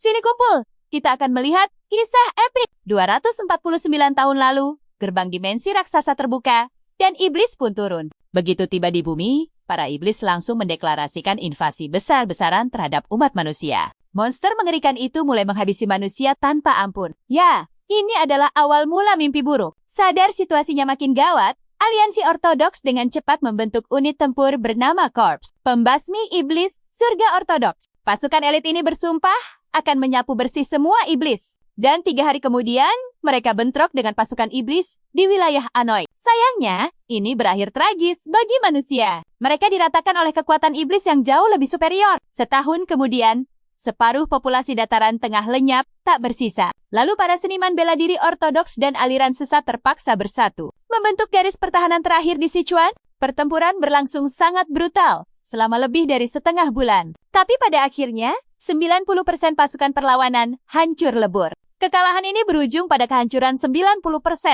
Sini kumpul, kita akan melihat kisah epik. 249 tahun lalu, gerbang dimensi raksasa terbuka, dan iblis pun turun. Begitu tiba di bumi, para iblis langsung mendeklarasikan invasi besar-besaran terhadap umat manusia. Monster mengerikan itu mulai menghabisi manusia tanpa ampun. Ya, ini adalah awal mula mimpi buruk. Sadar situasinya makin gawat, aliansi ortodoks dengan cepat membentuk unit tempur bernama Korps, pembasmi iblis surga ortodoks. Pasukan elit ini bersumpah akan menyapu bersih semua iblis. Dan 3 hari kemudian, mereka bentrok dengan pasukan iblis di wilayah Anoi. Sayangnya, ini berakhir tragis bagi manusia. Mereka diratakan oleh kekuatan iblis yang jauh lebih superior. Setahun kemudian, separuh populasi dataran tengah lenyap, tak bersisa. Lalu para seniman bela diri ortodoks dan aliran sesat terpaksa bersatu. Membentuk garis pertahanan terakhir di Sichuan, pertempuran berlangsung sangat brutal selama lebih dari setengah bulan. Tapi pada akhirnya, 90% pasukan perlawanan hancur lebur. Kekalahan ini berujung pada kehancuran 90%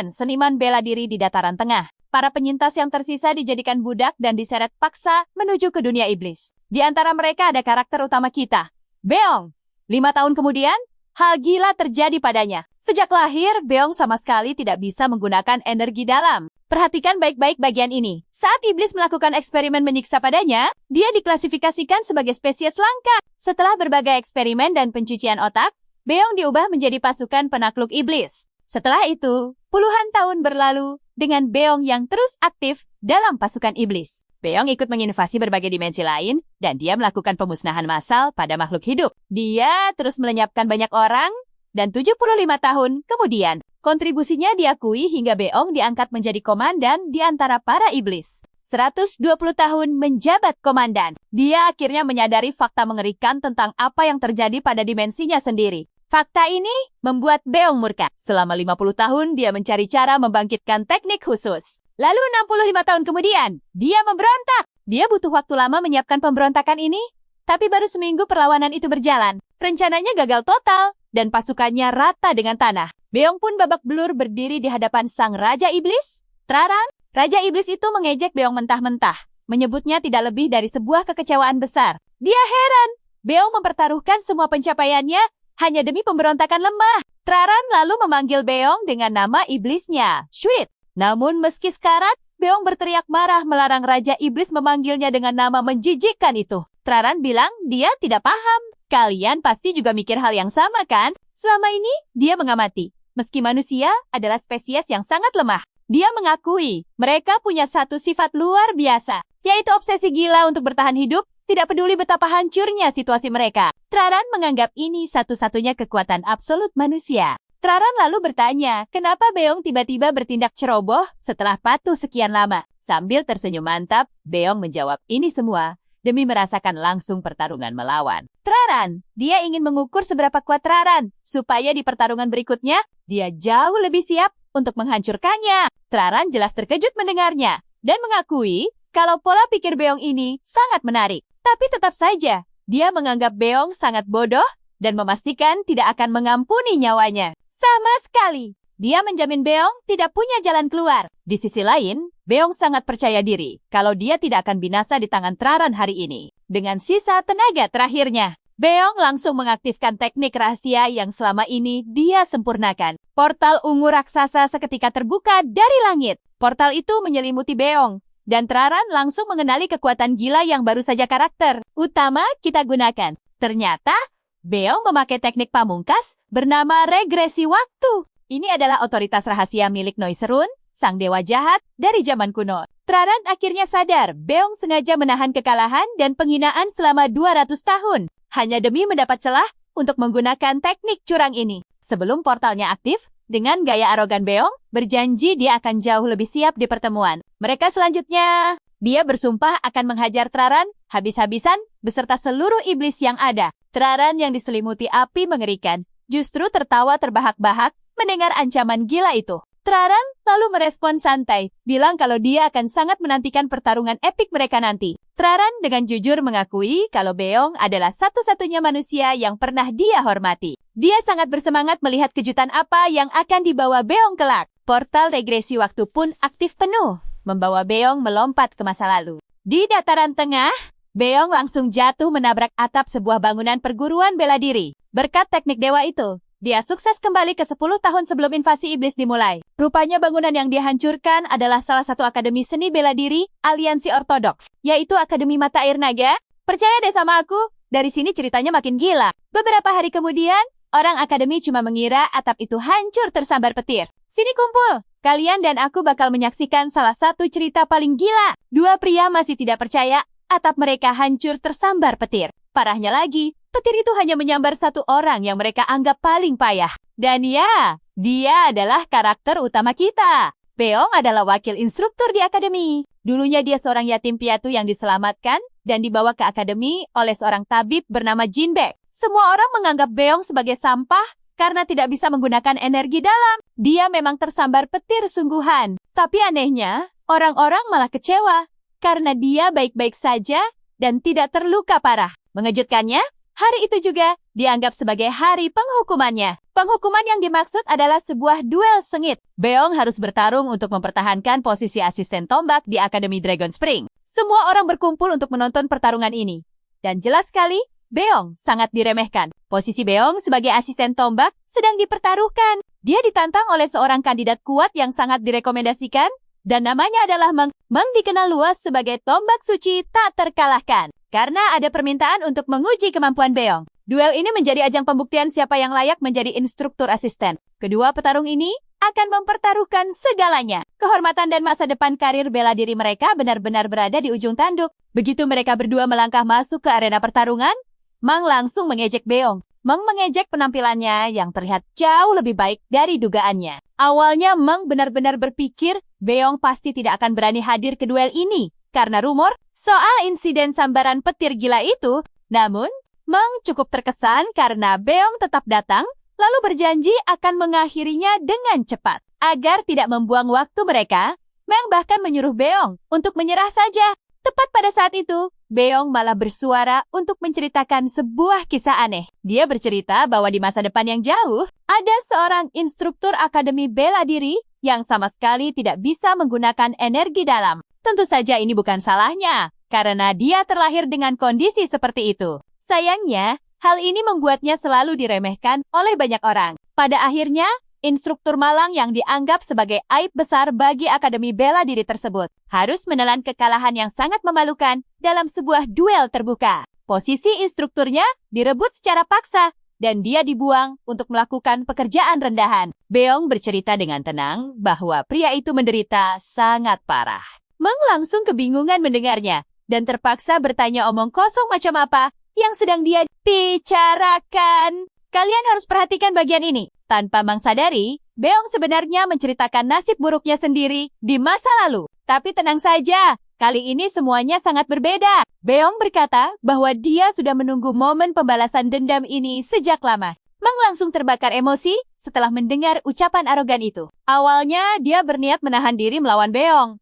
seniman bela diri di dataran tengah. Para penyintas yang tersisa dijadikan budak dan diseret paksa menuju ke dunia iblis. Di antara mereka ada karakter utama kita, Beong. 5 tahun kemudian, hal gila terjadi padanya. Sejak lahir, Beong sama sekali tidak bisa menggunakan energi dalam. Perhatikan baik-baik bagian ini. Saat iblis melakukan eksperimen menyiksa padanya, dia diklasifikasikan sebagai spesies langka. Setelah berbagai eksperimen dan pencucian otak, Beong diubah menjadi pasukan penakluk iblis. Setelah itu, puluhan tahun berlalu dengan Beong yang terus aktif dalam pasukan iblis. Beong ikut menginvasi berbagai dimensi lain, dan dia melakukan pemusnahan massal pada makhluk hidup. Dia terus melenyapkan banyak orang, dan 75 tahun kemudian, kontribusinya diakui hingga Beong diangkat menjadi komandan di antara para iblis. 120 tahun menjabat komandan, dia akhirnya menyadari fakta mengerikan tentang apa yang terjadi pada dimensinya sendiri. Fakta ini membuat Beong murka. Selama 50 tahun, dia mencari cara membangkitkan teknik khusus. Lalu 65 tahun kemudian, dia memberontak. Dia butuh waktu lama menyiapkan pemberontakan ini, tapi baru seminggu perlawanan itu berjalan. Rencananya gagal total, dan pasukannya rata dengan tanah. Beong pun babak belur berdiri di hadapan sang Raja Iblis. Traran, Raja Iblis itu mengejek Beong mentah-mentah, menyebutnya tidak lebih dari sebuah kekecewaan besar. Dia heran, Beong mempertaruhkan semua pencapaiannya hanya demi pemberontakan lemah. Traran lalu memanggil Beong dengan nama iblisnya, Shuit. Namun meski sekarat, Beong berteriak marah melarang Raja Iblis memanggilnya dengan nama menjijikkan itu. Traran bilang dia tidak paham. Kalian pasti juga mikir hal yang sama kan? Selama ini, dia mengamati. Meski manusia adalah spesies yang sangat lemah, dia mengakui mereka punya satu sifat luar biasa, yaitu obsesi gila untuk bertahan hidup, tidak peduli betapa hancurnya situasi mereka. Traran menganggap ini satu-satunya kekuatan absolut manusia. Traran lalu bertanya, kenapa Beong tiba-tiba bertindak ceroboh setelah patuh sekian lama? Sambil tersenyum mantap, Beong menjawab ini semua demi merasakan langsung pertarungan melawan Traran. Dia ingin mengukur seberapa kuat Traran, supaya di pertarungan berikutnya, dia jauh lebih siap untuk menghancurkannya. Traran jelas terkejut mendengarnya, dan mengakui kalau pola pikir Beong ini sangat menarik. Tapi tetap saja, dia menganggap Beong sangat bodoh, dan memastikan tidak akan mengampuni nyawanya. Sama sekali, dia menjamin Beong tidak punya jalan keluar. Di sisi lain, Beong sangat percaya diri kalau dia tidak akan binasa di tangan Traran hari ini. Dengan sisa tenaga terakhirnya, Beong langsung mengaktifkan teknik rahasia yang selama ini dia sempurnakan. Portal ungu raksasa seketika terbuka dari langit. Portal itu menyelimuti Beong, dan Traran langsung mengenali kekuatan gila yang baru saja karakter utama kita gunakan. Ternyata, Beong memakai teknik pamungkas bernama regresi waktu. Ini adalah otoritas rahasia milik Noiserun, sang dewa jahat dari zaman kuno. Traran akhirnya sadar Beong sengaja menahan kekalahan dan penghinaan selama 200 tahun, hanya demi mendapat celah untuk menggunakan teknik curang ini. Sebelum portalnya aktif, dengan gaya arogan Beong, berjanji dia akan jauh lebih siap di pertemuan. Mereka selanjutnya, dia bersumpah akan menghajar Traran habis-habisan beserta seluruh iblis yang ada. Traran yang diselimuti api mengerikan, justru tertawa terbahak-bahak mendengar ancaman gila itu. Traran lalu merespon santai, bilang kalau dia akan sangat menantikan pertarungan epik mereka nanti. Traran dengan jujur mengakui kalau Beong adalah satu-satunya manusia yang pernah dia hormati. Dia sangat bersemangat melihat kejutan apa yang akan dibawa Beong kelak. Portal regresi waktu pun aktif penuh, membawa Beong melompat ke masa lalu. Di dataran tengah, Beong langsung jatuh menabrak atap sebuah bangunan perguruan bela diri. Berkat teknik dewa itu, dia sukses kembali ke 10 tahun sebelum invasi iblis dimulai. Rupanya bangunan yang dihancurkan adalah salah satu akademi seni bela diri Aliansi Ortodoks, yaitu Akademi Mata Air Naga. Percaya deh sama aku, dari sini ceritanya makin gila. Beberapa hari kemudian, orang akademi cuma mengira atap itu hancur tersambar petir. Sini kumpul, kalian dan aku bakal menyaksikan salah satu cerita paling gila. Dua pria masih tidak percaya, atap mereka hancur tersambar petir. Parahnya lagi, petir itu hanya menyambar satu orang yang mereka anggap paling payah. Dan ya, dia adalah karakter utama kita. Beong adalah wakil instruktur di akademi. Dulunya dia seorang yatim piatu yang diselamatkan dan dibawa ke akademi oleh seorang tabib bernama Jinbek. Semua orang menganggap Beong sebagai sampah karena tidak bisa menggunakan energi dalam. Dia memang tersambar petir sungguhan. Tapi anehnya, orang-orang malah kecewa karena dia baik-baik saja dan tidak terluka parah. Mengejutkannya, hari itu juga dianggap sebagai hari penghukumannya. Penghukuman yang dimaksud adalah sebuah duel sengit. Beong harus bertarung untuk mempertahankan posisi asisten tombak di Akademi Dragon Spring. Semua orang berkumpul untuk menonton pertarungan ini. Dan jelas sekali, Beong sangat diremehkan. Posisi Beong sebagai asisten tombak sedang dipertaruhkan. Dia ditantang oleh seorang kandidat kuat yang sangat direkomendasikan, dan namanya adalah Meng. Meng dikenal luas sebagai tombak suci tak terkalahkan. Karena ada permintaan untuk menguji kemampuan Beong. Duel ini menjadi ajang pembuktian siapa yang layak menjadi instruktur asisten. Kedua petarung ini akan mempertaruhkan segalanya. Kehormatan dan masa depan karir bela diri mereka benar-benar berada di ujung tanduk. Begitu mereka berdua melangkah masuk ke arena pertarungan, Mang langsung mengejek Beong. Meng mengejek penampilannya yang terlihat jauh lebih baik dari dugaannya. Awalnya Meng benar-benar berpikir Beong pasti tidak akan berani hadir ke duel ini karena rumor soal insiden sambaran petir gila itu. Namun, Meng cukup terkesan karena Beong tetap datang, lalu berjanji akan mengakhirinya dengan cepat. Agar tidak membuang waktu mereka, Meng bahkan menyuruh Beong untuk menyerah saja. Tepat pada saat itu, Beong malah bersuara untuk menceritakan sebuah kisah aneh. Dia bercerita bahwa di masa depan yang jauh, ada seorang instruktur akademi bela diri yang sama sekali tidak bisa menggunakan energi dalam. Tentu saja ini bukan salahnya, karena dia terlahir dengan kondisi seperti itu. Sayangnya, hal ini membuatnya selalu diremehkan oleh banyak orang. Pada akhirnya, instruktur malang yang dianggap sebagai aib besar bagi Akademi Bela Diri tersebut harus menelan kekalahan yang sangat memalukan dalam sebuah duel terbuka. Posisi instrukturnya direbut secara paksa dan dia dibuang untuk melakukan pekerjaan rendahan. Beong bercerita dengan tenang bahwa pria itu menderita sangat parah. Meng langsung kebingungan mendengarnya dan terpaksa bertanya omong kosong macam apa yang sedang dia bicarakan. Kalian harus perhatikan bagian ini. Tanpa Mang sadari, Beong sebenarnya menceritakan nasib buruknya sendiri di masa lalu. Tapi tenang saja, kali ini semuanya sangat berbeda. Beong berkata bahwa dia sudah menunggu momen pembalasan dendam ini sejak lama. Mang langsung terbakar emosi setelah mendengar ucapan arogan itu. Awalnya dia berniat menahan diri melawan Beong.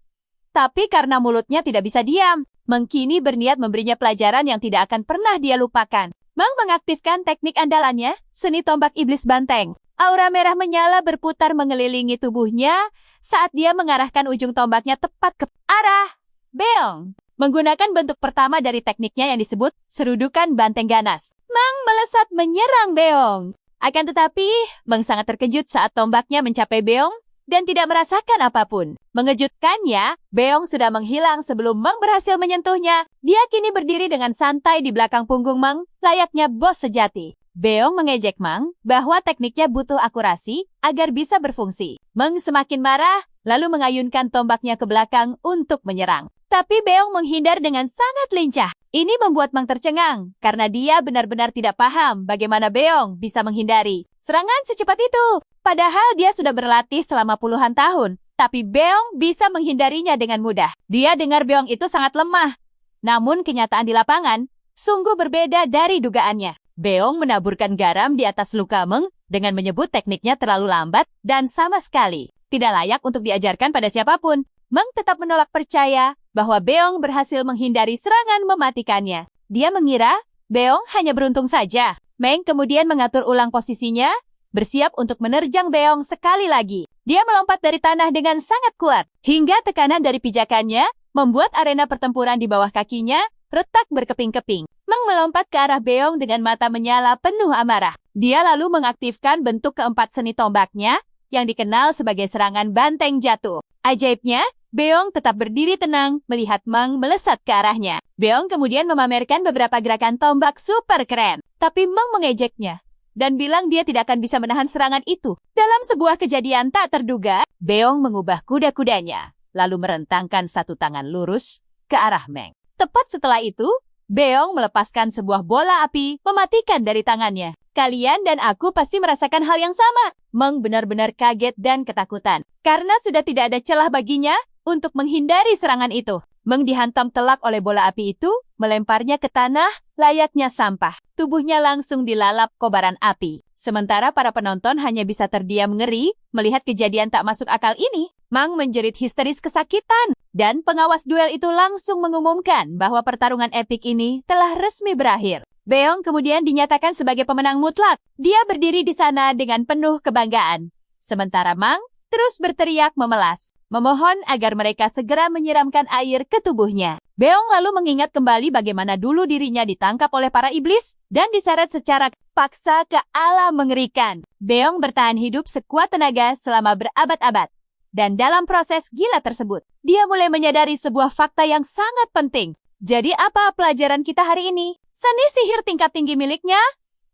Tapi karena mulutnya tidak bisa diam, Mang kini berniat memberinya pelajaran yang tidak akan pernah dia lupakan. Mang mengaktifkan teknik andalannya, seni tombak iblis banteng. Aura merah menyala berputar mengelilingi tubuhnya saat dia mengarahkan ujung tombaknya tepat ke arah Beong. Menggunakan bentuk pertama dari tekniknya yang disebut serudukan banteng ganas. Mang melesat menyerang Beong. Akan tetapi, Mang sangat terkejut saat tombaknya mencapai Beong dan tidak merasakan apapun. Mengejutkannya, Beong sudah menghilang sebelum Mang berhasil menyentuhnya. Dia kini berdiri dengan santai di belakang punggung Mang, layaknya bos sejati. Beong mengejek Mang bahwa tekniknya butuh akurasi agar bisa berfungsi. Mang semakin marah, lalu mengayunkan tombaknya ke belakang untuk menyerang. Tapi Beong menghindar dengan sangat lincah. Ini membuat Mang tercengang, karena dia benar-benar tidak paham bagaimana Beong bisa menghindari serangan secepat itu. Padahal dia sudah berlatih selama puluhan tahun, tapi Beong bisa menghindarinya dengan mudah. Dia dengar Beong itu sangat lemah. Namun kenyataan di lapangan sungguh berbeda dari dugaannya. Beong menaburkan garam di atas luka Meng dengan menyebut tekniknya terlalu lambat dan sama sekali tidak layak untuk diajarkan pada siapapun. Meng tetap menolak percaya bahwa Beong berhasil menghindari serangan mematikannya. Dia mengira Beong hanya beruntung saja. Meng kemudian mengatur ulang posisinya, bersiap untuk menerjang Beong sekali lagi. Dia melompat dari tanah dengan sangat kuat, hingga tekanan dari pijakannya membuat arena pertempuran di bawah kakinya retak berkeping-keping. Meng melompat ke arah Beong dengan mata menyala penuh amarah. Dia lalu mengaktifkan bentuk keempat seni tombaknya yang dikenal sebagai serangan banteng jatuh. Ajaibnya, Beong tetap berdiri tenang melihat Meng melesat ke arahnya. Beong kemudian memamerkan beberapa gerakan tombak super keren. Tapi Meng mengejeknya dan bilang dia tidak akan bisa menahan serangan itu. Dalam sebuah kejadian tak terduga, Beong mengubah kuda-kudanya, lalu merentangkan satu tangan lurus ke arah Meng. Tepat setelah itu, Beong melepaskan sebuah bola api mematikan dari tangannya. Kalian dan aku pasti merasakan hal yang sama. Meng benar-benar kaget dan ketakutan, karena sudah tidak ada celah baginya untuk menghindari serangan itu. Meng dihantam telak oleh bola api itu, melemparnya ke tanah layaknya sampah. Tubuhnya langsung dilalap kobaran api. Sementara para penonton hanya bisa terdiam ngeri melihat kejadian tak masuk akal ini. Meng menjerit histeris kesakitan, dan pengawas duel itu langsung mengumumkan bahwa pertarungan epik ini telah resmi berakhir. Beong kemudian dinyatakan sebagai pemenang mutlak. Dia berdiri di sana dengan penuh kebanggaan. Sementara Meng terus berteriak memelas, memohon agar mereka segera menyiramkan air ke tubuhnya. Beong lalu mengingat kembali bagaimana dulu dirinya ditangkap oleh para iblis dan diseret secara paksa ke alam mengerikan. Beong bertahan hidup sekuat tenaga selama berabad-abad. Dan dalam proses gila tersebut, dia mulai menyadari sebuah fakta yang sangat penting. Jadi apa pelajaran kita hari ini? Seni sihir tingkat tinggi miliknya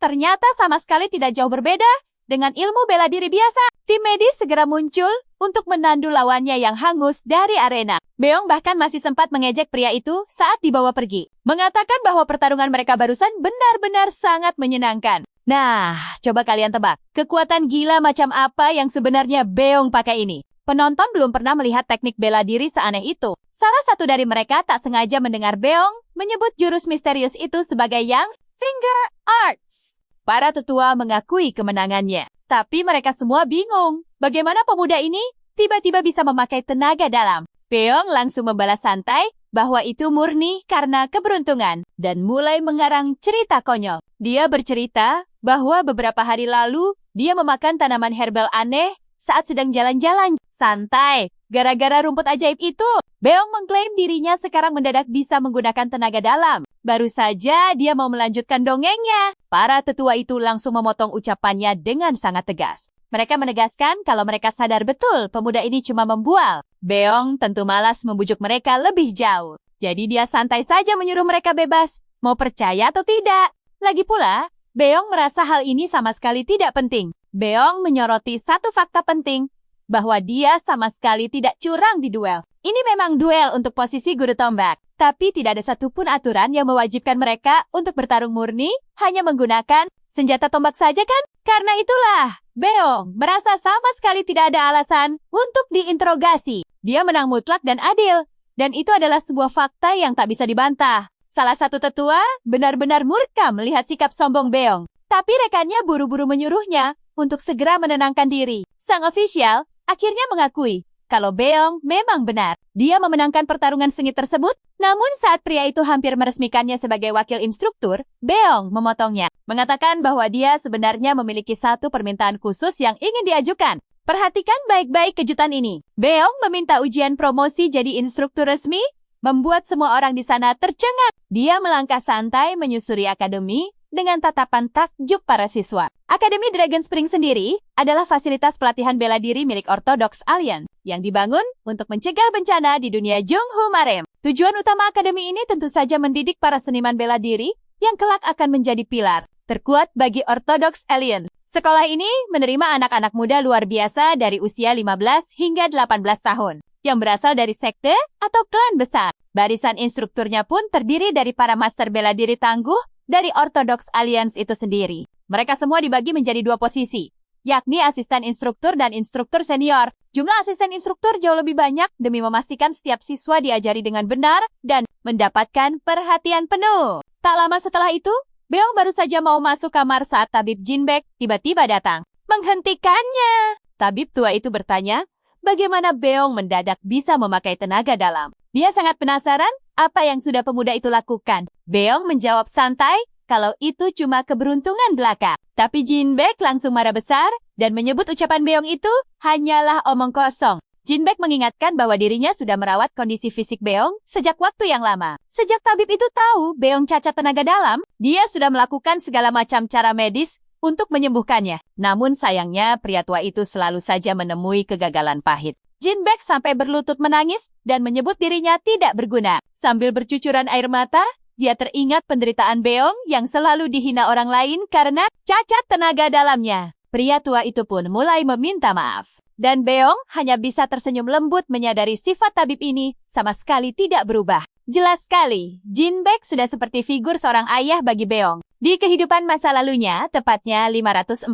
ternyata sama sekali tidak jauh berbeda dengan ilmu bela diri biasa. Tim medis segera muncul untuk menandu lawannya yang hangus dari arena. Beong bahkan masih sempat mengejek pria itu saat dibawa pergi, mengatakan bahwa pertarungan mereka barusan benar-benar sangat menyenangkan. Nah, coba kalian tebak, kekuatan gila macam apa yang sebenarnya Beong pakai ini? Penonton belum pernah melihat teknik bela diri seaneh itu. Salah satu dari mereka tak sengaja mendengar Beong menyebut jurus misterius itu sebagai yang Finger Arts. Para tetua mengakui kemenangannya. Tapi mereka semua bingung. Bagaimana pemuda ini tiba-tiba bisa memakai tenaga dalam? Beong langsung membalas santai bahwa itu murni karena keberuntungan dan mulai mengarang cerita konyol. Dia bercerita bahwa beberapa hari lalu dia memakan tanaman herbal aneh saat sedang jalan-jalan santai. Gara-gara rumput ajaib itu, Beong mengklaim dirinya sekarang mendadak bisa menggunakan tenaga dalam. Baru saja dia mau melanjutkan dongengnya. Para tetua itu langsung memotong ucapannya dengan sangat tegas. Mereka menegaskan kalau mereka sadar betul pemuda ini cuma membual. Beong tentu malas membujuk mereka lebih jauh. Jadi dia santai saja menyuruh mereka bebas, mau percaya atau tidak. Lagi pula, Beong merasa hal ini sama sekali tidak penting. Beong menyoroti satu fakta penting, bahwa dia sama sekali tidak curang di duel. Ini memang duel untuk posisi guru tombak, tapi tidak ada satupun aturan yang mewajibkan mereka untuk bertarung murni hanya menggunakan senjata tombak saja kan? Karena itulah, Beong merasa sama sekali tidak ada alasan untuk diinterogasi. Dia menang mutlak dan adil, dan itu adalah sebuah fakta yang tak bisa dibantah. Salah satu tetua benar-benar murka melihat sikap sombong Beong, tapi rekannya buru-buru menyuruhnya untuk segera menenangkan diri. Sang ofisial akhirnya mengakui kalau Beong memang benar. Dia memenangkan pertarungan sengit tersebut, namun saat pria itu hampir meresmikannya sebagai wakil instruktur, Beong memotongnya, mengatakan bahwa dia sebenarnya memiliki satu permintaan khusus yang ingin diajukan. Perhatikan baik-baik kejutan ini. Beong meminta ujian promosi jadi instruktur resmi, membuat semua orang di sana tercengang. Dia melangkah santai menyusuri akademi dengan tatapan takjub para siswa. Akademi Dragon Spring sendiri adalah fasilitas pelatihan bela diri milik Orthodox Alliance yang dibangun untuk mencegah bencana di dunia Junghu Marem. Tujuan utama akademi ini tentu saja mendidik para seniman bela diri yang kelak akan menjadi pilar terkuat bagi Orthodox Alliance. Sekolah ini menerima anak-anak muda luar biasa dari usia 15 hingga 18 tahun yang berasal dari sekte atau klan besar. Barisan instrukturnya pun terdiri dari para master bela diri tangguh dari Orthodox Alliance itu sendiri. Mereka semua dibagi menjadi dua posisi, yakni asisten instruktur dan instruktur senior. Jumlah asisten instruktur jauh lebih banyak demi memastikan setiap siswa diajari dengan benar dan mendapatkan perhatian penuh. Tak lama setelah itu, Beong baru saja mau masuk kamar saat tabib Jinbek tiba-tiba datang, menghentikannya. Tabib tua itu bertanya, bagaimana Beong mendadak bisa memakai tenaga dalam. Dia sangat penasaran apa yang sudah pemuda itu lakukan. Beong menjawab santai kalau itu cuma keberuntungan belaka. Tapi Jinbek langsung marah besar dan menyebut ucapan Beong itu hanyalah omong kosong. Jinbaek mengingatkan bahwa dirinya sudah merawat kondisi fisik Beong sejak waktu yang lama. Sejak tabib itu tahu Beong cacat tenaga dalam, dia sudah melakukan segala macam cara medis untuk menyembuhkannya. Namun sayangnya pria tua itu selalu saja menemui kegagalan pahit. Jinbaek sampai berlutut menangis dan menyebut dirinya tidak berguna. Sambil bercucuran air mata, dia teringat penderitaan Beong yang selalu dihina orang lain karena cacat tenaga dalamnya. Pria tua itu pun mulai meminta maaf. Dan Beong hanya bisa tersenyum lembut menyadari sifat tabib ini sama sekali tidak berubah. Jelas sekali, Jinbaek sudah seperti figur seorang ayah bagi Beong. Di kehidupan masa lalunya, tepatnya 542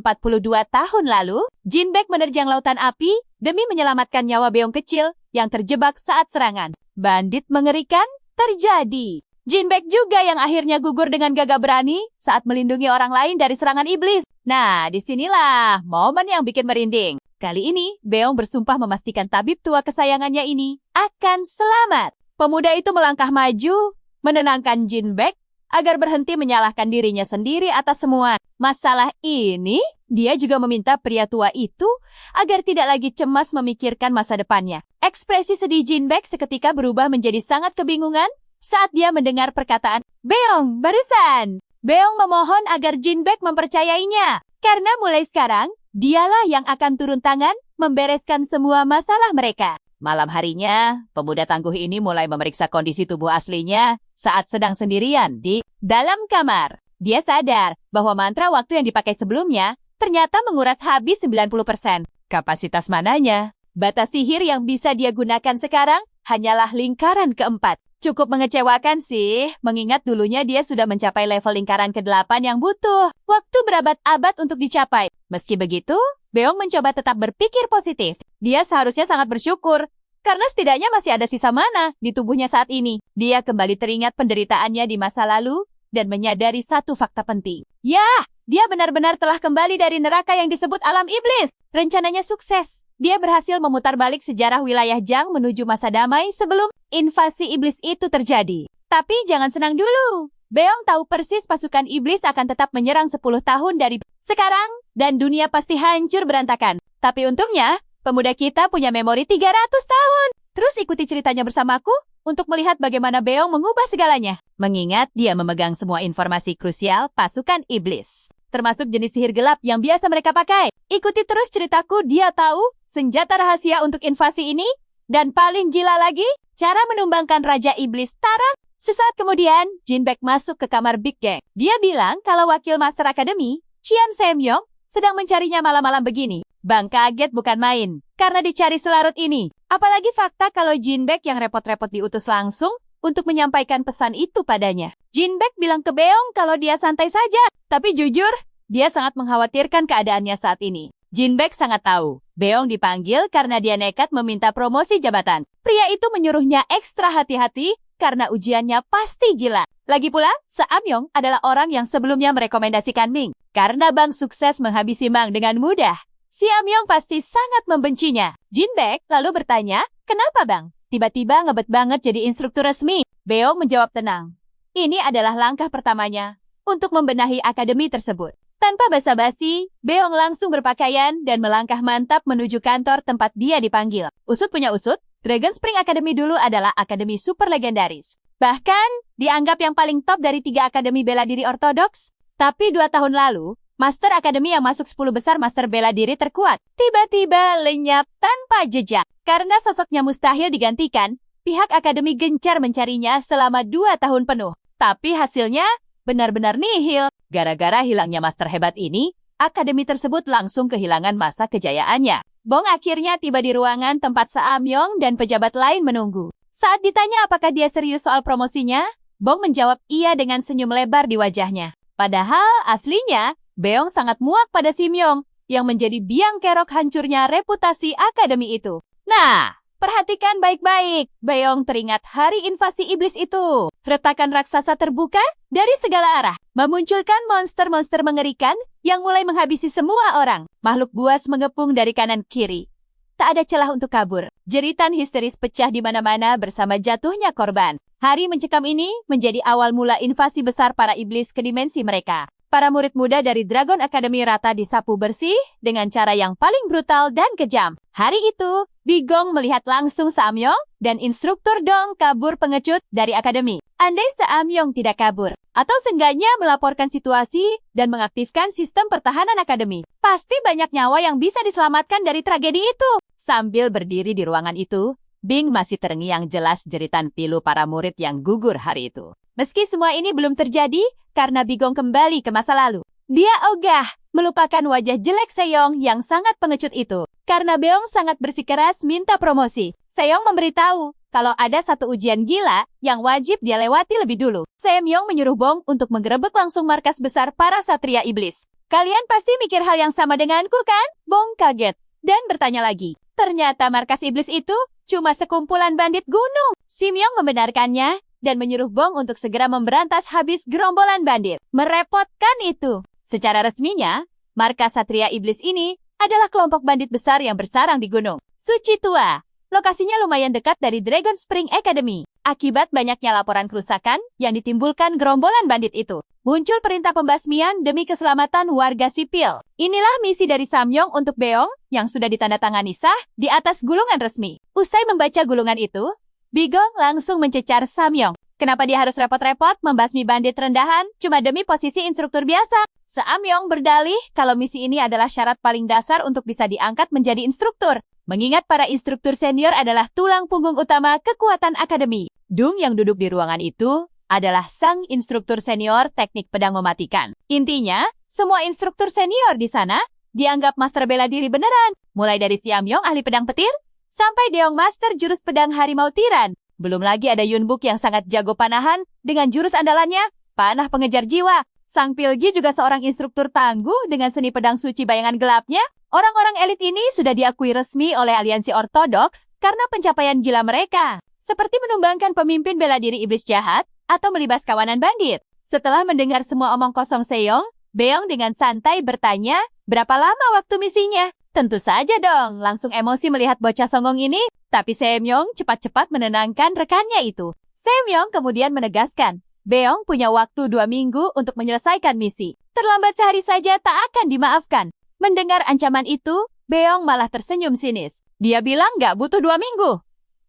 tahun lalu, Jinbaek menerjang lautan api demi menyelamatkan nyawa Beong kecil yang terjebak saat serangan. Bandit mengerikan terjadi. Jinbaek juga yang akhirnya gugur dengan gagah berani saat melindungi orang lain dari serangan iblis. Nah, disinilah momen yang bikin merinding. Kali ini, Beong bersumpah memastikan tabib tua kesayangannya ini akan selamat. Pemuda itu melangkah maju, menenangkan Jinbaek agar berhenti menyalahkan dirinya sendiri atas semua masalah ini. Dia juga meminta pria tua itu agar tidak lagi cemas memikirkan masa depannya. Ekspresi sedih Jinbaek seketika berubah menjadi sangat kebingungan saat dia mendengar perkataan Beong barusan. Beong memohon agar Jinbaek mempercayainya, karena mulai sekarang, dialah yang akan turun tangan membereskan semua masalah mereka. Malam harinya, pemuda tangguh ini mulai memeriksa kondisi tubuh aslinya saat sedang sendirian di dalam kamar. Dia sadar bahwa mantra waktu yang dipakai sebelumnya ternyata menguras habis 90%. Kapasitas mananya, batas sihir yang bisa dia gunakan sekarang hanyalah lingkaran keempat. Cukup mengecewakan sih, mengingat dulunya dia sudah mencapai level lingkaran ke-8 yang butuh waktu berabad-abad untuk dicapai. Meski begitu, Beong mencoba tetap berpikir positif. Dia seharusnya sangat bersyukur, karena setidaknya masih ada sisa mana di tubuhnya saat ini. Dia kembali teringat penderitaannya di masa lalu, dan menyadari satu fakta penting. Ya, dia benar-benar telah kembali dari neraka yang disebut alam iblis. Rencananya sukses. Dia berhasil memutar balik sejarah wilayah Jang menuju masa damai sebelum invasi iblis itu terjadi. Tapi jangan senang dulu. Beong tahu persis pasukan iblis akan tetap menyerang 10 tahun dari sekarang, dan dunia pasti hancur berantakan. Tapi untungnya, pemuda kita punya memori 300 tahun. Terus ikuti ceritanya bersamaku untuk melihat bagaimana Beong mengubah segalanya. Mengingat dia memegang semua informasi krusial pasukan iblis, termasuk jenis sihir gelap yang biasa mereka pakai. Ikuti terus ceritaku, dia tahu senjata rahasia untuk invasi ini, dan paling gila lagi, cara menumbangkan Raja Iblis Taran. Sesaat kemudian, Jinbaek masuk ke kamar Big Gang. Dia bilang kalau wakil Master Academy, Qian Semyong, sedang mencarinya malam-malam begini. Bang kaget bukan main, karena dicari selarut ini. Apalagi fakta kalau Jinbaek yang repot-repot diutus langsung untuk menyampaikan pesan itu padanya. Jinbaek bilang ke Beong kalau dia santai saja, tapi jujur, dia sangat mengkhawatirkan keadaannya saat ini. Jinbaek sangat tahu, Beong dipanggil karena dia nekat meminta promosi jabatan. Pria itu menyuruhnya ekstra hati-hati karena ujiannya pasti gila. Lagi pula, Seamyong adalah orang yang sebelumnya merekomendasikan Ming. Karena Bang sukses menghabisi Mang dengan mudah, Seamyong pasti sangat membencinya. Jinbaek lalu bertanya, kenapa Bang? Tiba-tiba ngebet banget jadi instruktur resmi. Beong menjawab tenang. Ini adalah langkah pertamanya untuk membenahi akademi tersebut. Tanpa basa-basi, Beong langsung berpakaian dan melangkah mantap menuju kantor tempat dia dipanggil. Usut punya usut, Dragon Spring Academy dulu adalah akademi super legendaris. Bahkan, dianggap yang paling top dari 3 akademi bela diri ortodoks. Tapi 2 tahun lalu, Master Academy yang masuk 10 besar master bela diri terkuat tiba-tiba lenyap tanpa jejak. Karena sosoknya mustahil digantikan, pihak akademi gencar mencarinya selama 2 tahun penuh. Tapi hasilnya benar-benar nihil. Gara-gara hilangnya master hebat ini, akademi tersebut langsung kehilangan masa kejayaannya. Bong akhirnya tiba di ruangan tempat Seamyong dan pejabat lain menunggu. Saat ditanya apakah dia serius soal promosinya, Bong menjawab iya dengan senyum lebar di wajahnya. Padahal aslinya, Beong sangat muak pada Simyong yang menjadi biang kerok hancurnya reputasi akademi itu. Nah, perhatikan baik-baik. Beong teringat hari invasi iblis itu. Retakan raksasa terbuka dari segala arah, memunculkan monster-monster mengerikan yang mulai menghabisi semua orang. Makhluk buas mengepung dari kanan kiri. Tak ada celah untuk kabur. Jeritan histeris pecah di mana-mana bersama jatuhnya korban. Hari mencekam ini menjadi awal mula invasi besar para iblis ke dimensi mereka. Para murid muda dari Dragon Academy rata disapu bersih dengan cara yang paling brutal dan kejam. Hari itu, Bigong melihat langsung Samyong dan instruktur Dong kabur pengecut dari akademi. Andai Samyong tidak kabur, atau seenggaknya melaporkan situasi dan mengaktifkan sistem pertahanan akademi, pasti banyak nyawa yang bisa diselamatkan dari tragedi itu. Sambil berdiri di ruangan itu, Bing masih terngiang jelas jeritan pilu para murid yang gugur hari itu. Meski semua ini belum terjadi, karena Bigong kembali ke masa lalu. Dia ogah melupakan wajah jelek Seyong yang sangat pengecut itu. Karena Beong sangat bersikeras minta promosi, Seyong memberitahu kalau ada satu ujian gila yang wajib dia lewati lebih dulu. Semyong menyuruh Bong untuk menggerebek langsung markas besar para satria iblis. Kalian pasti mikir hal yang sama denganku kan? Bong kaget dan bertanya lagi. Ternyata markas iblis itu cuma sekumpulan bandit gunung. Simyong membenarkannya dan menyuruh Bong untuk segera memberantas habis gerombolan bandit. Merepotkan itu. Secara resminya, markas satria iblis ini adalah kelompok bandit besar yang bersarang di Gunung Suci Tua. Lokasinya lumayan dekat dari Dragon Spring Academy. Akibat banyaknya laporan kerusakan yang ditimbulkan gerombolan bandit itu, muncul perintah pembasmian demi keselamatan warga sipil. Inilah misi dari Samyong untuk Beong yang sudah ditandatangani sah di atas gulungan resmi. Usai membaca gulungan itu, Bigong langsung mencecar Samyong. Kenapa dia harus repot-repot membasmi bandit rendahan cuma demi posisi instruktur biasa? Samyong berdalih kalau misi ini adalah syarat paling dasar untuk bisa diangkat menjadi instruktur. Mengingat para instruktur senior adalah tulang punggung utama kekuatan akademi. Dung yang duduk di ruangan itu adalah sang instruktur senior teknik pedang mematikan. Intinya, semua instruktur senior di sana dianggap master bela diri beneran. Mulai dari Samyong ahli pedang petir, sampai Deong master jurus pedang harimau tiran. Belum lagi ada Yunbuk yang sangat jago panahan dengan jurus andalannya, panah pengejar jiwa. Sang Pilgi juga seorang instruktur tangguh dengan seni pedang suci bayangan gelapnya. Orang-orang elit ini sudah diakui resmi oleh aliansi ortodoks karena pencapaian gila mereka. Seperti menumbangkan pemimpin bela diri iblis jahat atau melibas kawanan bandit. Setelah mendengar semua omong kosong Seyong, Beong dengan santai bertanya, berapa lama waktu misinya? Tentu saja dong, langsung emosi melihat bocah songong ini. Tapi Semyong cepat-cepat menenangkan rekannya itu. Semyong kemudian menegaskan, Beong punya waktu 2 minggu untuk menyelesaikan misi. Terlambat sehari saja tak akan dimaafkan. Mendengar ancaman itu, Beong malah tersenyum sinis. Dia bilang nggak butuh 2 minggu.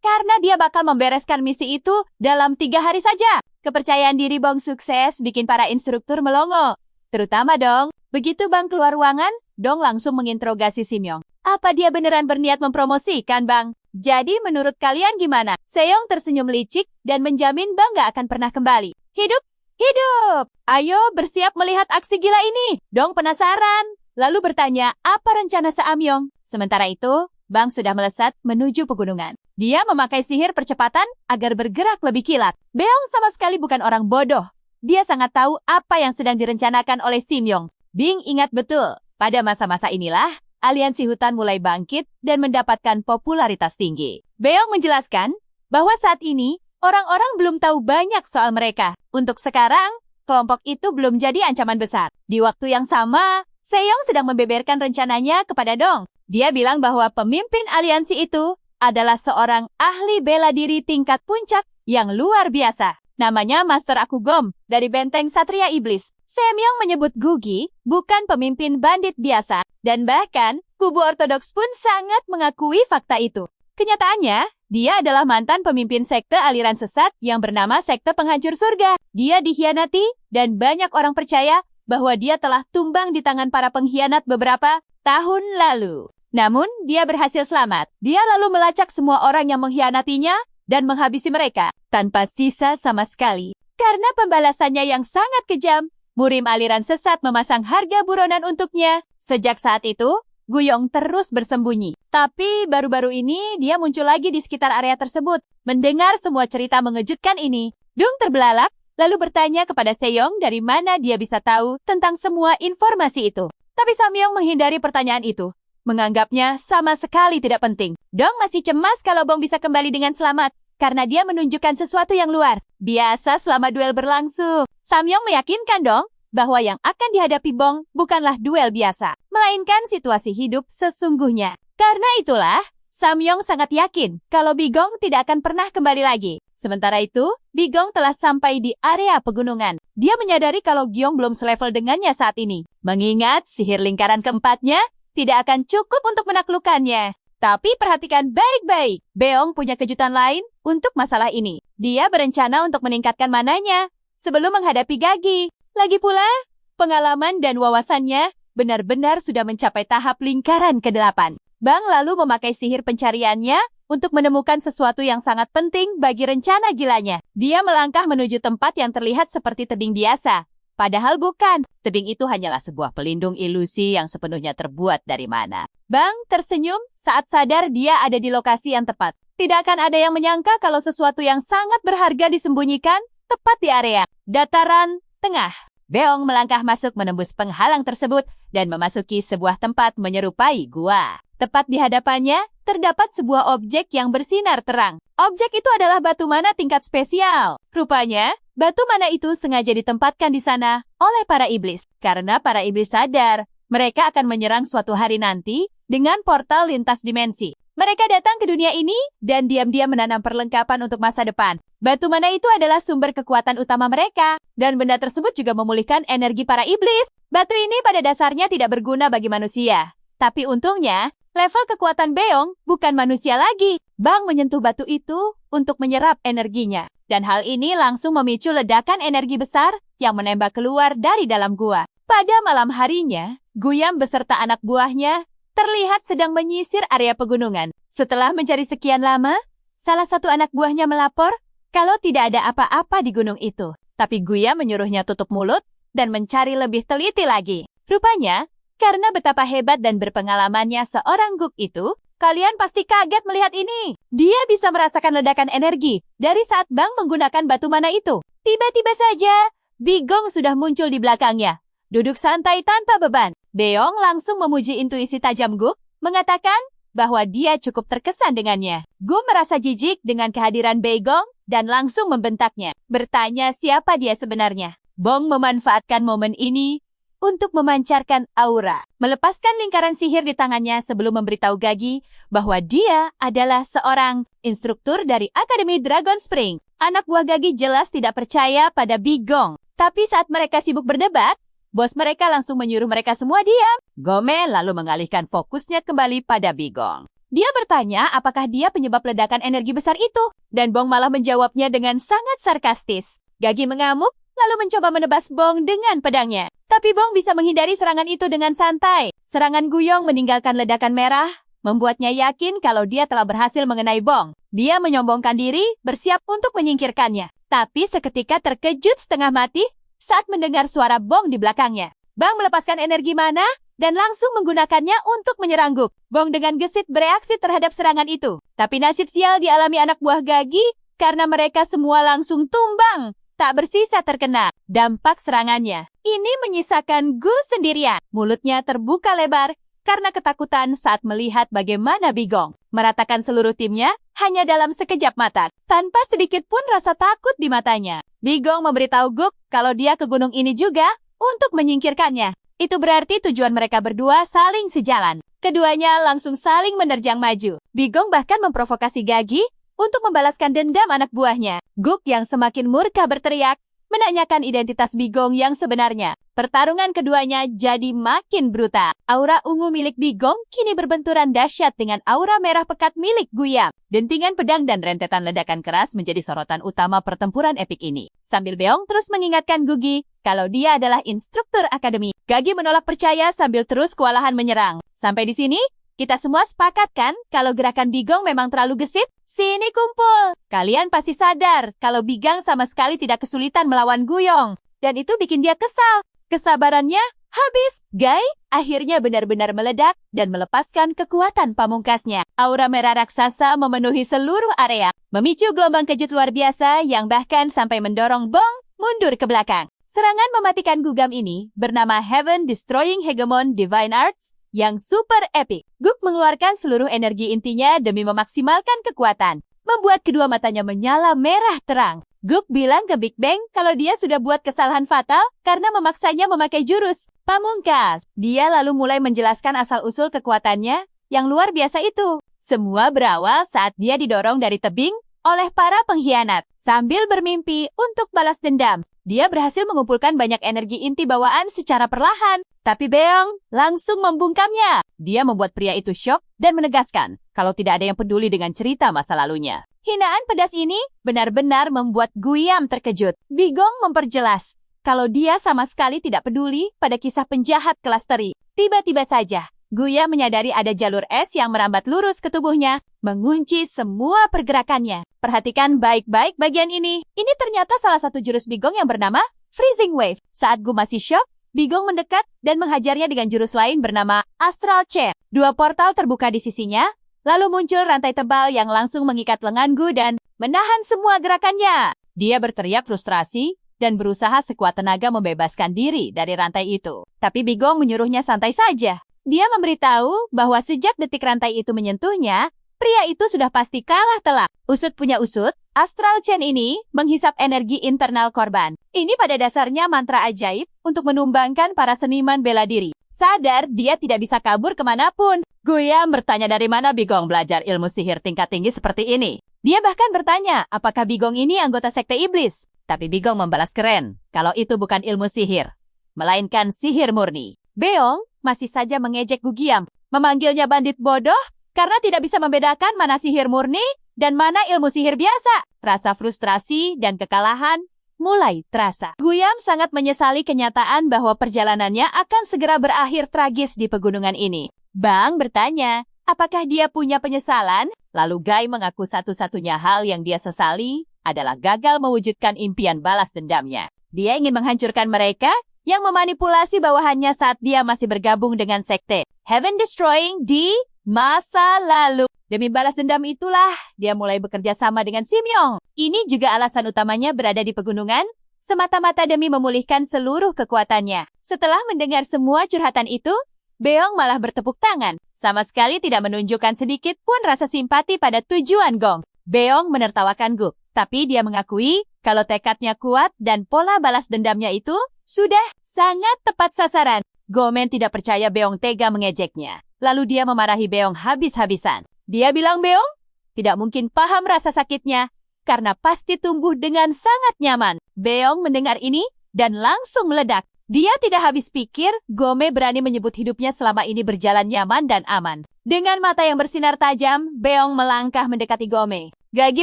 Karena dia bakal membereskan misi itu dalam 3 hari saja. Kepercayaan diri Bong sukses bikin para instruktur melongo. Terutama Dong. Begitu Bang keluar ruangan, Dong langsung menginterogasi Simyong. Apa dia beneran berniat mempromosikan Bang? Jadi menurut kalian gimana? Seyong tersenyum licik dan menjamin Bang gak akan pernah kembali. Hidup! Hidup! Ayo bersiap melihat aksi gila ini. Dong penasaran. Lalu bertanya apa rencana Samyong. Sementara itu, Bang sudah melesat menuju pegunungan. Dia memakai sihir percepatan agar bergerak lebih kilat. Beong sama sekali bukan orang bodoh. Dia sangat tahu apa yang sedang direncanakan oleh Simyong. Bing ingat betul, pada masa-masa inilah, aliansi hutan mulai bangkit dan mendapatkan popularitas tinggi. Beong menjelaskan bahwa saat ini, orang-orang belum tahu banyak soal mereka. Untuk sekarang, kelompok itu belum jadi ancaman besar. Di waktu yang sama, Seyong sedang membeberkan rencananya kepada Dong. Dia bilang bahwa pemimpin aliansi itu adalah seorang ahli bela diri tingkat puncak yang luar biasa. Namanya Master Akugom dari Benteng Satria Iblis. Semyong menyebut Gugi bukan pemimpin bandit biasa, dan bahkan kubu ortodoks pun sangat mengakui fakta itu. Kenyataannya, dia adalah mantan pemimpin sekte aliran sesat yang bernama Sekte Penghancur Surga. Dia dikhianati dan banyak orang percaya bahwa dia telah tumbang di tangan para pengkhianat beberapa tahun lalu. Namun, dia berhasil selamat. Dia lalu melacak semua orang yang mengkhianatinya dan menghabisi mereka tanpa sisa sama sekali. Karena pembalasannya yang sangat kejam, murim aliran sesat memasang harga buronan untuknya. Sejak saat itu, Guyong terus bersembunyi. Tapi baru-baru ini dia muncul lagi di sekitar area tersebut. Mendengar semua cerita mengejutkan ini, Dung terbelalak lalu bertanya kepada Seyong dari mana dia bisa tahu tentang semua informasi itu. Tapi Samyong menghindari pertanyaan itu. Menganggapnya sama sekali tidak penting. Dong masih cemas kalau Bong bisa kembali dengan selamat, karena dia menunjukkan sesuatu yang luar biasa selama duel berlangsung. Samyong meyakinkan Dong bahwa yang akan dihadapi Bong bukanlah duel biasa, melainkan situasi hidup sesungguhnya. Karena itulah, Samyong sangat yakin kalau Bigong tidak akan pernah kembali lagi. Sementara itu, Bigong telah sampai di area pegunungan. Dia menyadari kalau Gyong belum selevel dengannya saat ini. Mengingat sihir lingkaran keempatnya tidak akan cukup untuk menaklukkannya. Tapi perhatikan baik-baik. Beong punya kejutan lain untuk masalah ini. Dia berencana untuk meningkatkan mananya sebelum menghadapi Gagi. Lagi pula, pengalaman dan wawasannya benar-benar sudah mencapai tahap lingkaran ke-8. Bang lalu memakai sihir pencariannya untuk menemukan sesuatu yang sangat penting bagi rencana gilanya. Dia melangkah menuju tempat yang terlihat seperti tebing biasa. Padahal bukan. Tebing itu hanyalah sebuah pelindung ilusi yang sepenuhnya terbuat dari mana. Bang tersenyum saat sadar dia ada di lokasi yang tepat. Tidak akan ada yang menyangka kalau sesuatu yang sangat berharga disembunyikan tepat di area dataran tengah. Beong melangkah masuk menembus penghalang tersebut dan memasuki sebuah tempat menyerupai gua. Tepat di hadapannya, terdapat sebuah objek yang bersinar terang. Objek itu adalah batu mana tingkat spesial. Rupanya, batu mana itu sengaja ditempatkan di sana oleh para iblis. Karena para iblis sadar, mereka akan menyerang suatu hari nanti dengan portal lintas dimensi. Mereka datang ke dunia ini dan diam-diam menanam perlengkapan untuk masa depan. Batu mana itu adalah sumber kekuatan utama mereka, dan benda tersebut juga memulihkan energi para iblis. Batu ini pada dasarnya tidak berguna bagi manusia. Tapi untungnya, level kekuatan Beong bukan manusia lagi. Bang menyentuh batu itu untuk menyerap energinya. Dan hal ini langsung memicu ledakan energi besar yang menembak keluar dari dalam gua. Pada malam harinya, Guyam beserta anak buahnya terlihat sedang menyisir area pegunungan. Setelah mencari sekian lama, salah satu anak buahnya melapor kalau tidak ada apa-apa di gunung itu. Tapi Guyam menyuruhnya tutup mulut dan mencari lebih teliti lagi. Rupanya, karena betapa hebat dan berpengalamannya seorang Guk itu, kalian pasti kaget melihat ini. Dia bisa merasakan ledakan energi dari saat Bang menggunakan batu mana itu. Tiba-tiba saja, Bigong sudah muncul di belakangnya. Duduk santai tanpa beban. Beong langsung memuji intuisi tajam Guk, mengatakan bahwa dia cukup terkesan dengannya. Guk merasa jijik dengan kehadiran Beigong dan langsung membentaknya. Bertanya siapa dia sebenarnya. Bong memanfaatkan momen ini untuk memancarkan aura. Melepaskan lingkaran sihir di tangannya sebelum memberitahu Gagi bahwa dia adalah seorang instruktur dari Akademi Dragon Spring. Anak buah Gagi jelas tidak percaya pada Bigong. Tapi saat mereka sibuk berdebat, bos mereka langsung menyuruh mereka semua diam. Gome lalu mengalihkan fokusnya kembali pada Bigong. Dia bertanya apakah dia penyebab ledakan energi besar itu. Dan Bong malah menjawabnya dengan sangat sarkastis. Gagi mengamuk, lalu mencoba menebas Bong dengan pedangnya. Tapi Bong bisa menghindari serangan itu dengan santai. Serangan Guyong meninggalkan ledakan merah, membuatnya yakin kalau dia telah berhasil mengenai Bong. Dia menyombongkan diri, bersiap untuk menyingkirkannya. Tapi seketika terkejut setengah mati saat mendengar suara Bong di belakangnya. Bang melepaskan energi mana dan langsung menggunakannya untuk menyerang Guk. Bong dengan gesit bereaksi terhadap serangan itu. Tapi nasib sial dialami anak buah Gagi karena mereka semua langsung tumbang. Tak bersisa terkena dampak serangannya. Ini menyisakan Gu sendirian. Mulutnya terbuka lebar karena ketakutan saat melihat bagaimana Bigong meratakan seluruh timnya hanya dalam sekejap mata. Tanpa sedikit pun rasa takut di matanya. Bigong memberitahu Guk kalau dia ke gunung ini juga untuk menyingkirkannya. Itu berarti tujuan mereka berdua saling sejalan. Keduanya langsung saling menerjang maju. Bigong bahkan memprovokasi Gagi untuk membalaskan dendam anak buahnya. Guk yang semakin murka berteriak, menanyakan identitas Bigong yang sebenarnya. Pertarungan keduanya jadi makin brutal. Aura ungu milik Bigong kini berbenturan dahsyat dengan aura merah pekat milik Guyam. Dentingan pedang dan rentetan ledakan keras menjadi sorotan utama pertempuran epik ini. Sambil Beong terus mengingatkan Gugi kalau dia adalah instruktur akademi. Gagi menolak percaya sambil terus kewalahan menyerang. Sampai di sini, kita semua sepakat kan kalau gerakan Bigong memang terlalu gesit? Sini kumpul. Kalian pasti sadar kalau Bigong sama sekali tidak kesulitan melawan Guyong. Dan itu bikin dia kesal. Kesabarannya habis. Gai akhirnya benar-benar meledak dan melepaskan kekuatan pamungkasnya. Aura merah raksasa memenuhi seluruh area, memicu gelombang kejut luar biasa yang bahkan sampai mendorong Bong mundur ke belakang. Serangan mematikan Gugam ini bernama Heaven Destroying Hegemon Divine Arts yang super epic. Guk mengeluarkan seluruh energi intinya demi memaksimalkan kekuatan, membuat kedua matanya menyala merah terang. Guk bilang ke Big Bang kalau dia sudah buat kesalahan fatal karena memaksanya memakai jurus pamungkas. Dia lalu mulai menjelaskan asal-usul kekuatannya yang luar biasa itu. Semua berawal saat dia didorong dari tebing oleh para pengkhianat sambil bermimpi untuk balas dendam. Dia berhasil mengumpulkan banyak energi inti bawaan secara perlahan. Tapi Beong langsung membungkamnya. Dia membuat pria itu syok dan menegaskan kalau tidak ada yang peduli dengan cerita masa lalunya. Hinaan pedas ini benar-benar membuat Guiyam terkejut. Bigong memperjelas kalau dia sama sekali tidak peduli pada kisah penjahat kelas teri. Tiba-tiba saja, Guiyam menyadari ada jalur es yang merambat lurus ke tubuhnya, mengunci semua pergerakannya. Perhatikan baik-baik bagian ini. Ini ternyata salah satu jurus Bigong yang bernama Freezing Wave. Saat Gu masih syok, Bigong mendekat dan menghajarnya dengan jurus lain bernama Astral Chain. Dua portal terbuka di sisinya, lalu muncul rantai tebal yang langsung mengikat lengan Gu dan menahan semua gerakannya. Dia berteriak frustrasi dan berusaha sekuat tenaga membebaskan diri dari rantai itu. Tapi Bigong menyuruhnya santai saja. Dia memberitahu bahwa sejak detik rantai itu menyentuhnya, pria itu sudah pasti kalah telak. Usut punya usut, Astral Chain ini menghisap energi internal korban. Ini pada dasarnya mantra ajaib untuk menumbangkan para seniman bela diri. Sadar dia tidak bisa kabur kemanapun. Guiyam bertanya dari mana Bigong belajar ilmu sihir tingkat tinggi seperti ini. Dia bahkan bertanya apakah Bigong ini anggota sekte iblis. Tapi Bigong membalas keren kalau itu bukan ilmu sihir, melainkan sihir murni. Beong masih saja mengejek Guiyam, memanggilnya bandit bodoh karena tidak bisa membedakan mana sihir murni dan mana ilmu sihir biasa. Rasa frustrasi dan kekalahan mulai terasa. Guiyam sangat menyesali kenyataan bahwa perjalanannya akan segera berakhir tragis di pegunungan ini. Bang bertanya, apakah dia punya penyesalan? Lalu Gai mengaku satu-satunya hal yang dia sesali adalah gagal mewujudkan impian balas dendamnya. Dia ingin menghancurkan mereka yang memanipulasi bawahannya saat dia masih bergabung dengan sekte Heaven Destroying di masa lalu. Demi balas dendam itulah dia mulai bekerja sama dengan Simyong. Ini juga alasan utamanya berada di pegunungan, semata-mata demi memulihkan seluruh kekuatannya. Setelah mendengar semua curhatan itu, Beong malah bertepuk tangan, sama sekali tidak menunjukkan sedikit pun rasa simpati pada tujuan Gong. Beong menertawakan Guk, tapi dia mengakui kalau tekadnya kuat dan pola balas dendamnya itu sudah sangat tepat sasaran. Gomen tidak percaya Beong tega mengejeknya. Lalu dia memarahi Beong habis-habisan. Dia bilang Beong tidak mungkin paham rasa sakitnya karena pasti tumbuh dengan sangat nyaman. Beong mendengar ini dan langsung meledak. Dia tidak habis pikir Gome berani menyebut hidupnya selama ini berjalan nyaman dan aman. Dengan mata yang bersinar tajam, Beong melangkah mendekati Gome. Gagi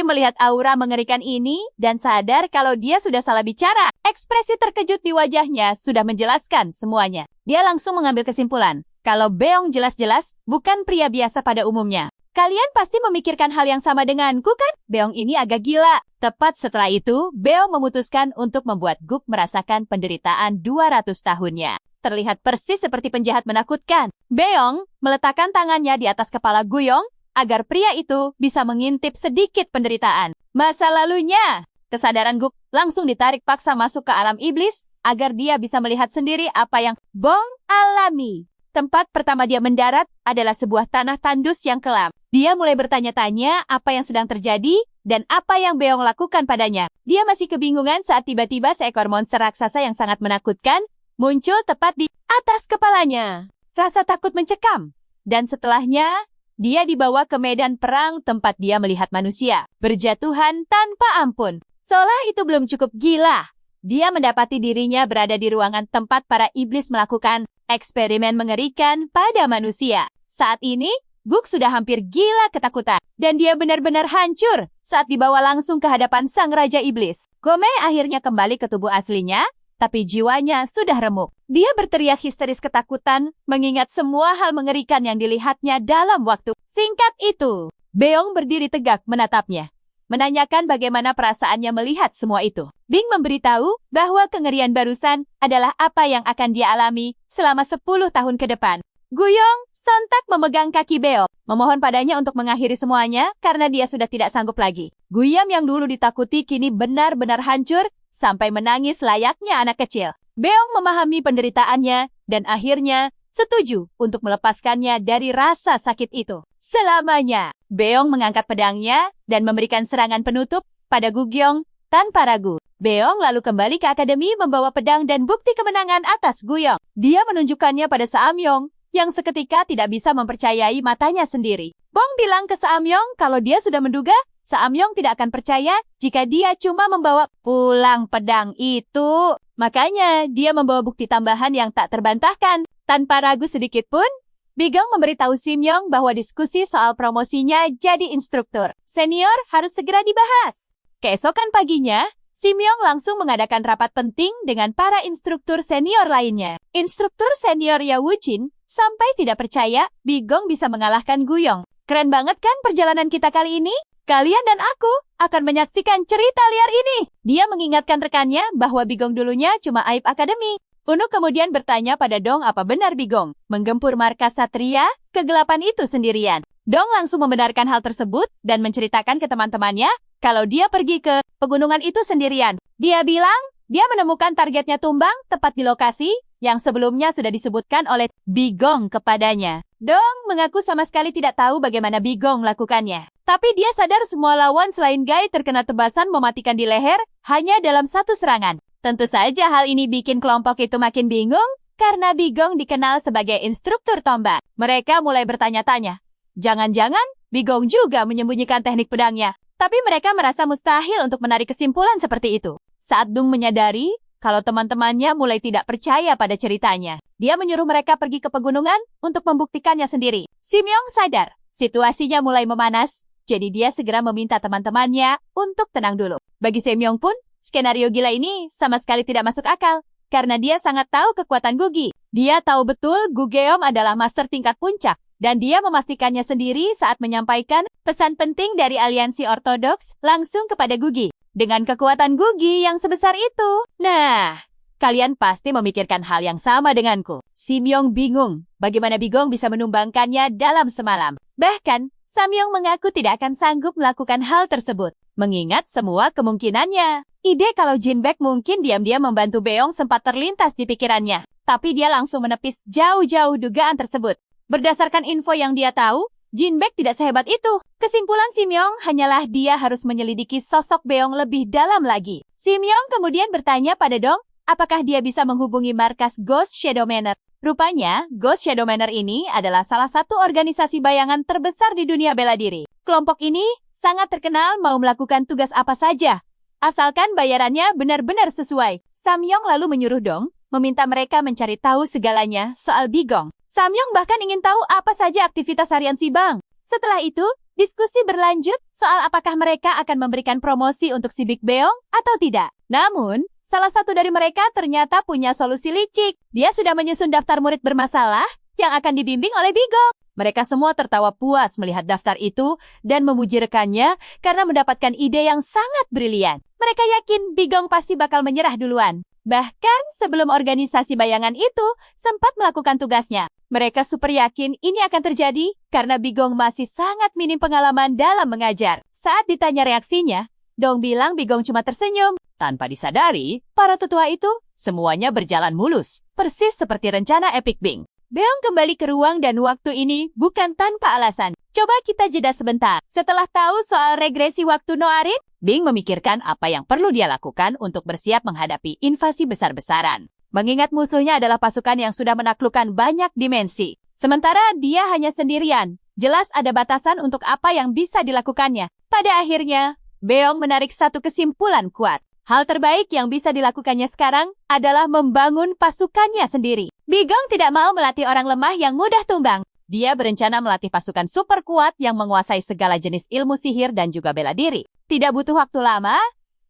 melihat aura mengerikan ini dan sadar kalau dia sudah salah bicara. Ekspresi terkejut di wajahnya sudah menjelaskan semuanya. Dia langsung mengambil kesimpulan kalau Beong jelas-jelas bukan pria biasa pada umumnya. Kalian pasti memikirkan hal yang sama denganku kan? Beong ini agak gila. Tepat setelah itu, Beong memutuskan untuk membuat Guk merasakan penderitaan 200 tahunnya. Terlihat persis seperti penjahat menakutkan. Beong meletakkan tangannya di atas kepala Guyong agar pria itu bisa mengintip sedikit penderitaan masa lalunya. Kesadaran Guk langsung ditarik paksa masuk ke alam iblis agar dia bisa melihat sendiri apa yang Bong alami. Tempat pertama dia mendarat adalah sebuah tanah tandus yang kelam. Dia mulai bertanya-tanya apa yang sedang terjadi dan apa yang Beong lakukan padanya. Dia masih kebingungan saat tiba-tiba seekor monster raksasa yang sangat menakutkan muncul tepat di atas kepalanya. Rasa takut mencekam. Dan setelahnya, dia dibawa ke medan perang tempat dia melihat manusia berjatuhan tanpa ampun. Seolah itu belum cukup gila. Dia mendapati dirinya berada di ruangan tempat para iblis melakukan eksperimen mengerikan pada manusia. Saat ini, Guk sudah hampir gila ketakutan. Dan dia benar-benar hancur saat dibawa langsung ke hadapan sang Raja Iblis. Gome akhirnya kembali ke tubuh aslinya, tapi jiwanya sudah remuk. Dia berteriak histeris ketakutan, mengingat semua hal mengerikan yang dilihatnya dalam waktu singkat itu. Beong berdiri tegak menatapnya, menanyakan bagaimana perasaannya melihat semua itu. Bing memberitahu bahwa kengerian barusan adalah apa yang akan dia alami selama 10 tahun ke depan. Guyong sontak memegang kaki Beong, memohon padanya untuk mengakhiri semuanya karena dia sudah tidak sanggup lagi. Guyam yang dulu ditakuti kini benar-benar hancur sampai menangis layaknya anak kecil. Beong memahami penderitaannya dan akhirnya setuju untuk melepaskannya dari rasa sakit itu selamanya. Beong mengangkat pedangnya dan memberikan serangan penutup pada Gugyong tanpa ragu. Beong lalu kembali ke akademi membawa pedang dan bukti kemenangan atas Guyong. Dia menunjukkannya pada Saamyong yang seketika tidak bisa mempercayai matanya sendiri. Bong bilang ke Saamyong kalau dia sudah menduga Samyong tidak akan percaya jika dia cuma membawa pulang pedang itu. Makanya dia membawa bukti tambahan yang tak terbantahkan. Tanpa ragu sedikit pun, Bigong memberitahu Simyong bahwa diskusi soal promosinya jadi instruktur senior harus segera dibahas. Keesokan paginya, Simyong langsung mengadakan rapat penting dengan para instruktur senior lainnya. Instruktur senior Yawujin sampai tidak percaya Bigong bisa mengalahkan Guyong. Keren banget kan perjalanan kita kali ini? Kalian dan aku akan menyaksikan cerita liar ini. Dia mengingatkan rekannya bahwa Bigong dulunya cuma aib akademi. Unuk kemudian bertanya pada Dong apa benar Bigong menggempur markas Satria kegelapan itu sendirian. Dong langsung membenarkan hal tersebut dan menceritakan ke teman-temannya kalau dia pergi ke pegunungan itu sendirian. Dia bilang dia menemukan targetnya tumbang tepat di lokasi yang sebelumnya sudah disebutkan oleh Bigong kepadanya. Dong mengaku sama sekali tidak tahu bagaimana Bigong melakukannya. Tapi dia sadar semua lawan selain Gai terkena tebasan mematikan di leher hanya dalam satu serangan. Tentu saja hal ini bikin kelompok itu makin bingung karena Bigong dikenal sebagai instruktur tombak. Mereka mulai bertanya-tanya, jangan-jangan Bigong juga menyembunyikan teknik pedangnya. Tapi mereka merasa mustahil untuk menarik kesimpulan seperti itu. Saat Dung menyadari kalau teman-temannya mulai tidak percaya pada ceritanya, dia menyuruh mereka pergi ke pegunungan untuk membuktikannya sendiri. Simyong sadar situasinya mulai memanas, jadi dia segera meminta teman-temannya untuk tenang dulu. Bagi Simyong pun, skenario gila ini sama sekali tidak masuk akal, karena dia sangat tahu kekuatan Gugi. Dia tahu betul Gu Geom adalah master tingkat puncak, dan dia memastikannya sendiri saat menyampaikan pesan penting dari aliansi ortodoks langsung kepada Gugi. Dengan kekuatan Gugi yang sebesar itu, nah, kalian pasti memikirkan hal yang sama denganku. Simyong bingung bagaimana Bigong bisa menumbangkannya dalam semalam. Bahkan, Samyong mengaku tidak akan sanggup melakukan hal tersebut, mengingat semua kemungkinannya. Ide kalau Jinbaek mungkin diam-diam membantu Beong sempat terlintas di pikirannya, tapi dia langsung menepis jauh-jauh dugaan tersebut. Berdasarkan info yang dia tahu, Jinbaek tidak sehebat itu. Kesimpulan Simyong hanyalah dia harus menyelidiki sosok Beong lebih dalam lagi. Simyong kemudian bertanya pada Dong, apakah dia bisa menghubungi markas Ghost Shadow Manor. Rupanya, Ghost Shadow Manor ini adalah salah satu organisasi bayangan terbesar di dunia bela diri. Kelompok ini sangat terkenal mau melakukan tugas apa saja, asalkan bayarannya benar-benar sesuai. Samyong lalu menyuruh Dong meminta mereka mencari tahu segalanya soal Bigong. Samyong bahkan ingin tahu apa saja aktivitas harian si Bang. Setelah itu, diskusi berlanjut soal apakah mereka akan memberikan promosi untuk si Big Beong atau tidak. Namun, salah satu dari mereka ternyata punya solusi licik. Dia sudah menyusun daftar murid bermasalah yang akan dibimbing oleh Bigong. Mereka semua tertawa puas melihat daftar itu dan memuji rekannya karena mendapatkan ide yang sangat brilian. Mereka yakin Bigong pasti bakal menyerah duluan. Bahkan sebelum organisasi bayangan itu sempat melakukan tugasnya. Mereka super yakin ini akan terjadi karena Bigong masih sangat minim pengalaman dalam mengajar. Saat ditanya reaksinya, Dong bilang Bigong cuma tersenyum. Tanpa disadari, para tetua itu semuanya berjalan mulus, persis seperti rencana Epic Bing. Beong kembali ke ruang dan waktu ini bukan tanpa alasan. Coba kita jeda sebentar. Setelah tahu soal regresi waktu Noarin, Bing memikirkan apa yang perlu dia lakukan untuk bersiap menghadapi invasi besar-besaran. Mengingat musuhnya adalah pasukan yang sudah menaklukkan banyak dimensi. Sementara dia hanya sendirian. Jelas ada batasan untuk apa yang bisa dilakukannya. Pada akhirnya, Beong menarik satu kesimpulan kuat. Hal terbaik yang bisa dilakukannya sekarang adalah membangun pasukannya sendiri. Bigong tidak mau melatih orang lemah yang mudah tumbang. Dia berencana melatih pasukan super kuat yang menguasai segala jenis ilmu sihir dan juga bela diri. Tidak butuh waktu lama,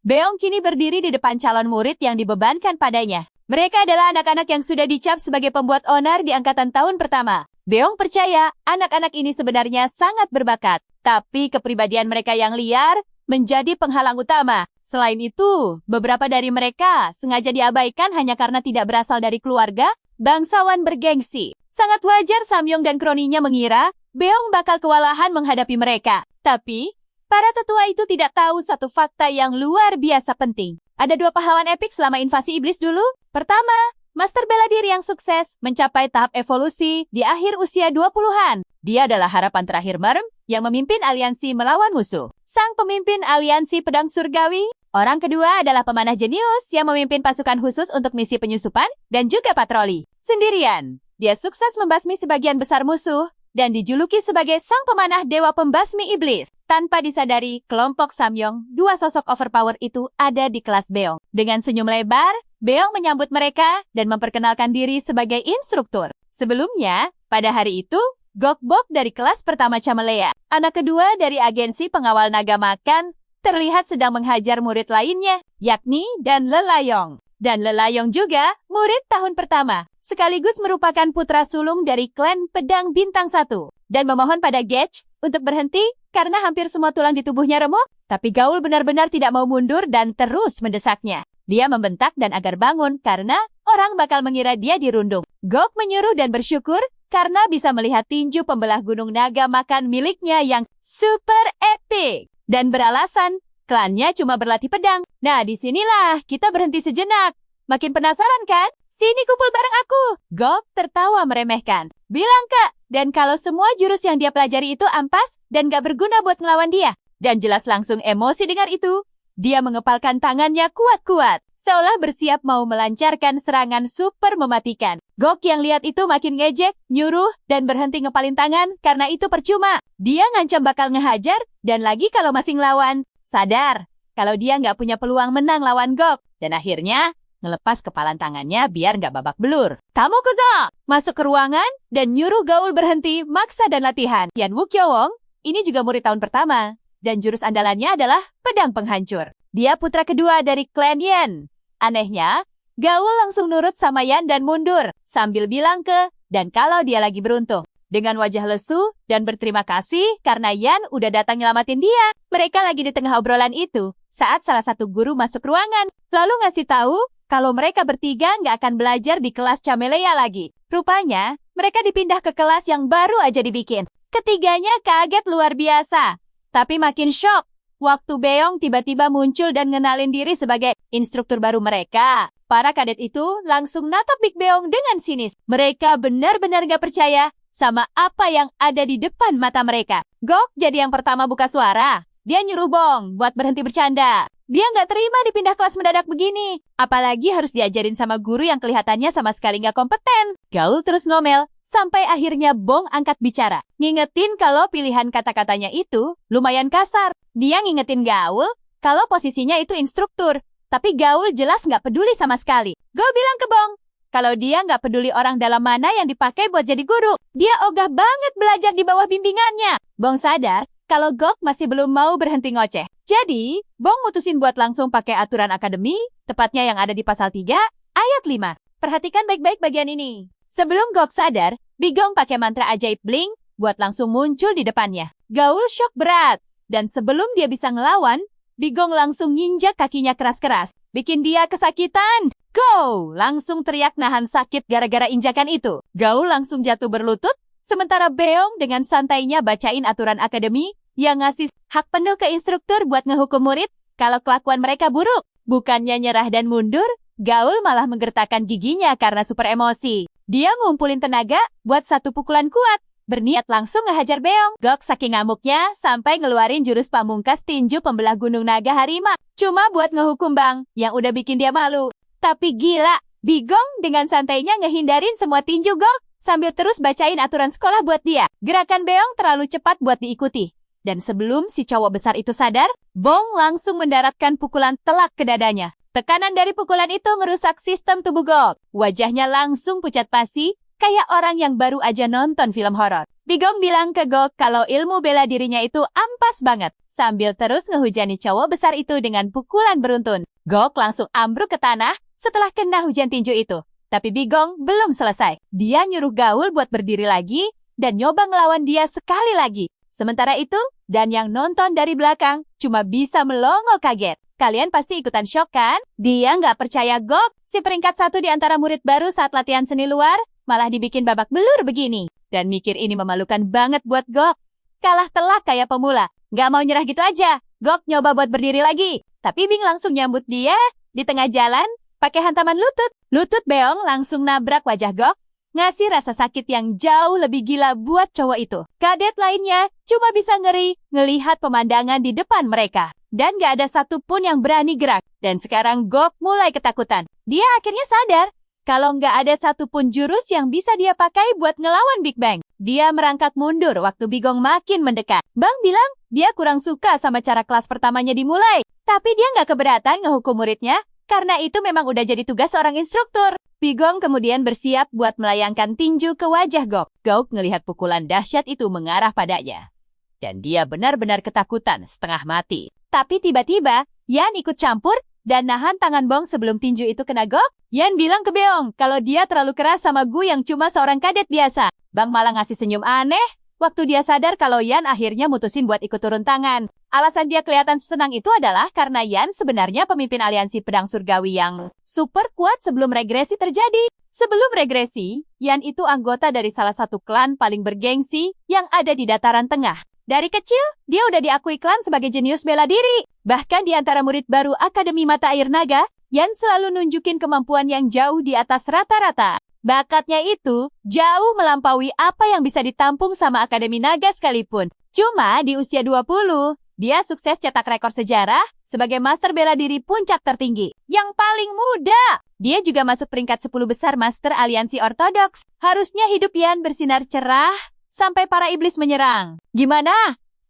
Beong kini berdiri di depan calon murid yang dibebankan padanya. Mereka adalah anak-anak yang sudah dicap sebagai pembuat onar di angkatan tahun pertama. Beong percaya anak-anak ini sebenarnya sangat berbakat, tapi kepribadian mereka yang liar menjadi penghalang utama. Selain itu, beberapa dari mereka sengaja diabaikan hanya karena tidak berasal dari keluarga bangsawan bergengsi. Sangat wajar Samyong dan kroninya mengira Beong bakal kewalahan menghadapi mereka. Tapi, para tetua itu tidak tahu satu fakta yang luar biasa penting. Ada dua pahlawan epik selama invasi iblis dulu. Pertama, master bela diri yang sukses mencapai tahap evolusi di akhir usia 20-an. Dia adalah harapan terakhir Merm yang memimpin aliansi melawan musuh. Sang pemimpin aliansi pedang surgawi. Orang kedua adalah pemanah jenius yang memimpin pasukan khusus untuk misi penyusupan dan juga patroli. Sendirian, dia sukses membasmi sebagian besar musuh dan dijuluki sebagai sang pemanah dewa pembasmi iblis. Tanpa disadari, kelompok Samyong, dua sosok overpower itu ada di kelas Beong. Dengan senyum lebar, Beong menyambut mereka dan memperkenalkan diri sebagai instruktur. Sebelumnya, pada hari itu, Gokbok dari kelas pertama Camellia, anak kedua dari agensi pengawal naga makan, terlihat sedang menghajar murid lainnya, yakni Dan Lelayong. Dan Lelayong juga murid tahun pertama, sekaligus merupakan putra sulung dari klan Pedang Bintang 1. Dan memohon pada Gage untuk berhenti karena hampir semua tulang di tubuhnya remuk. Tapi Gaul benar-benar tidak mau mundur dan terus mendesaknya. Dia membentak dan agar bangun karena orang bakal mengira dia dirundung. Gok menyuruh dan bersyukur karena bisa melihat tinju pembelah gunung naga makan miliknya yang super epic. Dan beralasan klannya cuma berlatih pedang. Nah, disinilah kita berhenti sejenak. Makin penasaran kan? Sini kumpul bareng aku. Gok tertawa meremehkan. Bilang Kak, dan kalau semua jurus yang dia pelajari itu ampas dan gak berguna buat ngelawan dia. Dan jelas langsung emosi dengar itu. Dia mengepalkan tangannya kuat-kuat, seolah bersiap mau melancarkan serangan super mematikan. Gok yang lihat itu makin ngejek, nyuruh, dan berhenti ngepalin tangan karena itu percuma. Dia ngancam bakal ngehajar, dan lagi kalau masih ngelawan. Sadar kalau dia nggak punya peluang menang lawan Gok. Dan akhirnya ngelepas kepalan tangannya biar nggak babak belur. Kamu Kuzo, masuk ke ruangan dan nyuruh Gaul berhenti maksa dan latihan. Yan Wukyowong, ini juga murid tahun pertama. Dan jurus andalannya adalah pedang penghancur. Dia putra kedua dari klan Yan. Anehnya, Gaul langsung nurut sama Yan dan mundur. Sambil bilang dan kalau dia lagi beruntung. Dengan wajah lesu dan berterima kasih karena Yan udah datang nyelamatin dia. Mereka lagi di tengah obrolan itu saat salah satu guru masuk ruangan. Lalu ngasih tahu kalau mereka bertiga nggak akan belajar di kelas Camellia lagi. Rupanya, mereka dipindah ke kelas yang baru aja dibikin. Ketiganya kaget luar biasa. Tapi makin shock waktu Beong tiba-tiba muncul dan ngenalin diri sebagai instruktur baru mereka. Para kadet itu langsung natap Big Beong dengan sinis. Mereka benar-benar nggak percaya sama apa yang ada di depan mata mereka. Gok jadi yang pertama buka suara. Dia nyuruh Bong buat berhenti bercanda. Dia nggak terima dipindah kelas mendadak begini. Apalagi harus diajarin sama guru yang kelihatannya sama sekali nggak kompeten. Gaul terus ngomel, sampai akhirnya Bong angkat bicara. Ngingetin kalau pilihan kata-katanya itu lumayan kasar. Dia ngingetin Gaul kalau posisinya itu instruktur. Tapi Gaul jelas nggak peduli sama sekali. Gaul bilang ke Bong, kalau dia nggak peduli orang dalam mana yang dipakai buat jadi guru. Dia ogah banget belajar di bawah bimbingannya. Bong sadar kalau Gok masih belum mau berhenti ngoceh. Jadi, Bong mutusin buat langsung pakai aturan akademi, tepatnya yang ada di pasal 3, ayat 5. Perhatikan baik-baik bagian ini. Sebelum Gok sadar, Bigong pakai mantra ajaib Blink buat langsung muncul di depannya. Gaul shock berat. Dan sebelum dia bisa ngelawan, Bigong langsung nginjak kakinya keras-keras. Bikin dia kesakitan. Go! Langsung teriak nahan sakit gara-gara injakan itu. Gaul langsung jatuh berlutut, sementara Beong dengan santainya bacain aturan akademi yang ngasih hak penuh ke instruktur buat ngehukum murid kalau kelakuan mereka buruk. Bukannya nyerah dan mundur, Gaul malah menggertakkan giginya karena super emosi. Dia ngumpulin tenaga buat satu pukulan kuat, berniat langsung ngehajar Beong. Gok saking ngamuknya sampai ngeluarin jurus pamungkas tinju pembelah gunung naga Harima. Cuma buat ngehukum Bang yang udah bikin dia malu. Tapi gila, Bigong dengan santainya ngehindarin semua tinju Gok sambil terus bacain aturan sekolah buat dia. Gerakan Beong terlalu cepat buat diikuti. Dan sebelum si cowok besar itu sadar, Bong langsung mendaratkan pukulan telak ke dadanya. Tekanan dari pukulan itu ngerusak sistem tubuh Gok. Wajahnya langsung pucat pasi, kayak orang yang baru aja nonton film horor. Bigong bilang ke Gok kalau ilmu bela dirinya itu ampas banget, sambil terus ngehujani cowok besar itu dengan pukulan beruntun. Gok langsung ambruk ke tanah setelah kena hujan tinju itu. Tapi Bigong belum selesai. Dia nyuruh Gaul buat berdiri lagi dan nyoba ngelawan dia sekali lagi. Sementara itu, Dan yang nonton dari belakang cuma bisa melongo kaget. Kalian pasti ikutan shock kan? Dia nggak percaya Gok, si peringkat 1 di antara murid baru saat latihan seni luar, malah dibikin babak belur begini. Dan mikir ini memalukan banget buat Gok. Kalah telak kayak pemula. Nggak mau nyerah gitu aja. Gok nyoba buat berdiri lagi. Tapi Bing langsung nyambut dia di tengah jalan pakai hantaman lutut. Lutut Beong langsung nabrak wajah Gok, ngasih rasa sakit yang jauh lebih gila buat cowok itu. Kadet lainnya cuma bisa ngeri ngelihat pemandangan di depan mereka. Dan gak ada satupun yang berani gerak. Dan sekarang Gok mulai ketakutan. Dia akhirnya sadar kalau gak ada satupun jurus yang bisa dia pakai buat ngelawan Big Bang. Dia merangkak mundur waktu Bigong makin mendekat. Bang bilang dia kurang suka sama cara kelas pertamanya dimulai. Tapi dia nggak keberatan ngehukum muridnya, karena itu memang udah jadi tugas seorang instruktur. Bigong kemudian bersiap buat melayangkan tinju ke wajah Gok. Gok ngelihat pukulan dahsyat itu mengarah padanya. Dan dia benar-benar ketakutan setengah mati. Tapi tiba-tiba, Yan ikut campur dan nahan tangan Bong sebelum tinju itu kena Gok. Yan bilang ke Beong kalau dia terlalu keras sama Gu yang cuma seorang kadet biasa. Bang malah ngasih senyum aneh waktu dia sadar kalau Yan akhirnya mutusin buat ikut turun tangan. Alasan dia kelihatan senang itu adalah karena Yan sebenarnya pemimpin aliansi pedang surgawi yang super kuat sebelum regresi terjadi. Sebelum regresi, Yan itu anggota dari salah satu klan paling bergengsi yang ada di dataran tengah. Dari kecil, dia udah diakui klan sebagai jenius bela diri. Bahkan di antara murid baru Akademi Mata Air Naga, Yan selalu nunjukin kemampuan yang jauh di atas rata-rata. Bakatnya itu jauh melampaui apa yang bisa ditampung sama Akademi Naga sekalipun. Cuma di usia 20, dia sukses cetak rekor sejarah sebagai master bela diri puncak tertinggi. Yang paling muda, dia juga masuk peringkat 10 besar master aliansi ortodoks. Harusnya hidup Yan bersinar cerah sampai para iblis menyerang. Gimana?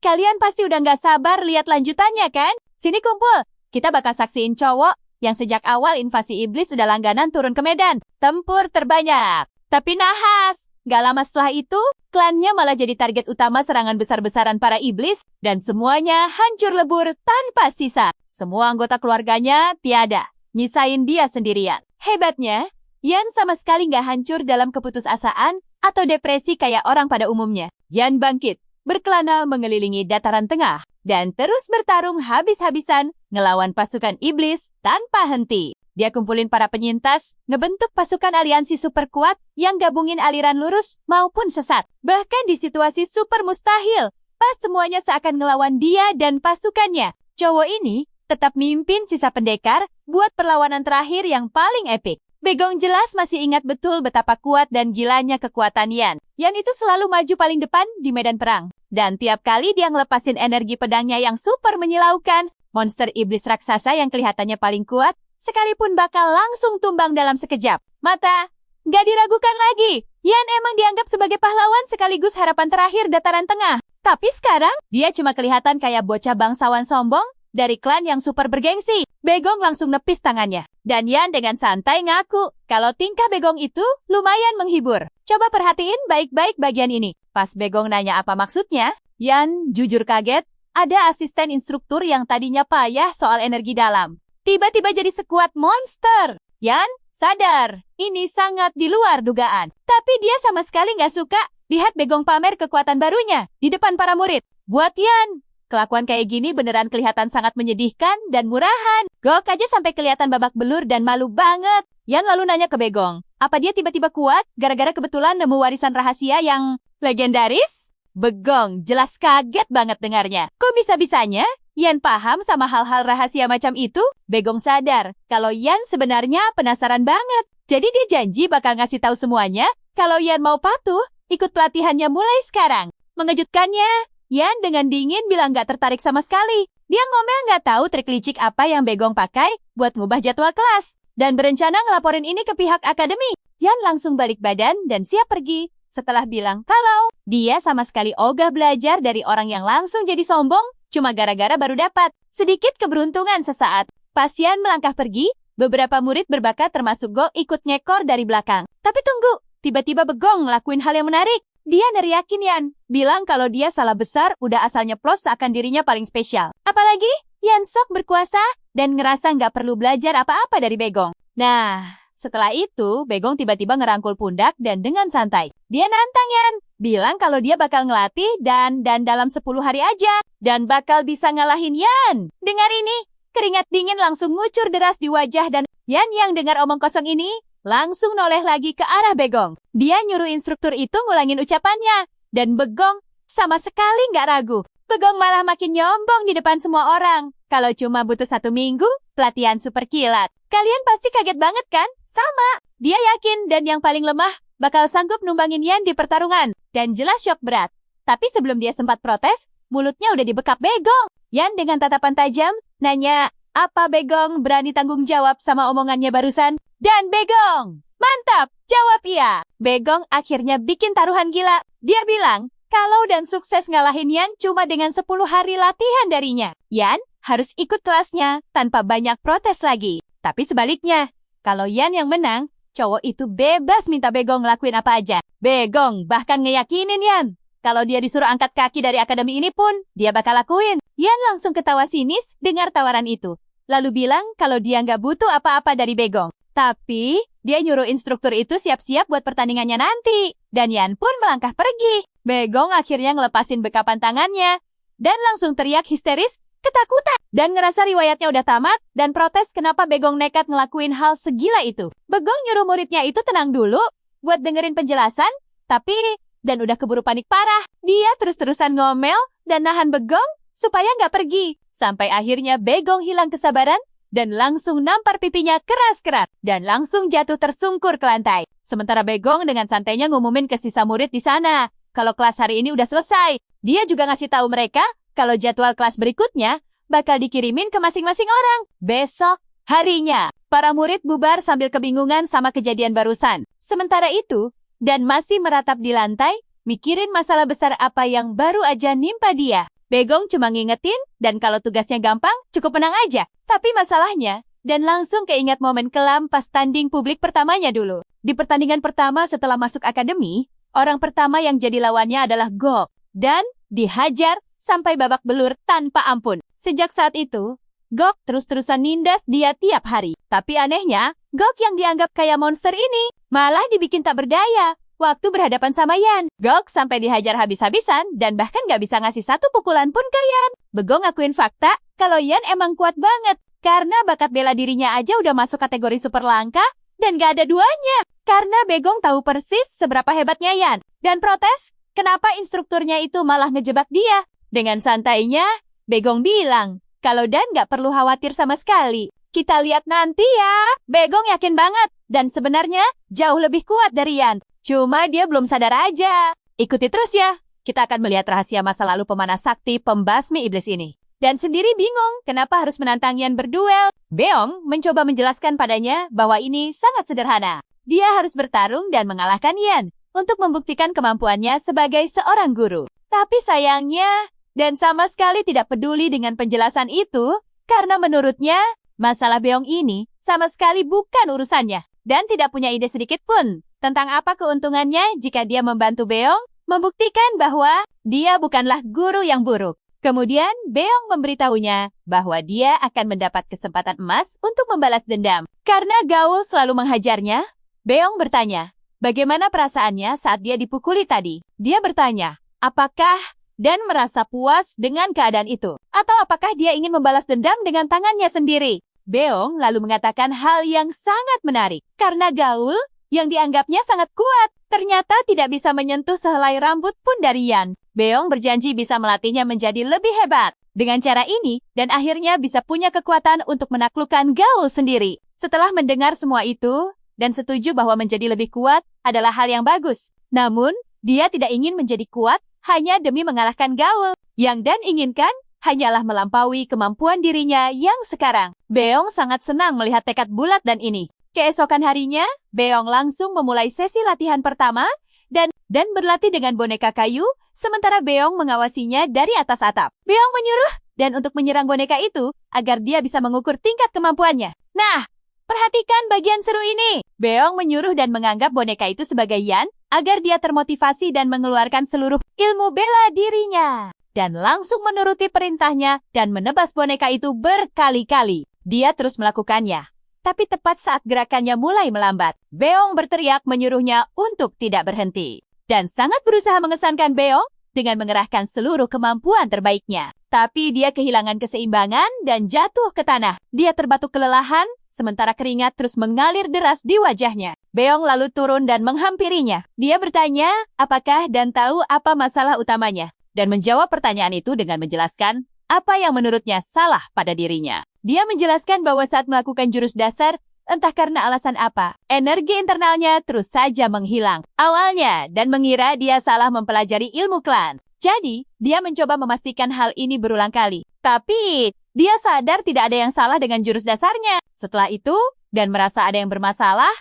Kalian pasti udah nggak sabar lihat lanjutannya kan? Sini kumpul, kita bakal saksiin cowok yang sejak awal invasi iblis udah langganan turun ke medan. Tempur terbanyak. Tapi nahas, nggak lama setelah itu, klannya malah jadi target utama serangan besar-besaran para iblis dan semuanya hancur lebur tanpa sisa. Semua anggota keluarganya tiada, nyisain dia sendirian. Hebatnya, Yan sama sekali nggak hancur dalam keputusasaan atau depresi kayak orang pada umumnya. Yan bangkit, berkelana mengelilingi dataran tengah, dan terus bertarung habis-habisan ngelawan pasukan iblis tanpa henti. Dia kumpulin para penyintas, ngebentuk pasukan aliansi super kuat yang gabungin aliran lurus maupun sesat. Bahkan di situasi super mustahil, pas semuanya seakan ngelawan dia dan pasukannya. Cowok ini tetap mimpin sisa pendekar buat perlawanan terakhir yang paling epik. Begong jelas masih ingat betul betapa kuat dan gilanya kekuatan Yan. Yan itu selalu maju paling depan di medan perang. Dan tiap kali dia ngelepasin energi pedangnya yang super menyilaukan, monster iblis raksasa yang kelihatannya paling kuat, sekalipun bakal langsung tumbang dalam sekejap mata. Gak diragukan lagi, Yan emang dianggap sebagai pahlawan sekaligus harapan terakhir dataran tengah. Tapi sekarang, dia cuma kelihatan kayak bocah bangsawan sombong dari klan yang super bergengsi. Begong langsung nepis tangannya. Dan Yan dengan santai ngaku kalau tingkah Begong itu lumayan menghibur. Coba perhatiin baik-baik bagian ini. Pas Begong nanya apa maksudnya, Yan jujur kaget. Ada asisten instruktur yang tadinya payah soal energi dalam. Tiba-tiba jadi sekuat monster. Yan sadar, ini sangat di luar dugaan. Tapi dia sama sekali nggak suka lihat Begong pamer kekuatan barunya di depan para murid. Buat Yan, kelakuan kayak gini beneran kelihatan sangat menyedihkan dan murahan. Gok aja sampai kelihatan babak belur dan malu banget. Yan lalu nanya ke Begong, apa dia tiba-tiba kuat gara-gara kebetulan nemu warisan rahasia yang legendaris? Begong jelas kaget banget dengarnya. Kok bisa-bisanya Yan paham sama hal-hal rahasia macam itu? Begong sadar kalau Yan sebenarnya penasaran banget. Jadi dia janji bakal ngasih tahu semuanya kalau Yan mau patuh ikut pelatihannya mulai sekarang. Mengejutkannya, Yan dengan dingin bilang gak tertarik sama sekali. Dia ngomel gak tahu trik licik apa yang Begong pakai buat ngubah jadwal kelas. Dan berencana ngelaporin ini ke pihak akademi. Yan langsung balik badan dan siap pergi. Setelah bilang kalau dia sama sekali ogah belajar dari orang yang langsung jadi sombong cuma gara-gara baru dapat sedikit keberuntungan sesaat. Pas Yan melangkah pergi, beberapa murid berbakat termasuk Go ikut ngekor dari belakang. Tapi tunggu, tiba-tiba Begong ngelakuin hal yang menarik. Dia neriakin Yan, bilang kalau dia salah besar udah asal nyeplos seakan dirinya paling spesial. Apalagi, Yan sok berkuasa dan ngerasa nggak perlu belajar apa-apa dari Begong. Nah, setelah itu, Begong tiba-tiba ngerangkul pundak dan dengan santai. Dia nantang Yan, bilang kalau dia bakal ngelatih dan dalam 10 hari aja. Dan bakal bisa ngalahin Yan. Dengar ini, keringat dingin langsung ngucur deras di wajah dan Yan yang dengar omong kosong ini, langsung noleh lagi ke arah Begong. Dia nyuruh instruktur itu ngulangin ucapannya. Dan Begong sama sekali nggak ragu. Begong malah makin nyombong di depan semua orang. Kalau cuma butuh 1 minggu, pelatihan super kilat. Kalian pasti kaget banget kan? Sama. Dia yakin dan yang paling lemah bakal sanggup numbangin Yan di pertarungan. Dan jelas syok berat. Tapi sebelum dia sempat protes, mulutnya udah dibekap Begong. Yan dengan tatapan tajam nanya, apa Begong berani tanggung jawab sama omongannya barusan? Dan Begong, mantap, jawab iya. Begong akhirnya bikin taruhan gila. Dia bilang, kalau dan sukses ngalahin Yan cuma dengan 10 hari latihan darinya. Yan harus ikut kelasnya tanpa banyak protes lagi. Tapi sebaliknya, kalau Yan yang menang, cowok itu bebas minta Begong ngelakuin apa aja. Begong bahkan ngeyakinin Yan. Kalau dia disuruh angkat kaki dari akademi ini pun, dia bakal lakuin. Yan langsung ketawa sinis dengar tawaran itu. Lalu bilang kalau dia nggak butuh apa-apa dari Begong. Tapi, dia nyuruh instruktur itu siap-siap buat pertandingannya nanti. Dan Yan pun melangkah pergi. Begong akhirnya ngelepasin bekapan tangannya. Dan langsung teriak histeris, ketakutan. Dan ngerasa riwayatnya udah tamat, dan protes kenapa Begong nekat ngelakuin hal segila itu. Begong nyuruh muridnya itu tenang dulu, buat dengerin penjelasan, tapi, dan udah keburu panik parah. Dia terus-terusan ngomel, dan nahan Begong, supaya nggak pergi. Sampai akhirnya Begong hilang kesabaran, dan langsung nampar pipinya keras-keras, dan langsung jatuh tersungkur ke lantai. Sementara Begong dengan santainya ngumumin ke sisa murid di sana, kalau kelas hari ini udah selesai. Dia juga ngasih tahu mereka, kalau jadwal kelas berikutnya, bakal dikirimin ke masing-masing orang. Besok harinya, para murid bubar sambil kebingungan sama kejadian barusan. Sementara itu, Dan masih meratap di lantai, mikirin masalah besar apa yang baru aja nimpa dia. Begong cuma ngingetin, dan kalau tugasnya gampang, cukup menang aja. Tapi masalahnya, Dan langsung keingat momen kelam pas tanding publik pertamanya dulu. Di pertandingan pertama setelah masuk akademi, orang pertama yang jadi lawannya adalah Gok. Dan dihajar sampai babak belur tanpa ampun. Sejak saat itu, Gok terus-terusan nindas dia tiap hari. Tapi anehnya, Gok yang dianggap kayak monster ini malah dibikin tak berdaya waktu berhadapan sama Yan. Gok sampai dihajar habis-habisan dan bahkan gak bisa ngasih satu pukulan pun ke Yan. Begong ngakuin fakta kalau Yan emang kuat banget karena bakat bela dirinya aja udah masuk kategori super langka dan gak ada duanya. Karena Begong tahu persis seberapa hebatnya Yan dan protes kenapa instrukturnya itu malah ngejebak dia. Dengan santainya, Begong bilang kalau Dan gak perlu khawatir sama sekali. Kita lihat nanti ya. Begong yakin banget dan sebenarnya jauh lebih kuat dari Yan. Cuma dia belum sadar aja. Ikuti terus ya. Kita akan melihat rahasia masa lalu pemanah sakti pembasmi iblis ini. Dan sendiri bingung kenapa harus menantang Yan berduel. Beong mencoba menjelaskan padanya bahwa ini sangat sederhana. Dia harus bertarung dan mengalahkan Yan untuk membuktikan kemampuannya sebagai seorang guru. Tapi sayangnya, Dan sama sekali tidak peduli dengan penjelasan itu karena menurutnya masalah Beong ini sama sekali bukan urusannya. Dan tidak punya ide sedikit pun tentang apa keuntungannya jika dia membantu Beong membuktikan bahwa dia bukanlah guru yang buruk. Kemudian Beong memberitahunya bahwa dia akan mendapat kesempatan emas untuk membalas dendam. Karena Gaul selalu menghajarnya, Beong bertanya, bagaimana perasaannya saat dia dipukuli tadi? Dia bertanya, apakah Dan merasa puas dengan keadaan itu? Atau apakah dia ingin membalas dendam dengan tangannya sendiri? Beong lalu mengatakan hal yang sangat menarik. Karena Gaul yang dianggapnya sangat kuat, ternyata tidak bisa menyentuh sehelai rambut pun dari Yan. Beong berjanji bisa melatihnya menjadi lebih hebat. Dengan cara ini, Dan akhirnya bisa punya kekuatan untuk menaklukkan Gaul sendiri. Setelah mendengar semua itu, Dan setuju bahwa menjadi lebih kuat adalah hal yang bagus. Namun, dia tidak ingin menjadi kuat hanya demi mengalahkan Gaul. Yang Dan inginkan hanyalah melampaui kemampuan dirinya yang sekarang. Beong sangat senang melihat tekad bulat Dan ini. Keesokan harinya, Beong langsung memulai sesi latihan pertama dan berlatih dengan boneka kayu, sementara Beong mengawasinya dari atas atap. Beong menyuruh Dan untuk menyerang boneka itu agar dia bisa mengukur tingkat kemampuannya. Nah, perhatikan bagian seru ini. Beong menyuruh dan menganggap boneka itu sebagai Yan agar dia termotivasi dan mengeluarkan seluruh ilmu bela dirinya. Dan langsung menuruti perintahnya dan menebas boneka itu berkali-kali. Dia terus melakukannya. Tapi tepat saat gerakannya mulai melambat, Beong berteriak menyuruhnya untuk tidak berhenti. Dan sangat berusaha mengesankan Beong dengan mengerahkan seluruh kemampuan terbaiknya. Tapi dia kehilangan keseimbangan dan jatuh ke tanah. Dia terbatuk kelelahan, sementara keringat terus mengalir deras di wajahnya. Beong lalu turun dan menghampirinya. Dia bertanya, apakah Dan tahu apa masalah utamanya? Dan menjawab pertanyaan itu dengan menjelaskan apa yang menurutnya salah pada dirinya. Dia menjelaskan bahwa saat melakukan jurus dasar, entah karena alasan apa, energi internalnya terus saja menghilang. Awalnya, Dan mengira dia salah mempelajari ilmu klan. Jadi, dia mencoba memastikan hal ini berulang kali. Tapi, dia sadar tidak ada yang salah dengan jurus dasarnya. Setelah itu, Dan merasa ada yang bermasalah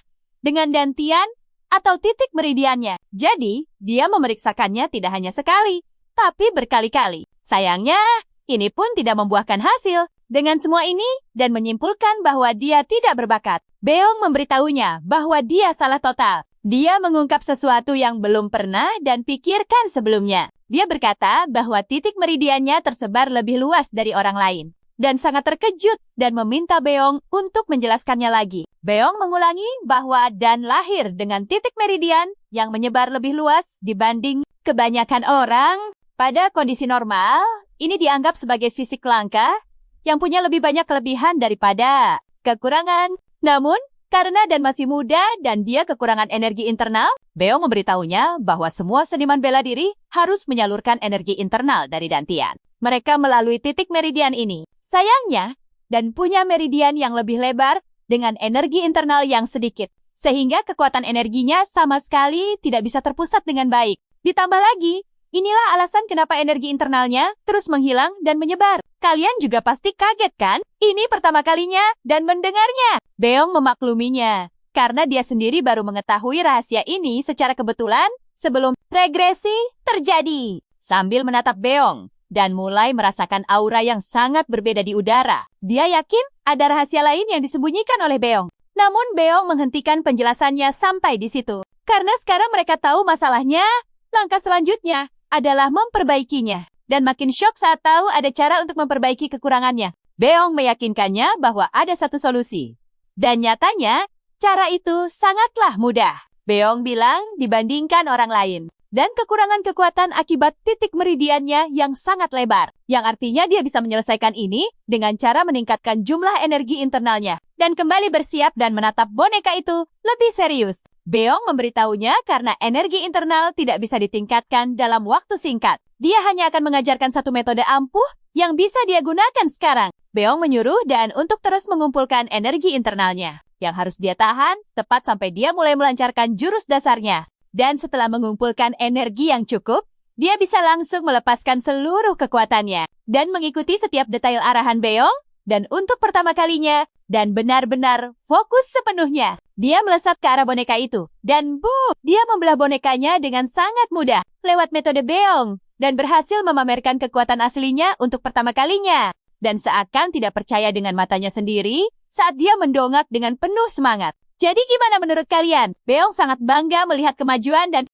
dengan dantian atau titik meridiannya. Jadi, dia memeriksakannya tidak hanya sekali, tapi berkali-kali. Sayangnya, ini pun tidak membuahkan hasil. Dengan semua ini, dan menyimpulkan bahwa dia tidak berbakat, Beong memberitahunya bahwa dia salah total. Dia mengungkap sesuatu yang belum pernah dan pikirkan sebelumnya. Dia berkata bahwa titik meridiannya tersebar lebih luas dari orang lain, dan sangat terkejut dan meminta Beong untuk menjelaskannya lagi. Beong mengulangi bahwa Dan lahir dengan titik meridian yang menyebar lebih luas dibanding kebanyakan orang. Pada kondisi normal, ini dianggap sebagai fisik langka yang punya lebih banyak kelebihan daripada kekurangan. Namun, karena Dan masih muda dan dia kekurangan energi internal, Beong memberitahunya bahwa semua seniman bela diri harus menyalurkan energi internal dari dantian mereka melalui titik meridian ini. Sayangnya, Dan punya meridian yang lebih lebar dengan energi internal yang sedikit, sehingga kekuatan energinya sama sekali tidak bisa terpusat dengan baik. Ditambah lagi, inilah alasan kenapa energi internalnya terus menghilang dan menyebar. Kalian juga pasti kaget kan? Ini pertama kalinya dan mendengarnya. Beong memakluminya, karena dia sendiri baru mengetahui rahasia ini secara kebetulan sebelum regresi terjadi. Sambil menatap Beong, Dan mulai merasakan aura yang sangat berbeda di udara. Dia yakin ada rahasia lain yang disembunyikan oleh Beong. Namun Beong menghentikan penjelasannya sampai di situ. Karena sekarang mereka tahu masalahnya, langkah selanjutnya adalah memperbaikinya. Dan makin syok saat tahu ada cara untuk memperbaiki kekurangannya. Beong meyakinkannya bahwa ada satu solusi. Dan nyatanya, cara itu sangatlah mudah. Beong bilang dibandingkan orang lain. Dan kekurangan kekuatan akibat titik meridiannya yang sangat lebar. Yang artinya dia bisa menyelesaikan ini dengan cara meningkatkan jumlah energi internalnya. Dan kembali bersiap dan menatap boneka itu lebih serius. Beong memberitahunya karena energi internal tidak bisa ditingkatkan dalam waktu singkat. Dia hanya akan mengajarkan satu metode ampuh yang bisa dia gunakan sekarang. Beong menyuruh Dan untuk terus mengumpulkan energi internalnya, yang harus dia tahan tepat sampai dia mulai melancarkan jurus dasarnya. Dan setelah mengumpulkan energi yang cukup, dia bisa langsung melepaskan seluruh kekuatannya dan mengikuti setiap detail arahan Beong. Dan untuk pertama kalinya, Dan benar-benar fokus sepenuhnya. Dia melesat ke arah boneka itu. Dan dia membelah bonekanya dengan sangat mudah lewat metode Beong. Dan berhasil memamerkan kekuatan aslinya untuk pertama kalinya. Dan seakan tidak percaya dengan matanya sendiri saat dia mendongak dengan penuh semangat. Jadi gimana menurut kalian? Beong sangat bangga melihat kemajuan dan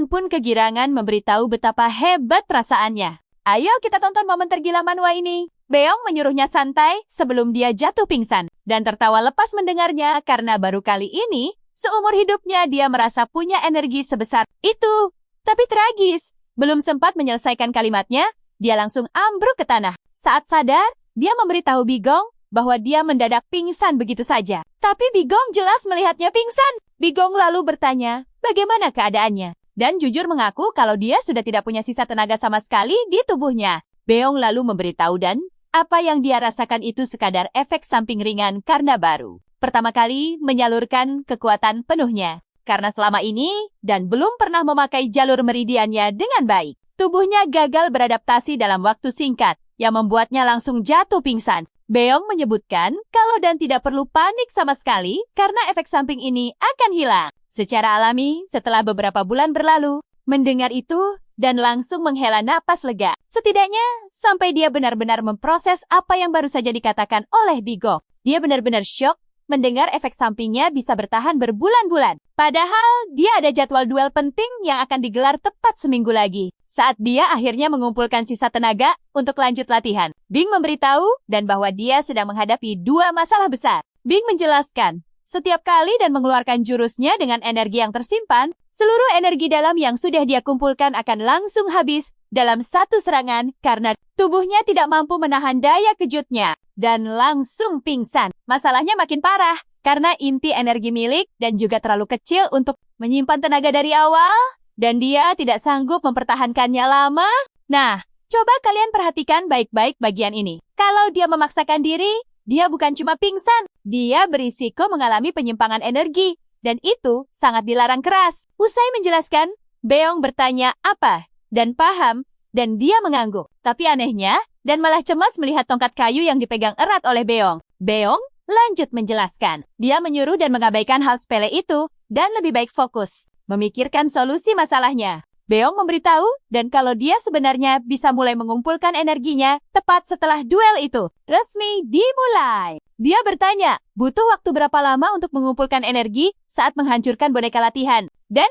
pun kegirangan memberitahu betapa hebat perasaannya. Ayo kita tonton momen tergila Manhwa ini. Beong menyuruhnya santai sebelum dia jatuh pingsan. Dan tertawa lepas mendengarnya karena baru kali ini, seumur hidupnya dia merasa punya energi sebesar itu. Tapi tragis, belum sempat menyelesaikan kalimatnya, dia langsung ambruk ke tanah. Saat sadar, dia memberitahu Bigong bahwa dia mendadak pingsan begitu saja. Tapi Bigong jelas melihatnya pingsan. Bigong lalu bertanya, bagaimana keadaannya? Dan jujur mengaku kalau dia sudah tidak punya sisa tenaga sama sekali di tubuhnya. Beong lalu memberitahu Dan, apa yang dia rasakan itu sekadar efek samping ringan karena baru pertama kali menyalurkan kekuatan penuhnya. Karena selama ini, Dan belum pernah memakai jalur meridiannya dengan baik. Tubuhnya gagal beradaptasi dalam waktu singkat, yang membuatnya langsung jatuh pingsan. Beong menyebutkan kalau Dan tidak perlu panik sama sekali karena efek samping ini akan hilang secara alami setelah beberapa bulan berlalu. Mendengar itu, Dan langsung menghela napas lega. Setidaknya, sampai dia benar-benar memproses apa yang baru saja dikatakan oleh Bigong. Dia benar-benar syok mendengar efek sampingnya bisa bertahan berbulan-bulan. Padahal, dia ada jadwal duel penting yang akan digelar tepat seminggu lagi. Saat dia akhirnya mengumpulkan sisa tenaga untuk lanjut latihan, Bing memberitahu Dan bahwa dia sedang menghadapi dua masalah besar. Bing menjelaskan, setiap kali Dan mengeluarkan jurusnya dengan energi yang tersimpan, seluruh energi dalam yang sudah dia kumpulkan akan langsung habis dalam satu serangan karena tubuhnya tidak mampu menahan daya kejutnya dan langsung pingsan. Masalahnya makin parah karena inti energi milik Dan juga terlalu kecil untuk menyimpan tenaga dari awal. Dan dia tidak sanggup mempertahankannya lama. Nah, coba kalian perhatikan baik-baik bagian ini. Kalau dia memaksakan diri, dia bukan cuma pingsan. Dia berisiko mengalami penyimpangan energi. Dan itu sangat dilarang keras. Usai menjelaskan, Beong bertanya apa dan paham. Dan dia mengangguk. Tapi anehnya, Dan malah cemas melihat tongkat kayu yang dipegang erat oleh Beong. Beong lanjut menjelaskan. Dia menyuruh Dan mengabaikan hal sepele itu dan lebih baik fokus memikirkan solusi masalahnya. Beong memberitahu, dan kalau dia sebenarnya bisa mulai mengumpulkan energinya tepat setelah duel itu resmi dimulai. Dia bertanya, butuh waktu berapa lama untuk mengumpulkan energi saat menghancurkan boneka latihan? Dan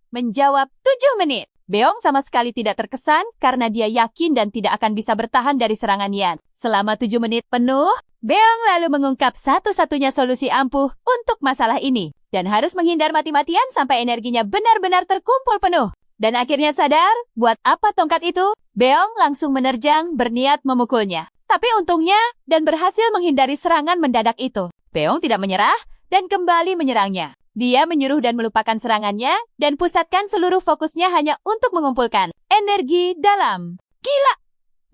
menjawab 7 menit. Beong sama sekali tidak terkesan karena dia yakin dan tidak akan bisa bertahan dari serangan Yan. Selama 7 menit penuh, Beong lalu mengungkap satu-satunya solusi ampuh untuk masalah ini. Dan harus menghindar mati-matian sampai energinya benar-benar terkumpul penuh. Dan akhirnya sadar, buat apa tongkat itu? Beong langsung menerjang berniat memukulnya. Tapi untungnya, dan berhasil menghindari serangan mendadak itu. Beong tidak menyerah, dan kembali menyerangnya. Dia menyuruh dan melupakan serangannya, dan pusatkan seluruh fokusnya hanya untuk mengumpulkan energi dalam. Gila!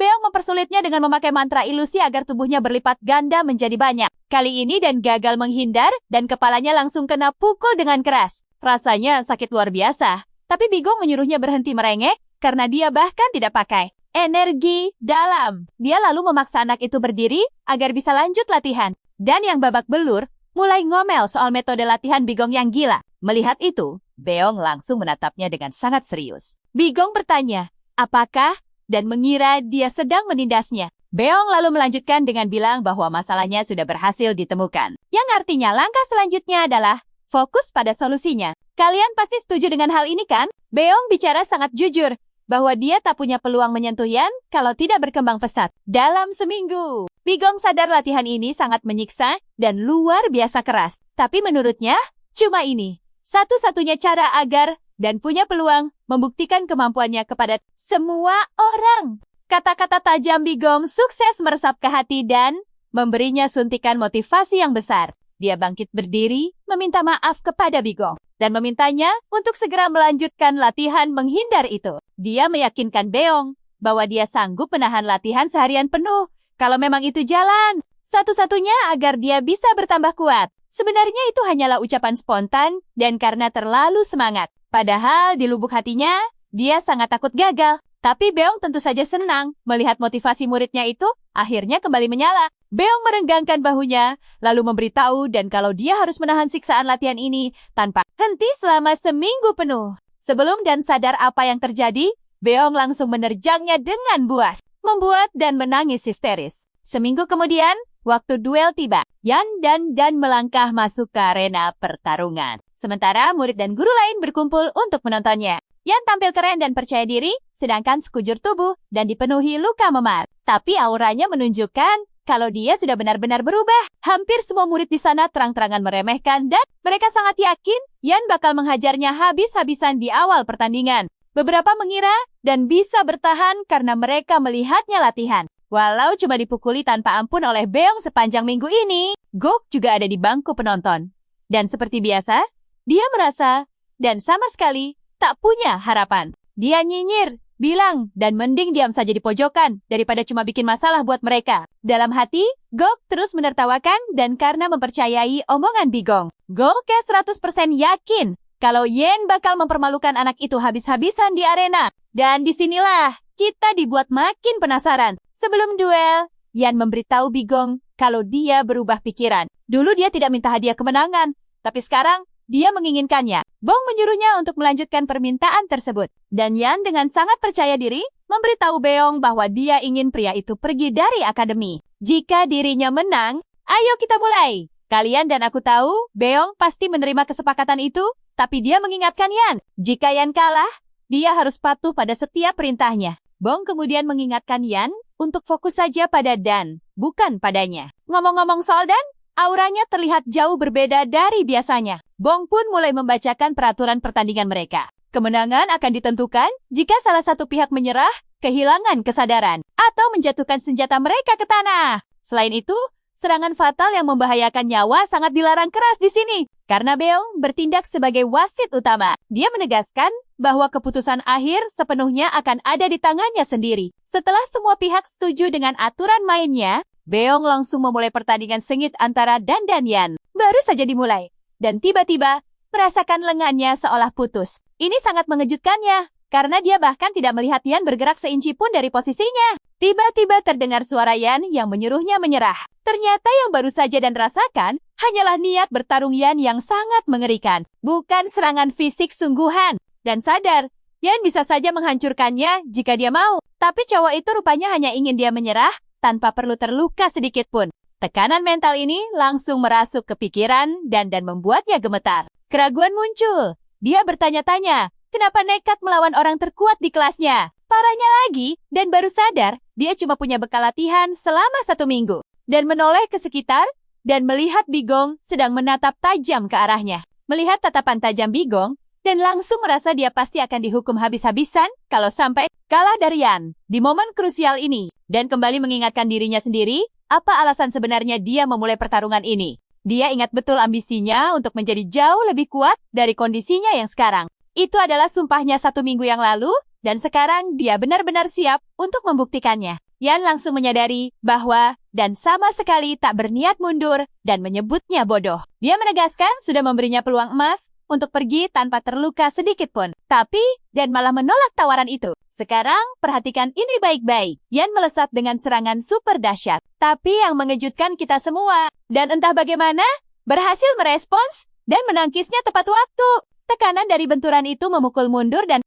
Beong mempersulitnya dengan memakai mantra ilusi agar tubuhnya berlipat ganda menjadi banyak. Kali ini dan gagal menghindar, dan kepalanya langsung kena pukul dengan keras. Rasanya sakit luar biasa. Tapi Bigong menyuruhnya berhenti merengek karena dia bahkan tidak pakai energi dalam. Dia lalu memaksa anak itu berdiri agar bisa lanjut latihan. Dan yang babak belur mulai ngomel soal metode latihan Bigong yang gila. Melihat itu, Beong langsung menatapnya dengan sangat serius. Bigong bertanya, apakah? Dan mengira dia sedang menindasnya. Beong lalu melanjutkan dengan bilang bahwa masalahnya sudah berhasil ditemukan. Yang artinya langkah selanjutnya adalah fokus pada solusinya. Kalian pasti setuju dengan hal ini kan? Beong bicara sangat jujur bahwa dia tak punya peluang menyentuh Yan kalau tidak berkembang pesat. Dalam seminggu, Bigong sadar latihan ini sangat menyiksa dan luar biasa keras. Tapi menurutnya, cuma ini satu-satunya cara agar dan punya peluang membuktikan kemampuannya kepada semua orang. Kata-kata tajam Bigong sukses meresap ke hati dan memberinya suntikan motivasi yang besar. Dia bangkit berdiri, meminta maaf kepada Bigong, dan memintanya untuk segera melanjutkan latihan menghindar itu. Dia meyakinkan Beong bahwa dia sanggup menahan latihan seharian penuh, kalau memang itu jalan satu-satunya agar dia bisa bertambah kuat. Sebenarnya itu hanyalah ucapan spontan dan karena terlalu semangat. Padahal di lubuk hatinya, dia sangat takut gagal. Tapi Beong tentu saja senang melihat motivasi muridnya itu akhirnya kembali menyala. Beong merenggangkan bahunya, lalu memberitahu dan kalau dia harus menahan siksaan latihan ini tanpa henti selama seminggu penuh. Sebelum dan sadar apa yang terjadi, Beong langsung menerjangnya dengan buas, membuat dan menangis histeris. Seminggu kemudian, waktu duel tiba. Yan dan melangkah masuk ke arena pertarungan. Sementara murid dan guru lain berkumpul untuk menontonnya. Yan tampil keren dan percaya diri, sedangkan sekujur tubuh dan dipenuhi luka memar. Tapi auranya menunjukkan kalau dia sudah benar-benar berubah. Hampir semua murid di sana terang-terangan meremehkan dan mereka sangat yakin Yan bakal menghajarnya habis-habisan di awal pertandingan. Beberapa mengira dan bisa bertahan karena mereka melihatnya latihan. Walau cuma dipukuli tanpa ampun oleh Beong sepanjang minggu ini, Gok juga ada di bangku penonton. Dan seperti biasa, dia merasa dan sama sekali tak punya harapan. Dia nyinyir, bilang, dan mending diam saja di pojokan daripada cuma bikin masalah buat mereka. Dalam hati, Gok terus menertawakan dan karena mempercayai omongan Bigong. Gok 100% yakin kalau Yen bakal mempermalukan anak itu habis-habisan di arena. Dan disinilah kita dibuat makin penasaran. Sebelum duel, Yan memberitahu Bigong kalau dia berubah pikiran. Dulu dia tidak minta hadiah kemenangan, tapi sekarang dia menginginkannya. Bong menyuruhnya untuk melanjutkan permintaan tersebut. Dan Yan dengan sangat percaya diri memberitahu Beong bahwa dia ingin pria itu pergi dari akademi. Jika dirinya menang, ayo kita mulai. Kalian dan aku tahu Beong pasti menerima kesepakatan itu, tapi dia mengingatkan Yan. Jika Yan kalah, dia harus patuh pada setiap perintahnya. Bong kemudian mengingatkan Yan untuk fokus saja pada Dan, bukan padanya. Ngomong-ngomong soal Dan, auranya terlihat jauh berbeda dari biasanya. Bong pun mulai membacakan peraturan pertandingan mereka. Kemenangan akan ditentukan jika salah satu pihak menyerah, kehilangan kesadaran, atau menjatuhkan senjata mereka ke tanah. Selain itu, serangan fatal yang membahayakan nyawa sangat dilarang keras di sini. Karena Beong bertindak sebagai wasit utama. Dia menegaskan bahwa keputusan akhir sepenuhnya akan ada di tangannya sendiri. Setelah semua pihak setuju dengan aturan mainnya, Beong langsung memulai pertandingan sengit antara Dan dan Yan. Baru saja dimulai. Dan tiba-tiba, merasakan lengannya seolah putus. Ini sangat mengejutkannya, karena dia bahkan tidak melihat Yan bergerak seinci pun dari posisinya. Tiba-tiba terdengar suara Yan yang menyuruhnya menyerah. Ternyata yang baru saja Dan rasakan hanyalah niat bertarung Yan yang sangat mengerikan, bukan serangan fisik sungguhan. Dan sadar, Yan bisa saja menghancurkannya jika dia mau. Tapi cowok itu rupanya hanya ingin dia menyerah tanpa perlu terluka sedikit pun. Tekanan mental ini langsung merasuk ke pikiran dan membuatnya gemetar. Keraguan muncul. Dia bertanya-tanya, kenapa nekat melawan orang terkuat di kelasnya? Parahnya lagi, dan baru sadar, dia cuma punya bekal latihan selama 1 minggu. Dan menoleh ke sekitar, dan melihat Bigong sedang menatap tajam ke arahnya. Melihat tatapan tajam Bigong, dan langsung merasa dia pasti akan dihukum habis-habisan kalau sampai kalah dari Yan di momen krusial ini. Dan kembali mengingatkan dirinya sendiri, apa alasan sebenarnya dia memulai pertarungan ini. Dia ingat betul ambisinya untuk menjadi jauh lebih kuat dari kondisinya yang sekarang. Itu adalah sumpahnya 1 minggu yang lalu, dan sekarang dia benar-benar siap untuk membuktikannya. Yan langsung menyadari bahwa dan sama sekali tak berniat mundur dan menyebutnya bodoh. Dia menegaskan sudah memberinya peluang emas untuk pergi tanpa terluka sedikit pun. Tapi, dan malah menolak tawaran itu. Sekarang, perhatikan ini baik-baik. Yan melesat dengan serangan super dahsyat. Tapi yang mengejutkan kita semua, dan entah bagaimana, berhasil merespons dan menangkisnya tepat waktu. Tekanan dari benturan itu memukul mundur dan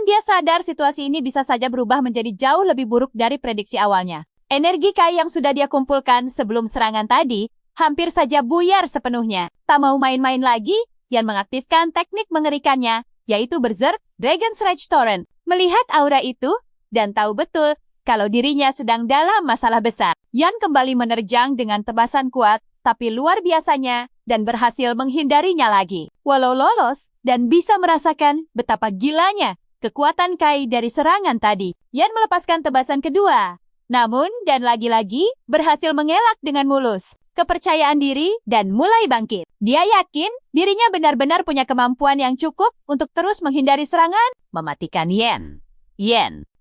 dia sadar situasi ini bisa saja berubah menjadi jauh lebih buruk dari prediksi awalnya. Energi Kai yang sudah dia kumpulkan sebelum serangan tadi hampir saja buyar sepenuhnya. Tak mau main-main lagi, Yan mengaktifkan teknik mengerikannya, yaitu Berserk Dragon's Rage Torrent. Melihat aura itu, dan tahu betul kalau dirinya sedang dalam masalah besar, Yan kembali menerjang dengan tebasan kuat, tapi luar biasanya, dan berhasil menghindarinya lagi. Walau lolos, dan bisa merasakan betapa gilanya kekuatan Kai dari serangan tadi, Yan melepaskan tebasan kedua. Namun, dan lagi-lagi, berhasil mengelak dengan mulus. Kepercayaan diri dan mulai bangkit. Dia yakin dirinya benar-benar punya kemampuan yang cukup untuk terus menghindari serangan, mematikan Yan.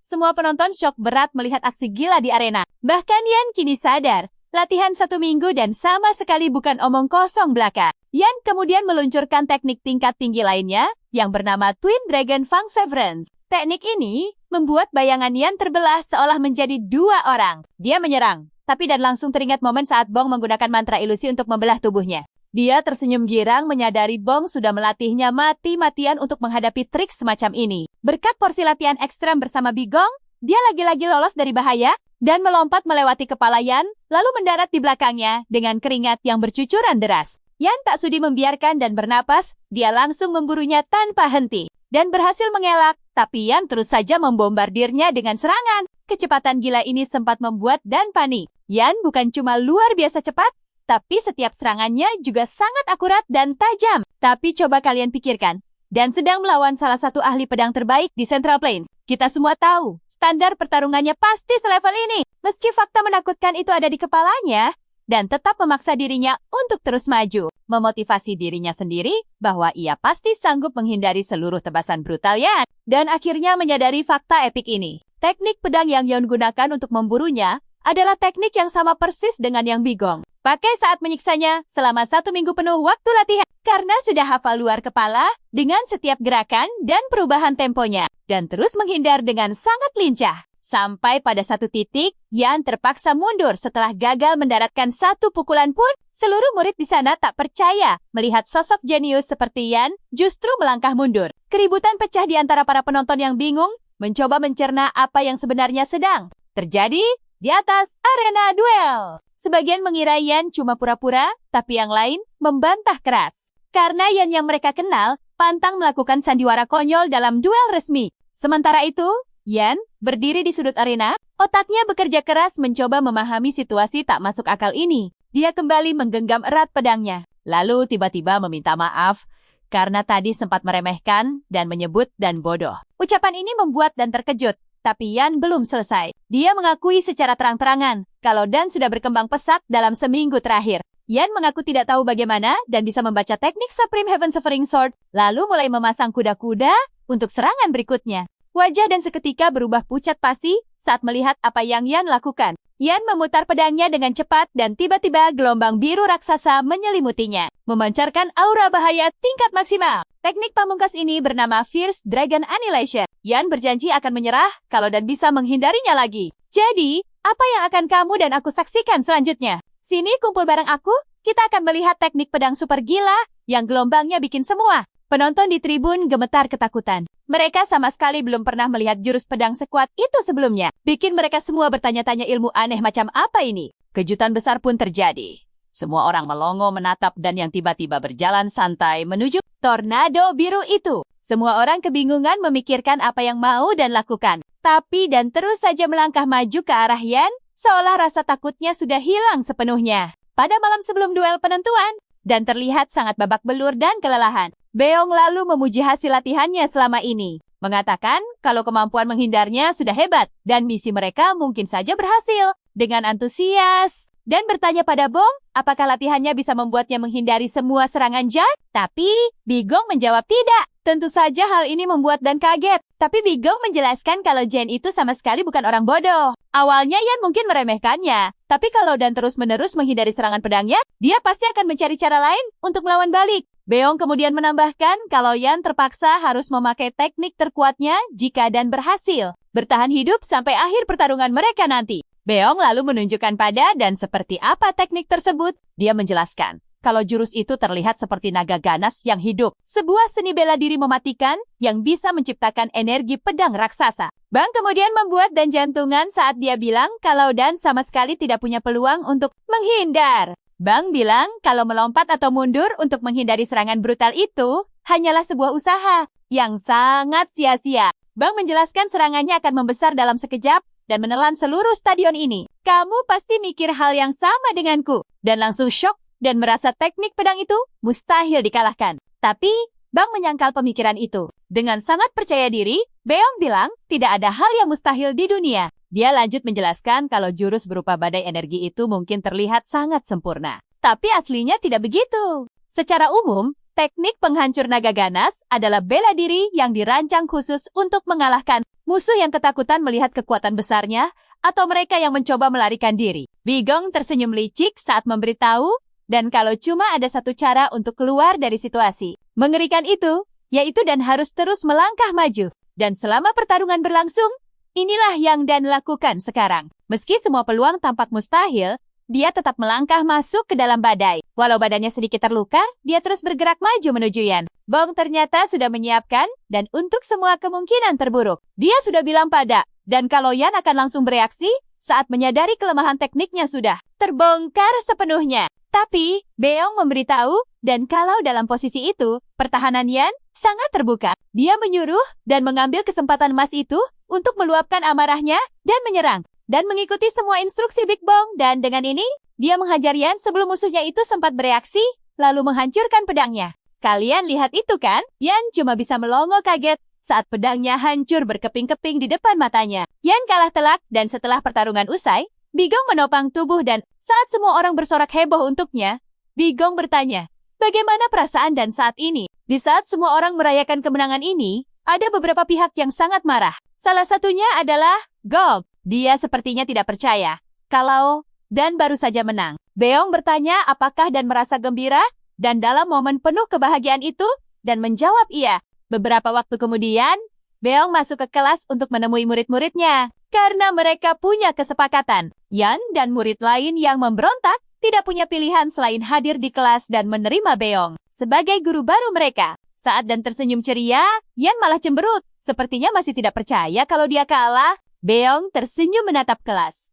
Semua penonton syok berat melihat aksi gila di arena. Bahkan Yan kini sadar, latihan 1 minggu dan sama sekali bukan omong kosong belaka. Yan kemudian meluncurkan teknik tingkat tinggi lainnya yang bernama Twin Dragon Fang Severance. Teknik ini membuat bayangan Yan terbelah seolah menjadi 2 orang. Dia menyerang. Tapi dan langsung teringat momen saat Bong menggunakan mantra ilusi untuk membelah tubuhnya. Dia tersenyum girang menyadari Bong sudah melatihnya mati-matian untuk menghadapi trik semacam ini. Berkat porsi latihan ekstrem bersama Bigong, dia lagi-lagi lolos dari bahaya dan melompat melewati kepala Yan, lalu mendarat di belakangnya dengan keringat yang bercucuran deras. Yan tak sudi membiarkan dan bernapas, dia langsung memburunya tanpa henti. Dan berhasil mengelak, tapi Yan terus saja membombardirnya dengan serangan. Kecepatan gila ini sempat membuat Dan panik. Yan bukan cuma luar biasa cepat, tapi setiap serangannya juga sangat akurat dan tajam. Tapi coba kalian pikirkan, Dan sedang melawan salah satu ahli pedang terbaik di Central Plains. Kita semua tahu, standar pertarungannya pasti selevel ini. Meski fakta menakutkan itu ada di kepalanya, Dan tetap memaksa dirinya untuk terus maju, memotivasi dirinya sendiri bahwa ia pasti sanggup menghindari seluruh tebasan brutal Yan. Dan akhirnya menyadari fakta epik ini. Teknik pedang yang Yon gunakan untuk memburunya adalah teknik yang sama persis dengan yang Bigong pakai saat menyiksanya selama 1 minggu penuh waktu latihan. Karena sudah hafal luar kepala dengan setiap gerakan dan perubahan temponya. Dan terus menghindar dengan sangat lincah. Sampai pada satu titik, Yan terpaksa mundur setelah gagal mendaratkan 1 pukulan pun. Seluruh murid di sana tak percaya melihat sosok jenius seperti Yan justru melangkah mundur. Keributan pecah di antara para penonton yang bingung, mencoba mencerna apa yang sebenarnya sedang terjadi di atas arena duel. Sebagian mengira Yan cuma pura-pura, tapi yang lain membantah keras. Karena Yan yang mereka kenal, pantang melakukan sandiwara konyol dalam duel resmi. Sementara itu, Yan berdiri di sudut arena, otaknya bekerja keras mencoba memahami situasi tak masuk akal ini. Dia kembali menggenggam erat pedangnya, lalu tiba-tiba meminta maaf karena tadi sempat meremehkan dan menyebut Dan bodoh. Ucapan ini membuat Dan terkejut, tapi Yan belum selesai. Dia mengakui secara terang-terangan kalau Dan sudah berkembang pesat dalam seminggu terakhir. Yan mengaku tidak tahu bagaimana dan bisa membaca teknik Supreme Heaven Suffering Sword, lalu mulai memasang kuda-kuda untuk serangan berikutnya. Wajah Dan seketika berubah pucat pasi saat melihat apa yang Yan lakukan. Yan memutar pedangnya dengan cepat dan tiba-tiba gelombang biru raksasa menyelimutinya, memancarkan aura bahaya tingkat maksimal. Teknik pamungkas ini bernama Fierce Dragon Annihilation. Yan berjanji akan menyerah kalau Dan bisa menghindarinya lagi. Jadi, apa yang akan kamu dan aku saksikan selanjutnya? Sini kumpul bareng aku kita akan melihat teknik pedang super gila yang gelombangnya bikin semua penonton di tribun gemetar ketakutan. Mereka sama sekali belum pernah melihat jurus pedang sekuat itu sebelumnya. Bikin mereka semua bertanya-tanya ilmu aneh macam apa ini. Kejutan besar pun terjadi. Semua orang melongo menatap dan yang tiba-tiba berjalan santai menuju tornado biru itu. Semua orang kebingungan memikirkan apa yang mau dan lakukan. Tapi dan terus saja melangkah maju ke arah Yan, seolah rasa takutnya sudah hilang sepenuhnya. Pada malam sebelum duel penentuan, dan terlihat sangat babak belur dan kelelahan. Beong lalu memuji hasil latihannya selama ini. Mengatakan kalau kemampuan menghindarnya sudah hebat dan misi mereka mungkin saja berhasil. Dengan antusias dan bertanya pada Bong, apakah latihannya bisa membuatnya menghindari semua serangan jahat? Tapi Bigong menjawab tidak. Tentu saja hal ini membuat Dan kaget. Tapi Bigong menjelaskan kalau Jen itu sama sekali bukan orang bodoh. Awalnya Yan mungkin meremehkannya. Tapi kalau Dan terus-menerus menghindari serangan pedangnya, dia pasti akan mencari cara lain untuk melawan balik. Beong kemudian menambahkan kalau Yan terpaksa harus memakai teknik terkuatnya jika Dan berhasil bertahan hidup sampai akhir pertarungan mereka nanti. Beong lalu menunjukkan pada Dan seperti apa teknik tersebut. Dia menjelaskan kalau jurus itu terlihat seperti naga ganas yang hidup. Sebuah seni bela diri mematikan yang bisa menciptakan energi pedang raksasa. Bang kemudian membuat Dan jantungan saat dia bilang kalau Dan sama sekali tidak punya peluang untuk menghindar. Bang bilang kalau melompat atau mundur untuk menghindari serangan brutal itu hanyalah sebuah usaha yang sangat sia-sia. Bang menjelaskan serangannya akan membesar dalam sekejap dan menelan seluruh stadion ini. Kamu pasti mikir hal yang sama denganku. Dan langsung shock dan merasa teknik pedang itu mustahil dikalahkan. Tapi Bang menyangkal pemikiran itu. Dengan sangat percaya diri, Beong bilang tidak ada hal yang mustahil di dunia. Dia lanjut menjelaskan kalau jurus berupa badai energi itu mungkin terlihat sangat sempurna. Tapi aslinya tidak begitu. Secara umum, teknik penghancur naga ganas adalah bela diri yang dirancang khusus untuk mengalahkan musuh yang ketakutan melihat kekuatan besarnya atau mereka yang mencoba melarikan diri. Bigong tersenyum licik saat memberitahu dan kalau cuma ada satu cara untuk keluar dari situasi mengerikan itu, yaitu Dan harus terus melangkah maju. Dan selama pertarungan berlangsung, inilah yang Dan lakukan sekarang. Meski semua peluang tampak mustahil, dia tetap melangkah masuk ke dalam badai. Walau badannya sedikit terluka, dia terus bergerak maju menuju Yan. Bong ternyata sudah menyiapkan, dan untuk semua kemungkinan terburuk. Dia sudah bilang pada, dan kalau Yan akan langsung bereaksi, saat menyadari kelemahan tekniknya sudah terbongkar sepenuhnya. Tapi, Beong memberitahu, dan kalau dalam posisi itu, pertahanan Yan sangat terbuka. Dia menyuruh dan mengambil kesempatan emas itu untuk meluapkan amarahnya dan menyerang. Dan mengikuti semua instruksi Big Bong. Dan dengan ini, dia menghajar Yan sebelum musuhnya itu sempat bereaksi, lalu menghancurkan pedangnya. Kalian lihat itu kan? Yan cuma bisa melongo kaget saat pedangnya hancur berkeping-keping di depan matanya. Yan kalah telak dan setelah pertarungan usai, Bigong menopang tubuh dan saat semua orang bersorak heboh untuknya, Bigong bertanya, bagaimana perasaan Dan saat ini? Di saat semua orang merayakan kemenangan ini, ada beberapa pihak yang sangat marah. Salah satunya adalah Gog. Dia sepertinya tidak percaya kalau Dan baru saja menang. Beong bertanya apakah Dan merasa gembira dan dalam momen penuh kebahagiaan itu dan menjawab iya. Beberapa waktu kemudian, Beong masuk ke kelas untuk menemui murid-muridnya. Karena mereka punya kesepakatan, Yan dan murid lain yang memberontak tidak punya pilihan selain hadir di kelas dan menerima Beong sebagai guru baru mereka. Saat Dan tersenyum ceria, Yan malah cemberut. Sepertinya masih tidak percaya kalau dia kalah. Beong tersenyum menatap kelas.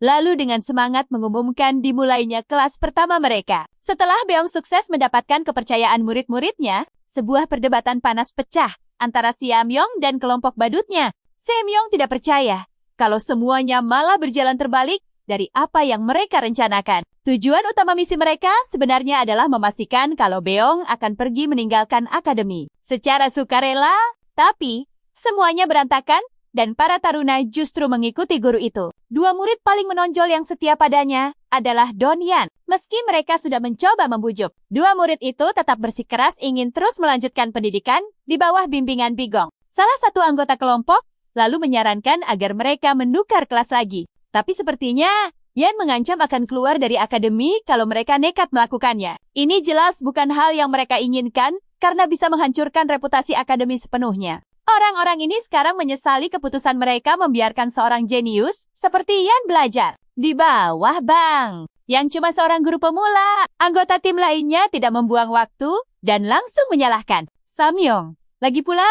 Lalu dengan semangat mengumumkan dimulainya kelas pertama mereka. Setelah Beong sukses mendapatkan kepercayaan murid-muridnya, sebuah perdebatan panas pecah antara Siamyong dan kelompok badutnya. Siamyong tidak percaya kalau semuanya malah berjalan terbalik dari apa yang mereka rencanakan. Tujuan utama misi mereka sebenarnya adalah memastikan kalau Beong akan pergi meninggalkan akademi secara sukarela, tapi semuanya berantakan dan para taruna justru mengikuti guru itu. Dua murid paling menonjol yang setia padanya adalah Don Yan. Meski mereka sudah mencoba membujuk, dua murid itu tetap bersikeras ingin terus melanjutkan pendidikan di bawah bimbingan Bigong. Salah satu anggota kelompok lalu menyarankan agar mereka menukar kelas lagi. Tapi sepertinya Yan mengancam akan keluar dari akademi kalau mereka nekat melakukannya. Ini jelas bukan hal yang mereka inginkan karena bisa menghancurkan reputasi akademi sepenuhnya. Orang-orang ini sekarang menyesali keputusan mereka membiarkan seorang jenius seperti Yan belajar. Di bawah, Bang. Yang cuma seorang guru pemula. Anggota tim lainnya tidak membuang waktu dan langsung menyalahkan Samyong. Lagi pula,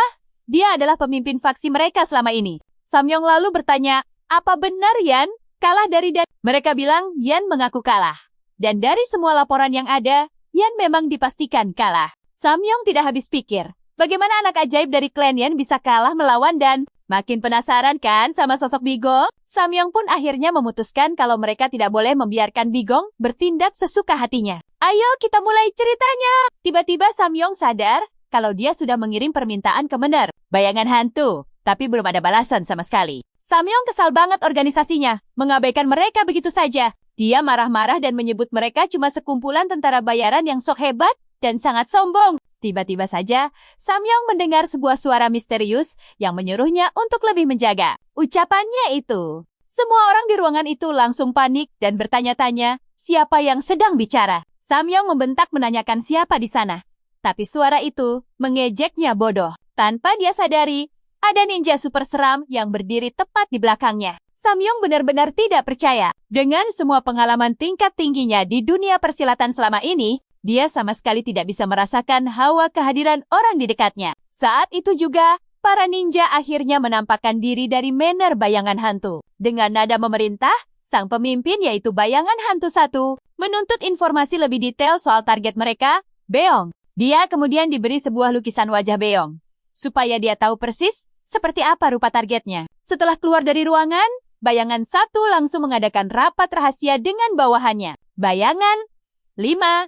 dia adalah pemimpin faksi mereka selama ini. Samyong lalu bertanya, apa benar Yan kalah dari Dan? Mereka bilang Yan mengaku kalah. Dan dari semua laporan yang ada, Yan memang dipastikan kalah. Samyong tidak habis pikir, bagaimana anak ajaib dari klan Yan bisa kalah melawan Dan? Makin penasaran kan sama sosok Bigong? Samyong pun akhirnya memutuskan kalau mereka tidak boleh membiarkan Bigong bertindak sesuka hatinya. Ayo kita mulai ceritanya. Tiba-tiba Samyong sadar kalau dia sudah mengirim permintaan ke Mener, bayangan hantu, tapi belum ada balasan sama sekali. Samyong kesal banget organisasinya, mengabaikan mereka begitu saja. Dia marah-marah dan menyebut mereka cuma sekumpulan tentara bayaran yang sok hebat dan sangat sombong. Tiba-tiba saja, Samyong mendengar sebuah suara misterius yang menyuruhnya untuk lebih menjaga. Ucapannya itu. Semua orang di ruangan itu langsung panik dan bertanya-tanya siapa yang sedang bicara. Samyong membentak menanyakan siapa di sana. Tapi suara itu mengejeknya bodoh. Tanpa dia sadari, ada ninja super seram yang berdiri tepat di belakangnya. Samyong benar-benar tidak percaya. Dengan semua pengalaman tingkat tingginya di dunia persilatan selama ini, dia sama sekali tidak bisa merasakan hawa kehadiran orang di dekatnya. Saat itu juga, para ninja akhirnya menampakkan diri dari Mener bayangan hantu. Dengan nada memerintah, sang pemimpin yaitu bayangan hantu 1, menuntut informasi lebih detail soal target mereka, Beong. Dia kemudian diberi sebuah lukisan wajah Beong, supaya dia tahu persis seperti apa rupa targetnya. Setelah keluar dari ruangan, bayangan 1 langsung mengadakan rapat rahasia dengan bawahannya. Bayangan 5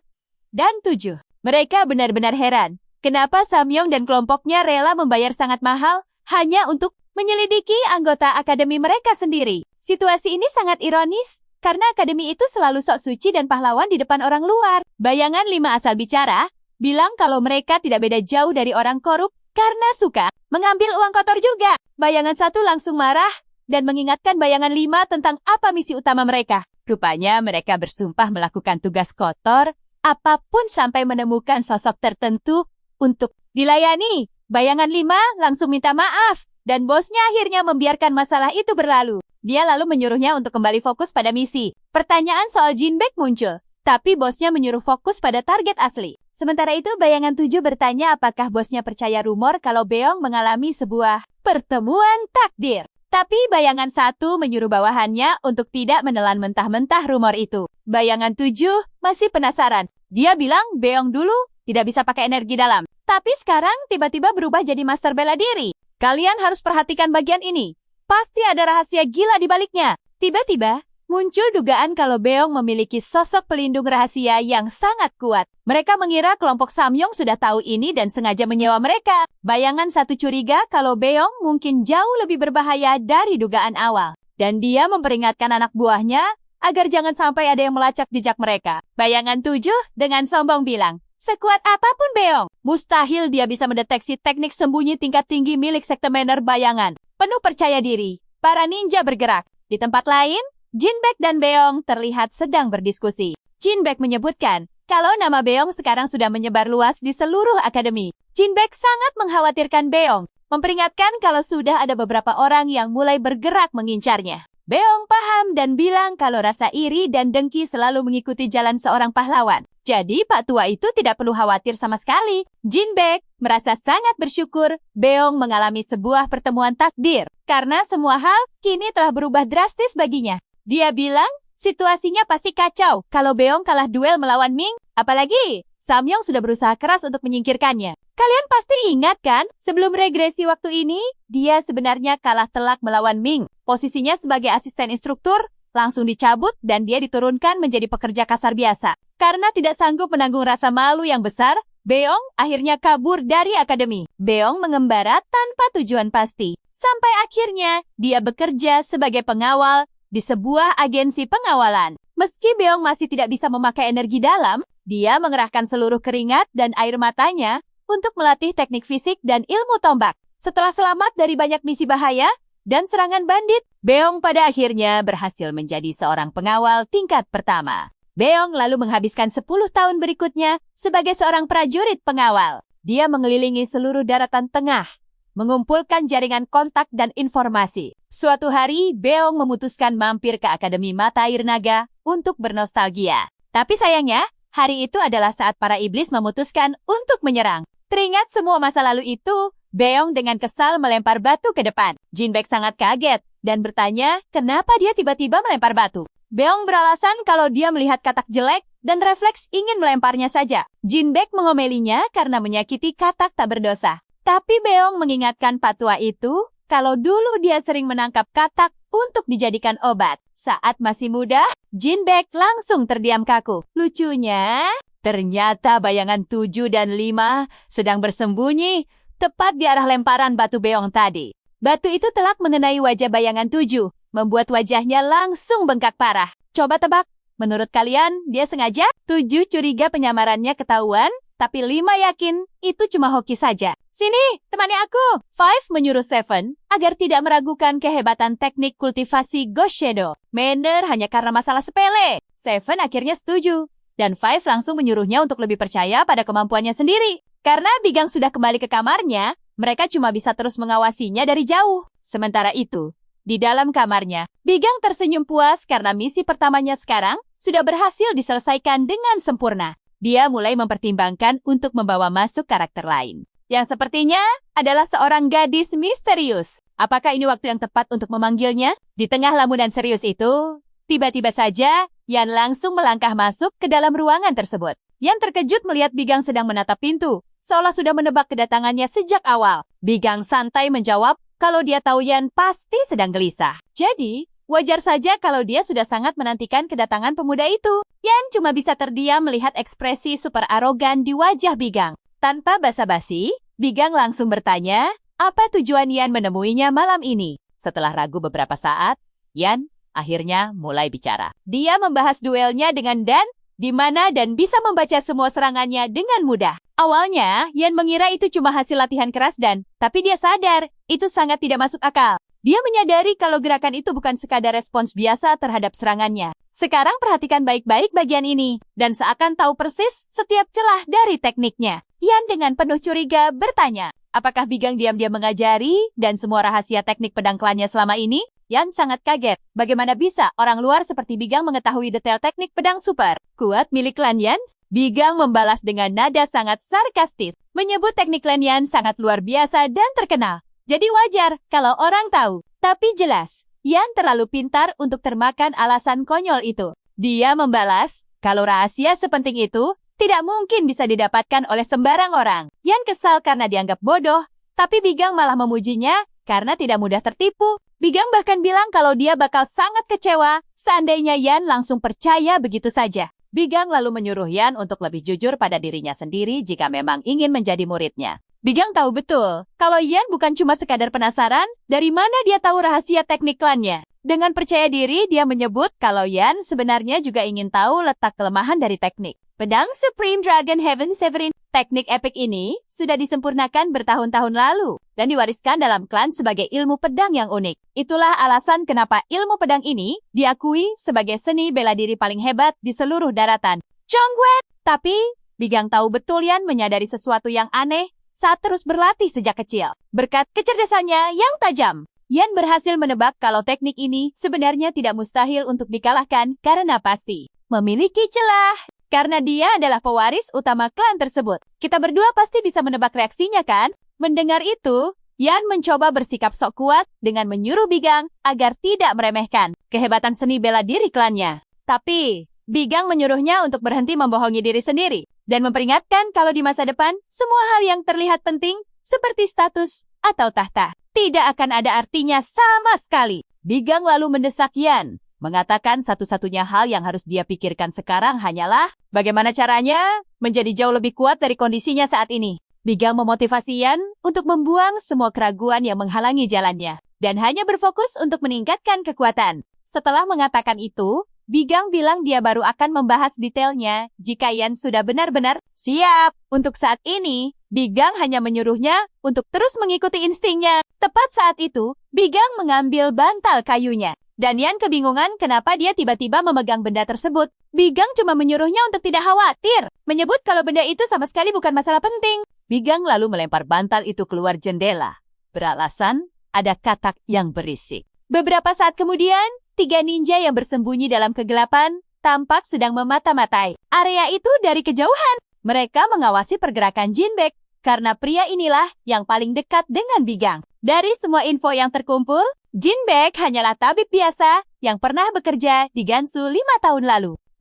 dan 7. Mereka benar-benar heran. Kenapa Samyong dan kelompoknya rela membayar sangat mahal hanya untuk menyelidiki anggota akademi mereka sendiri. Situasi ini sangat ironis, karena akademi itu selalu sok suci dan pahlawan di depan orang luar. Bayangan 5 asal bicara, bilang kalau mereka tidak beda jauh dari orang korup karena suka mengambil uang kotor juga. Bayangan 1 langsung marah dan mengingatkan bayangan 5 tentang apa misi utama mereka. Rupanya mereka bersumpah melakukan tugas kotor apapun sampai menemukan sosok tertentu untuk dilayani. Bayangan 5 langsung minta maaf, dan bosnya akhirnya membiarkan masalah itu berlalu. Dia lalu menyuruhnya untuk kembali fokus pada misi. Pertanyaan soal Jinbaek muncul, tapi bosnya menyuruh fokus pada target asli. Sementara itu bayangan 7 bertanya apakah bosnya percaya rumor kalau Beong mengalami sebuah pertemuan takdir. Tapi bayangan 1 menyuruh bawahannya untuk tidak menelan mentah-mentah rumor itu. Bayangan 7 masih penasaran. Dia bilang Beong dulu tidak bisa pakai energi dalam. Tapi sekarang tiba-tiba berubah jadi master bela diri. Kalian harus perhatikan bagian ini. Pasti ada rahasia gila di baliknya. Tiba-tiba muncul dugaan kalau Beong memiliki sosok pelindung rahasia yang sangat kuat. Mereka mengira kelompok Samyong sudah tahu ini dan sengaja menyewa mereka. Bayangan 1 curiga kalau Beong mungkin jauh lebih berbahaya dari dugaan awal. Dan dia memperingatkan anak buahnya agar jangan sampai ada yang melacak jejak mereka. Bayangan 7 dengan sombong bilang, sekuat apapun Beong, mustahil dia bisa mendeteksi teknik sembunyi tingkat tinggi milik sekte Mener bayangan. Penuh percaya diri, para ninja bergerak. Di tempat lain, Jinbaek dan Beong terlihat sedang berdiskusi. Jinbaek menyebutkan kalau nama Beong sekarang sudah menyebar luas di seluruh akademi. Jinbaek sangat mengkhawatirkan Beong, memperingatkan kalau sudah ada beberapa orang yang mulai bergerak mengincarnya. Beong paham dan bilang kalau rasa iri dan dengki selalu mengikuti jalan seorang pahlawan. Jadi Pak Tua itu tidak perlu khawatir sama sekali. Jinbaek merasa sangat bersyukur Beong mengalami sebuah pertemuan takdir. Karena semua hal kini telah berubah drastis baginya. Dia bilang, situasinya pasti kacau kalau Beong kalah duel melawan Ming. Apalagi, Samyong sudah berusaha keras untuk menyingkirkannya. Kalian pasti ingat kan, sebelum regresi waktu ini, dia sebenarnya kalah telak melawan Ming. Posisinya sebagai asisten instruktur, langsung dicabut dan dia diturunkan menjadi pekerja kasar biasa. Karena tidak sanggup menanggung rasa malu yang besar, Beong akhirnya kabur dari akademi. Beong mengembara tanpa tujuan pasti. Sampai akhirnya, dia bekerja sebagai pengawal di sebuah agensi pengawalan. Meski Beong masih tidak bisa memakai energi dalam, dia mengerahkan seluruh keringat dan air matanya untuk melatih teknik fisik dan ilmu tombak. Setelah selamat dari banyak misi bahaya dan serangan bandit, Beong pada akhirnya berhasil menjadi seorang pengawal tingkat pertama. Beong lalu menghabiskan 10 tahun berikutnya sebagai seorang prajurit pengawal. Dia mengelilingi seluruh daratan tengah mengumpulkan jaringan kontak dan informasi. Suatu hari, Beong memutuskan mampir ke Akademi Mata Air Naga untuk bernostalgia. Tapi sayangnya, hari itu adalah saat para iblis memutuskan untuk menyerang. Teringat semua masa lalu itu, Beong dengan kesal melempar batu ke depan. Jinbek sangat kaget dan bertanya kenapa dia tiba-tiba melempar batu. Beong beralasan kalau dia melihat katak jelek dan refleks ingin melemparnya saja. Jinbek mengomelinya karena menyakiti katak tak berdosa. Tapi Beong mengingatkan patua itu kalau dulu dia sering menangkap katak untuk dijadikan obat. Saat masih muda, Jinbek langsung terdiam kaku. Lucunya, ternyata bayangan 7 dan 5 sedang bersembunyi tepat di arah lemparan batu Beong tadi. Batu itu telak mengenai wajah bayangan 7, membuat wajahnya langsung bengkak parah. Coba tebak, menurut kalian dia sengaja? 7 curiga penyamarannya ketahuan, tapi 5 yakin itu cuma hoki saja. Sini, temani aku. 5 menyuruh 7 agar tidak meragukan kehebatan teknik kultivasi Ghost Shadow. Manner hanya karena masalah sepele. 7 akhirnya setuju, dan 5 langsung menyuruhnya untuk lebih percaya pada kemampuannya sendiri. Karena Bigang sudah kembali ke kamarnya, mereka cuma bisa terus mengawasinya dari jauh. Sementara itu, di dalam kamarnya, Bigang tersenyum puas karena misi pertamanya sekarang sudah berhasil diselesaikan dengan sempurna. Dia mulai mempertimbangkan untuk membawa masuk karakter lain, yang sepertinya adalah seorang gadis misterius. Apakah ini waktu yang tepat untuk memanggilnya? Di tengah lamunan serius itu, tiba-tiba saja Yan langsung melangkah masuk ke dalam ruangan tersebut. Yan terkejut melihat Bigang sedang menatap pintu, seolah sudah menebak kedatangannya sejak awal. Bigang santai menjawab kalau dia tahu Yan pasti sedang gelisah. Jadi, wajar saja kalau dia sudah sangat menantikan kedatangan pemuda itu. Yan cuma bisa terdiam melihat ekspresi super arogan di wajah Bigang. Tanpa basa-basi, Bigang langsung bertanya, apa tujuan Yan menemuinya malam ini? Setelah ragu beberapa saat, Yan akhirnya mulai bicara. Dia membahas duelnya dengan Dan, di mana Dan bisa membaca semua serangannya dengan mudah. Awalnya, Yan mengira itu cuma hasil latihan keras Dan, tapi dia sadar itu sangat tidak masuk akal. Dia menyadari kalau gerakan itu bukan sekadar respons biasa terhadap serangannya. Sekarang perhatikan baik-baik bagian ini, dan seakan tahu persis setiap celah dari tekniknya. Yan dengan penuh curiga bertanya, apakah Bigang diam-diam mengajari dan semua rahasia teknik pedang klannya selama ini? Yan sangat kaget. Bagaimana bisa orang luar seperti Bigang mengetahui detail teknik pedang super kuat milik klan Yan? Bigang membalas dengan nada sangat sarkastis, menyebut teknik klan Yan sangat luar biasa dan terkenal. Jadi wajar kalau orang tahu. Tapi jelas, Yan terlalu pintar untuk termakan alasan konyol itu. Dia membalas, kalau rahasia sepenting itu, tidak mungkin bisa didapatkan oleh sembarang orang. Yan kesal karena dianggap bodoh, tapi Bigang malah memujinya karena tidak mudah tertipu. Bigang bahkan bilang kalau dia bakal sangat kecewa seandainya Yan langsung percaya begitu saja. Bigang lalu menyuruh Yan untuk lebih jujur pada dirinya sendiri jika memang ingin menjadi muridnya. Bigang tahu betul kalau Yan bukan cuma sekadar penasaran dari mana dia tahu rahasia teknik klannya. Dengan percaya diri, dia menyebut kalau Yan sebenarnya juga ingin tahu letak kelemahan dari teknik pedang Supreme Dragon Heaven Severin. Teknik epik ini sudah disempurnakan bertahun-tahun lalu dan diwariskan dalam klan sebagai ilmu pedang yang unik. Itulah alasan kenapa ilmu pedang ini diakui sebagai seni bela diri paling hebat di seluruh daratan Chongguet. Tapi, Bigang tahu betul Yan menyadari sesuatu yang aneh saat terus berlatih sejak kecil. Berkat kecerdasannya yang tajam, Yan berhasil menebak kalau teknik ini sebenarnya tidak mustahil untuk dikalahkan karena pasti memiliki celah. Karena dia adalah pewaris utama klan tersebut. Kita berdua pasti bisa menebak reaksinya kan? Mendengar itu, Yan mencoba bersikap sok kuat dengan menyuruh Bigang agar tidak meremehkan kehebatan seni bela diri klannya. Tapi, Bigang menyuruhnya untuk berhenti membohongi diri sendiri dan memperingatkan kalau di masa depan, semua hal yang terlihat penting seperti status atau tahta tidak akan ada artinya sama sekali. Bigang lalu mendesak Yan, mengatakan satu-satunya hal yang harus dia pikirkan sekarang hanyalah bagaimana caranya menjadi jauh lebih kuat dari kondisinya saat ini. Bigang memotivasi Yan untuk membuang semua keraguan yang menghalangi jalannya dan hanya berfokus untuk meningkatkan kekuatan. Setelah mengatakan itu, Bigang bilang dia baru akan membahas detailnya jika Yan sudah benar-benar siap. Untuk saat ini, Bigang hanya menyuruhnya untuk terus mengikuti instingnya. Tepat saat itu, Bigang mengambil bantal kayunya. Dan Yan kebingungan kenapa dia tiba-tiba memegang benda tersebut. Bigang cuma menyuruhnya untuk tidak khawatir, menyebut kalau benda itu sama sekali bukan masalah penting. Bigang lalu melempar bantal itu keluar jendela. beralasan ada katak yang berisik. Beberapa saat kemudian, 3 ninja yang bersembunyi dalam kegelapan tampak sedang memata-matai area itu dari kejauhan. Mereka mengawasi pergerakan Jinbek karena pria inilah yang paling dekat dengan Bigang. Dari semua info yang terkumpul, Jinbek hanyalah tabib biasa yang pernah bekerja di Gansu 5 tahun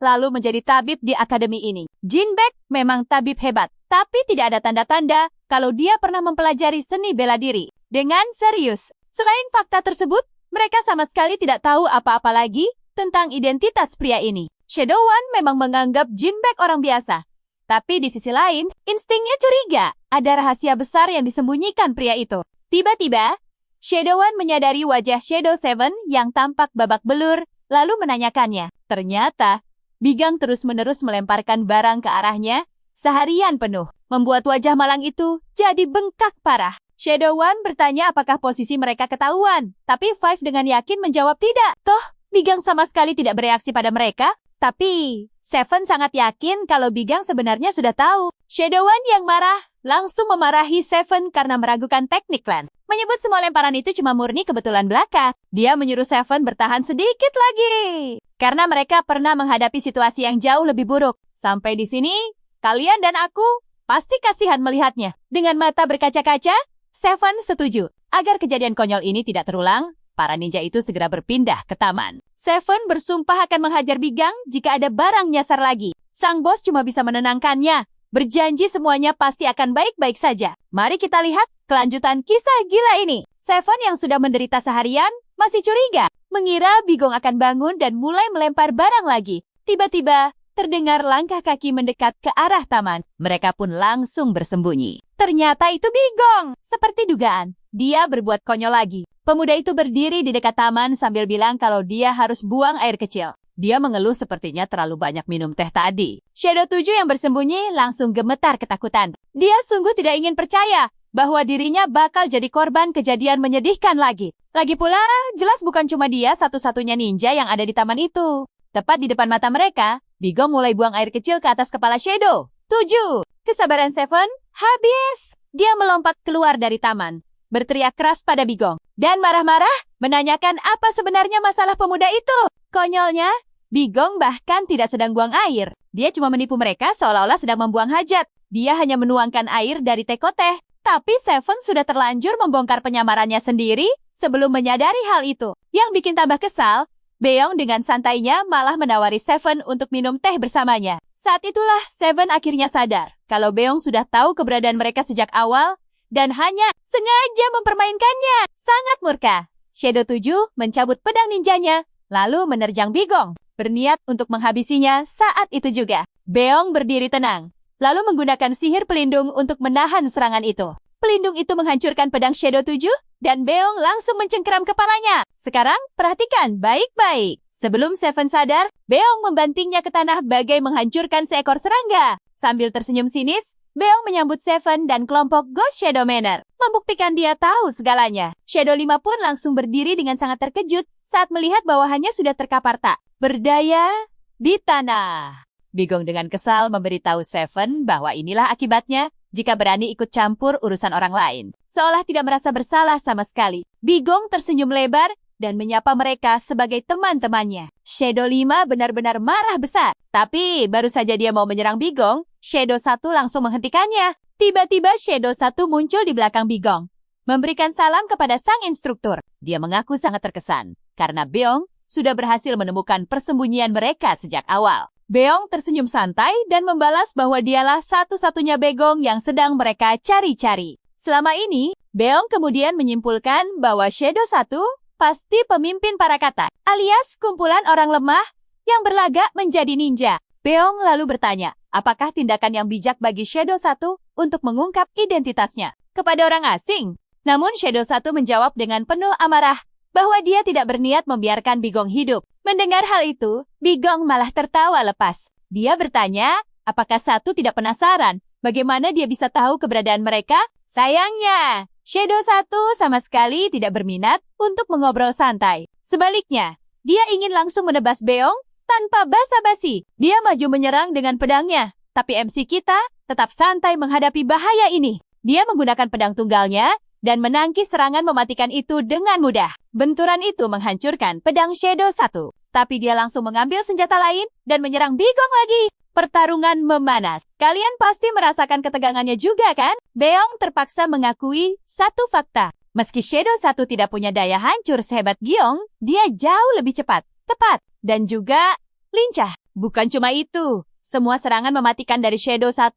lalu menjadi tabib di akademi ini. Jinbek memang tabib hebat, tapi tidak ada tanda-tanda kalau dia pernah mempelajari seni bela diri dengan serius. Selain fakta tersebut, mereka sama sekali tidak tahu apa-apa lagi tentang identitas pria ini. Shadow One memang menganggap Jinbek orang biasa. Tapi di sisi lain, instingnya curiga. Ada rahasia besar yang disembunyikan pria itu. Tiba-tiba, Shadow One menyadari wajah Shadow Seven yang tampak babak belur, lalu menanyakannya. Ternyata, Bigang terus-menerus melemparkan barang ke arahnya seharian penuh, membuat wajah malang itu jadi bengkak parah. Shadow One bertanya apakah posisi mereka ketahuan, tapi Five dengan yakin menjawab tidak. Toh, Bigang sama sekali tidak bereaksi pada mereka, tapi Seven sangat yakin kalau Bigang sebenarnya sudah tahu. Shadow One yang marah langsung memarahi Seven karena meragukan teknik Lan. Menyebut semua lemparan itu cuma murni kebetulan belaka. Dia menyuruh Seven bertahan sedikit lagi. Karena mereka pernah menghadapi situasi yang jauh lebih buruk. Sampai di sini, kalian dan aku pasti kasihan melihatnya. Dengan mata berkaca-kaca, Seven setuju. Agar kejadian konyol ini tidak terulang, para ninja itu segera berpindah ke taman. Seven bersumpah akan menghajar Bigang jika ada barang nyasar lagi. Sang bos cuma bisa menenangkannya. Berjanji semuanya pasti akan baik-baik saja. Mari kita lihat kelanjutan kisah gila ini. Seven yang sudah menderita seharian masih curiga. Mengira Bigong akan bangun dan mulai melempar barang lagi. Tiba-tiba terdengar langkah kaki mendekat ke arah taman. Mereka pun langsung bersembunyi. Ternyata itu Bigong. Seperti dugaan, dia berbuat konyol lagi. Pemuda itu berdiri di dekat taman sambil bilang kalau dia harus buang air kecil. Dia mengeluh sepertinya terlalu banyak minum teh tadi. Shadow 7 yang bersembunyi langsung gemetar ketakutan. Dia sungguh tidak ingin percaya bahwa dirinya bakal jadi korban kejadian menyedihkan lagi. Lagi pula, jelas bukan cuma dia satu-satunya ninja yang ada di taman itu. Tepat di depan mata mereka, Bigong mulai buang air kecil ke atas kepala Shadow 7. Kesabaran Seven habis. Dia melompat keluar dari taman, berteriak keras pada Bigong, dan marah-marah menanyakan apa sebenarnya masalah pemuda itu. Konyolnya, Bigong bahkan tidak sedang buang air. Dia cuma menipu mereka seolah-olah sedang membuang hajat. Dia hanya menuangkan air dari teko teh. Tapi Seven sudah terlanjur membongkar penyamarannya sendiri sebelum menyadari hal itu. Yang bikin tambah kesal, Beong dengan santainya malah menawari Seven untuk minum teh bersamanya. Saat itulah Seven akhirnya sadar kalau Beong sudah tahu keberadaan mereka sejak awal dan hanya sengaja mempermainkannya. Sangat murka. Shadow 7 mencabut pedang ninjanya, lalu menerjang Bigong, berniat untuk menghabisinya saat itu juga. Beong berdiri tenang, lalu menggunakan sihir pelindung untuk menahan serangan itu. Pelindung itu menghancurkan pedang Shadow 7, dan Beong langsung mencengkeram kepalanya. Sekarang, perhatikan baik-baik. Sebelum Seven sadar, Beong membantingnya ke tanah bagai menghancurkan seekor serangga. Sambil tersenyum sinis, Beong menyambut Seven dan kelompok Ghost Shadow Manor, membuktikan dia tahu segalanya. Shadow 5 pun langsung berdiri dengan sangat terkejut saat melihat bawahannya sudah terkapar tak berdaya di tanah. Bigong dengan kesal memberitahu Seven bahwa inilah akibatnya jika berani ikut campur urusan orang lain. Seolah tidak merasa bersalah sama sekali, Bigong tersenyum lebar dan menyapa mereka sebagai teman-temannya. Shadow 5 benar-benar marah besar. Tapi baru saja dia mau menyerang Bigong, Shadow 1 langsung menghentikannya. Tiba-tiba Shadow 1 muncul di belakang Bigong, memberikan salam kepada sang instruktur. Dia mengaku sangat terkesan karena Beong sudah berhasil menemukan persembunyian mereka sejak awal. Beong tersenyum santai dan membalas bahwa dialah satu-satunya Begong yang sedang mereka cari-cari. Selama ini, Beong kemudian menyimpulkan bahwa Shadow 1 pasti pemimpin para kata, alias kumpulan orang lemah yang berlagak menjadi ninja. Beong lalu bertanya, apakah tindakan yang bijak bagi Shadow 1 untuk mengungkap identitasnya kepada orang asing? Namun Shadow 1 menjawab dengan penuh amarah bahwa dia tidak berniat membiarkan Bigong hidup. Mendengar hal itu, Bigong malah tertawa lepas. Dia bertanya, apakah 1 tidak penasaran bagaimana dia bisa tahu keberadaan mereka? Sayangnya, Shadow 1 sama sekali tidak berminat untuk mengobrol santai. Sebaliknya, dia ingin langsung menebas Beong tanpa basa-basi. Dia maju menyerang dengan pedangnya, tapi MC kita tetap santai menghadapi bahaya ini. Dia menggunakan pedang tunggalnya dan menangkis serangan mematikan itu dengan mudah. Benturan itu menghancurkan pedang Shadow 1. Tapi dia langsung mengambil senjata lain dan menyerang Bigong lagi. Pertarungan memanas. Kalian pasti merasakan ketegangannya juga kan? Beong terpaksa mengakui satu fakta. Meski Shadow 1 tidak punya daya hancur sehebat Giong, dia jauh lebih cepat, tepat, dan juga lincah. Bukan cuma itu, semua serangan mematikan dari Shadow 1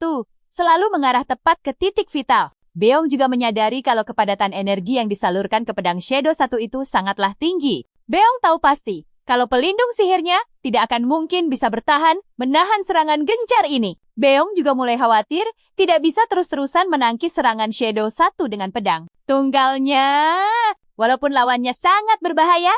selalu mengarah tepat ke titik vital. Beong juga menyadari kalau kepadatan energi yang disalurkan ke pedang Shadow 1 itu sangatlah tinggi. Beong tahu pasti kalau pelindung sihirnya tidak akan mungkin bisa bertahan menahan serangan gencar ini. Beong juga mulai khawatir tidak bisa terus-terusan menangkis serangan Shadow 1 dengan pedang tunggalnya. Walaupun lawannya sangat berbahaya,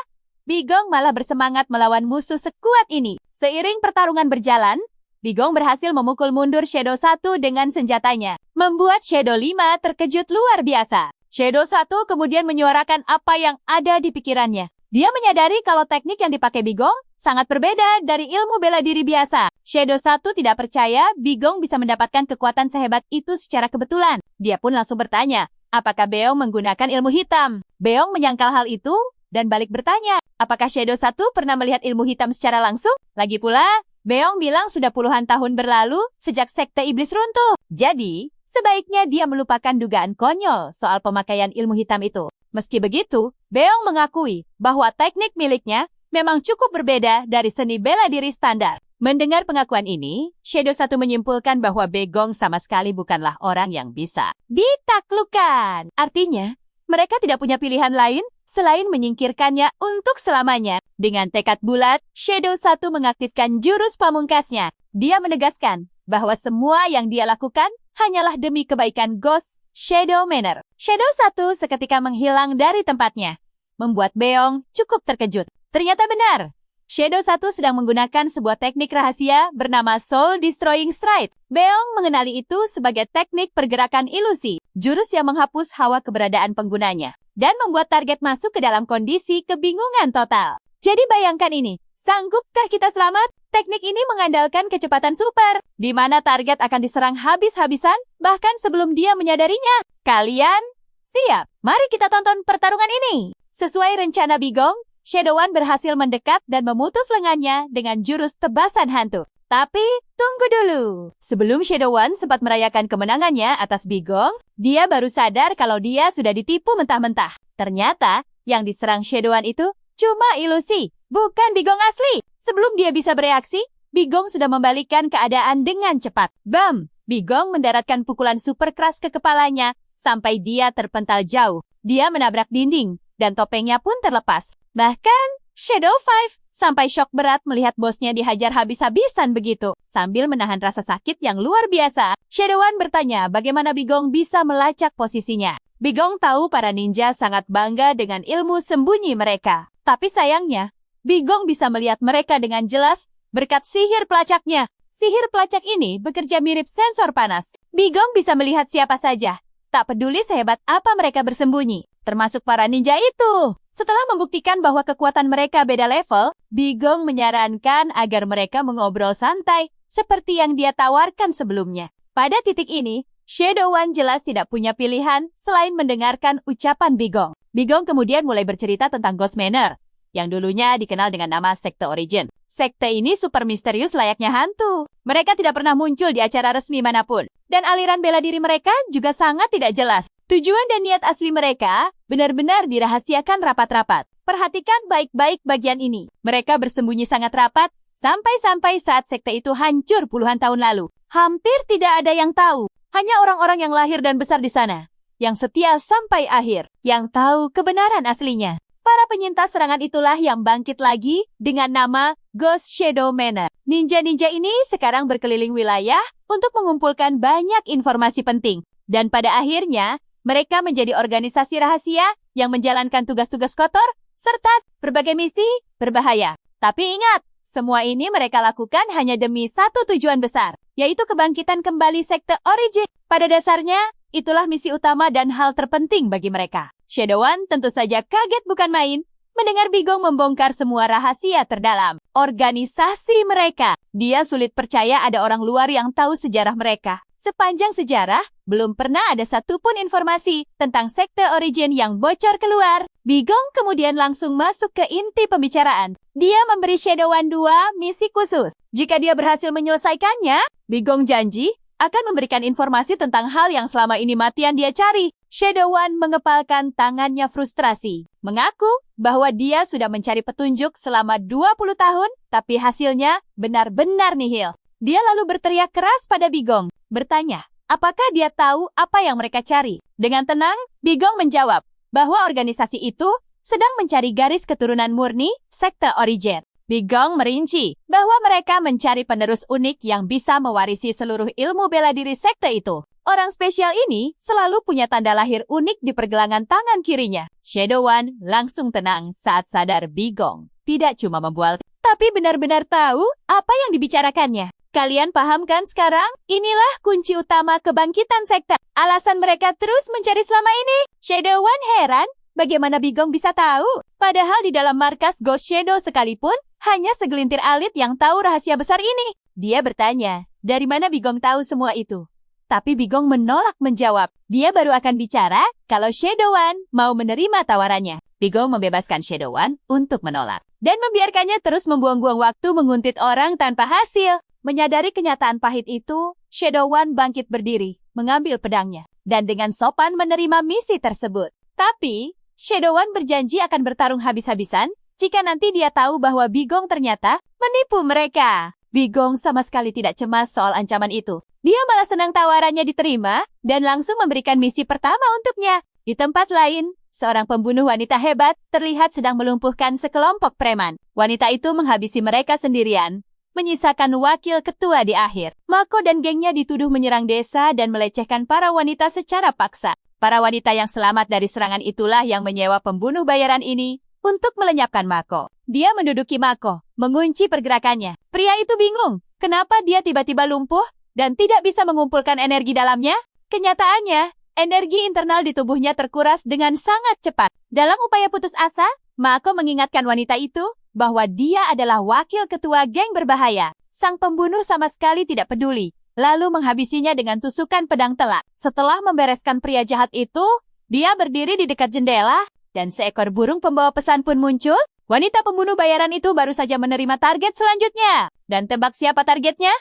Bigong malah bersemangat melawan musuh sekuat ini. Seiring pertarungan berjalan, Bigong berhasil memukul mundur Shadow 1 dengan senjatanya, membuat Shadow 5 terkejut luar biasa. Shadow 1 kemudian menyuarakan apa yang ada di pikirannya. Dia menyadari kalau teknik yang dipakai Bigong sangat berbeda dari ilmu bela diri biasa. Shadow 1 tidak percaya Bigong bisa mendapatkan kekuatan sehebat itu secara kebetulan. Dia pun langsung bertanya, apakah Beong menggunakan ilmu hitam? Beong menyangkal hal itu dan balik bertanya, apakah Shadow 1 pernah melihat ilmu hitam secara langsung? Lagi pula, Beong bilang sudah puluhan tahun berlalu sejak sekte iblis runtuh. Jadi, sebaiknya dia melupakan dugaan konyol soal pemakaian ilmu hitam itu. Meski begitu, Beong mengakui bahwa teknik miliknya memang cukup berbeda dari seni bela diri standar. Mendengar pengakuan ini, Shadow 1 menyimpulkan bahwa Bigong sama sekali bukanlah orang yang bisa ditaklukkan. Artinya, mereka tidak punya pilihan lain selain menyingkirkannya untuk selamanya. Dengan tekad bulat, Shadow 1 mengaktifkan jurus pamungkasnya. Dia menegaskan bahwa semua yang dia lakukan hanyalah demi kebaikan Ghost Shadow Manor. Shadow 1 seketika menghilang dari tempatnya, membuat Beong cukup terkejut. Ternyata benar, Shadow 1 sedang menggunakan sebuah teknik rahasia bernama Soul Destroying Stride. Beong mengenali itu sebagai teknik pergerakan ilusi, jurus yang menghapus hawa keberadaan penggunanya dan membuat target masuk ke dalam kondisi kebingungan total. Jadi bayangkan ini, sanggupkah kita selamat? Teknik ini mengandalkan kecepatan super, di mana target akan diserang habis-habisan bahkan sebelum dia menyadarinya. Kalian siap? Mari kita tonton pertarungan ini. Sesuai rencana Bigong, Shadow 1 berhasil mendekat dan memutus lengannya dengan jurus tebasan hantu. Tapi, tunggu dulu. Sebelum Shadow 1 sempat merayakan kemenangannya atas Bigong, dia baru sadar kalau dia sudah ditipu mentah-mentah. Ternyata, yang diserang Shadow 1 itu cuma ilusi, bukan Bigong asli. Sebelum dia bisa bereaksi, Bigong sudah membalikkan keadaan dengan cepat. Bam! Bigong mendaratkan pukulan super keras ke kepalanya sampai dia terpental jauh. Dia menabrak dinding, dan topengnya pun terlepas. Bahkan, Shadow 5 sampai syok berat melihat bosnya dihajar habis-habisan begitu. Sambil menahan rasa sakit yang luar biasa, Shadow 1 bertanya bagaimana Bigong bisa melacak posisinya. Bigong tahu para ninja sangat bangga dengan ilmu sembunyi mereka. Tapi sayangnya, Bigong bisa melihat mereka dengan jelas berkat sihir pelacaknya. Sihir pelacak ini bekerja mirip sensor panas. Bigong bisa melihat siapa saja, tak peduli sehebat apa mereka bersembunyi, termasuk para ninja itu. Setelah membuktikan bahwa kekuatan mereka beda level, Bigong menyarankan agar mereka mengobrol santai seperti yang dia tawarkan sebelumnya. Pada titik ini, Shadow 1 jelas tidak punya pilihan selain mendengarkan ucapan Bigong. Bigong kemudian mulai bercerita tentang Ghost Manor, yang dulunya dikenal dengan nama Sekte Origin. Sekte ini super misterius layaknya hantu. Mereka tidak pernah muncul di acara resmi manapun. Dan aliran bela diri mereka juga sangat tidak jelas. Tujuan dan niat asli mereka benar-benar dirahasiakan rapat-rapat. Perhatikan baik-baik bagian ini. Mereka bersembunyi sangat rapat sampai saat sekte itu hancur puluhan tahun lalu. Hampir tidak ada yang tahu. Hanya orang-orang yang lahir dan besar di sana, yang setia sampai akhir, yang tahu kebenaran aslinya. Para penyintas serangan itulah yang bangkit lagi dengan nama Ghost Shadow Manor. Ninja-ninja ini sekarang berkeliling wilayah untuk mengumpulkan banyak informasi penting. Dan pada akhirnya, mereka menjadi organisasi rahasia yang menjalankan tugas-tugas kotor serta berbagai misi berbahaya. Tapi ingat, semua ini mereka lakukan hanya demi satu tujuan besar, yaitu kebangkitan kembali Sekte Origin. Pada dasarnya, itulah misi utama dan hal terpenting bagi mereka. Shadow 1 tentu saja kaget bukan main mendengar Bigong membongkar semua rahasia terdalam organisasi mereka. Dia sulit percaya ada orang luar yang tahu sejarah mereka. Sepanjang sejarah, Belum pernah ada satupun informasi tentang sekte Origin yang bocor keluar. Bigong kemudian langsung masuk ke inti pembicaraan. Dia memberi Shadow One 2 misi khusus. Jika dia berhasil menyelesaikannya, Bigong janji akan memberikan informasi tentang hal yang selama ini matian dia cari. Shadow One mengepalkan tangannya frustrasi, mengaku bahwa dia sudah mencari petunjuk selama 20 tahun, tapi hasilnya benar-benar nihil. Dia lalu berteriak keras pada Bigong, bertanya, apakah dia tahu apa yang mereka cari? Dengan tenang, Bigong menjawab bahwa organisasi itu sedang mencari garis keturunan murni sekte Origin. Bigong merinci bahwa mereka mencari penerus unik yang bisa mewarisi seluruh ilmu bela diri sekte itu. Orang spesial ini selalu punya tanda lahir unik di pergelangan tangan kirinya. Shadow One langsung tenang saat sadar Bigong tidak cuma membual, tapi benar-benar tahu apa yang dibicarakannya. Kalian paham kan sekarang? Inilah kunci utama kebangkitan sekte. Alasan mereka terus mencari selama ini. Shadow One heran bagaimana Bigong bisa tahu. Padahal di dalam markas Ghost Shadow sekalipun, hanya segelintir elit yang tahu rahasia besar ini. Dia bertanya, dari mana Bigong tahu semua itu? Tapi Bigong menolak menjawab. Dia baru akan bicara kalau Shadow One mau menerima tawarannya. Bigong membebaskan Shadow One untuk menolak. Dan membiarkannya terus membuang-buang waktu menguntit orang tanpa hasil. Menyadari kenyataan pahit itu, Shadow One bangkit berdiri, mengambil pedangnya, dan dengan sopan menerima misi tersebut. Tapi, Shadow One berjanji akan bertarung habis-habisan jika nanti dia tahu bahwa Bigong ternyata menipu mereka. Bigong sama sekali tidak cemas soal ancaman itu. Dia malah senang tawarannya diterima dan langsung memberikan misi pertama untuknya. Di tempat lain, seorang pembunuh wanita hebat terlihat sedang melumpuhkan sekelompok preman. Wanita itu menghabisi mereka sendirian, menyisakan wakil ketua di akhir. Mako dan gengnya dituduh menyerang desa dan melecehkan para wanita secara paksa. Para wanita yang selamat dari serangan itulah yang menyewa pembunuh bayaran ini untuk melenyapkan Mako. Dia menduduki Mako, mengunci pergerakannya. Pria itu bingung, kenapa dia tiba-tiba lumpuh dan tidak bisa mengumpulkan energi dalamnya? Kenyataannya, energi internal di tubuhnya terkuras dengan sangat cepat. Dalam upaya putus asa, Mako mengingatkan wanita itu bahwa dia adalah wakil ketua geng berbahaya. Sang pembunuh sama sekali tidak peduli, lalu menghabisinya dengan tusukan pedang telak. Setelah membereskan pria jahat itu, dia berdiri di dekat jendela, dan seekor burung pembawa pesan pun muncul. Wanita pembunuh bayaran itu baru saja menerima target selanjutnya. Dan tebak siapa targetnya?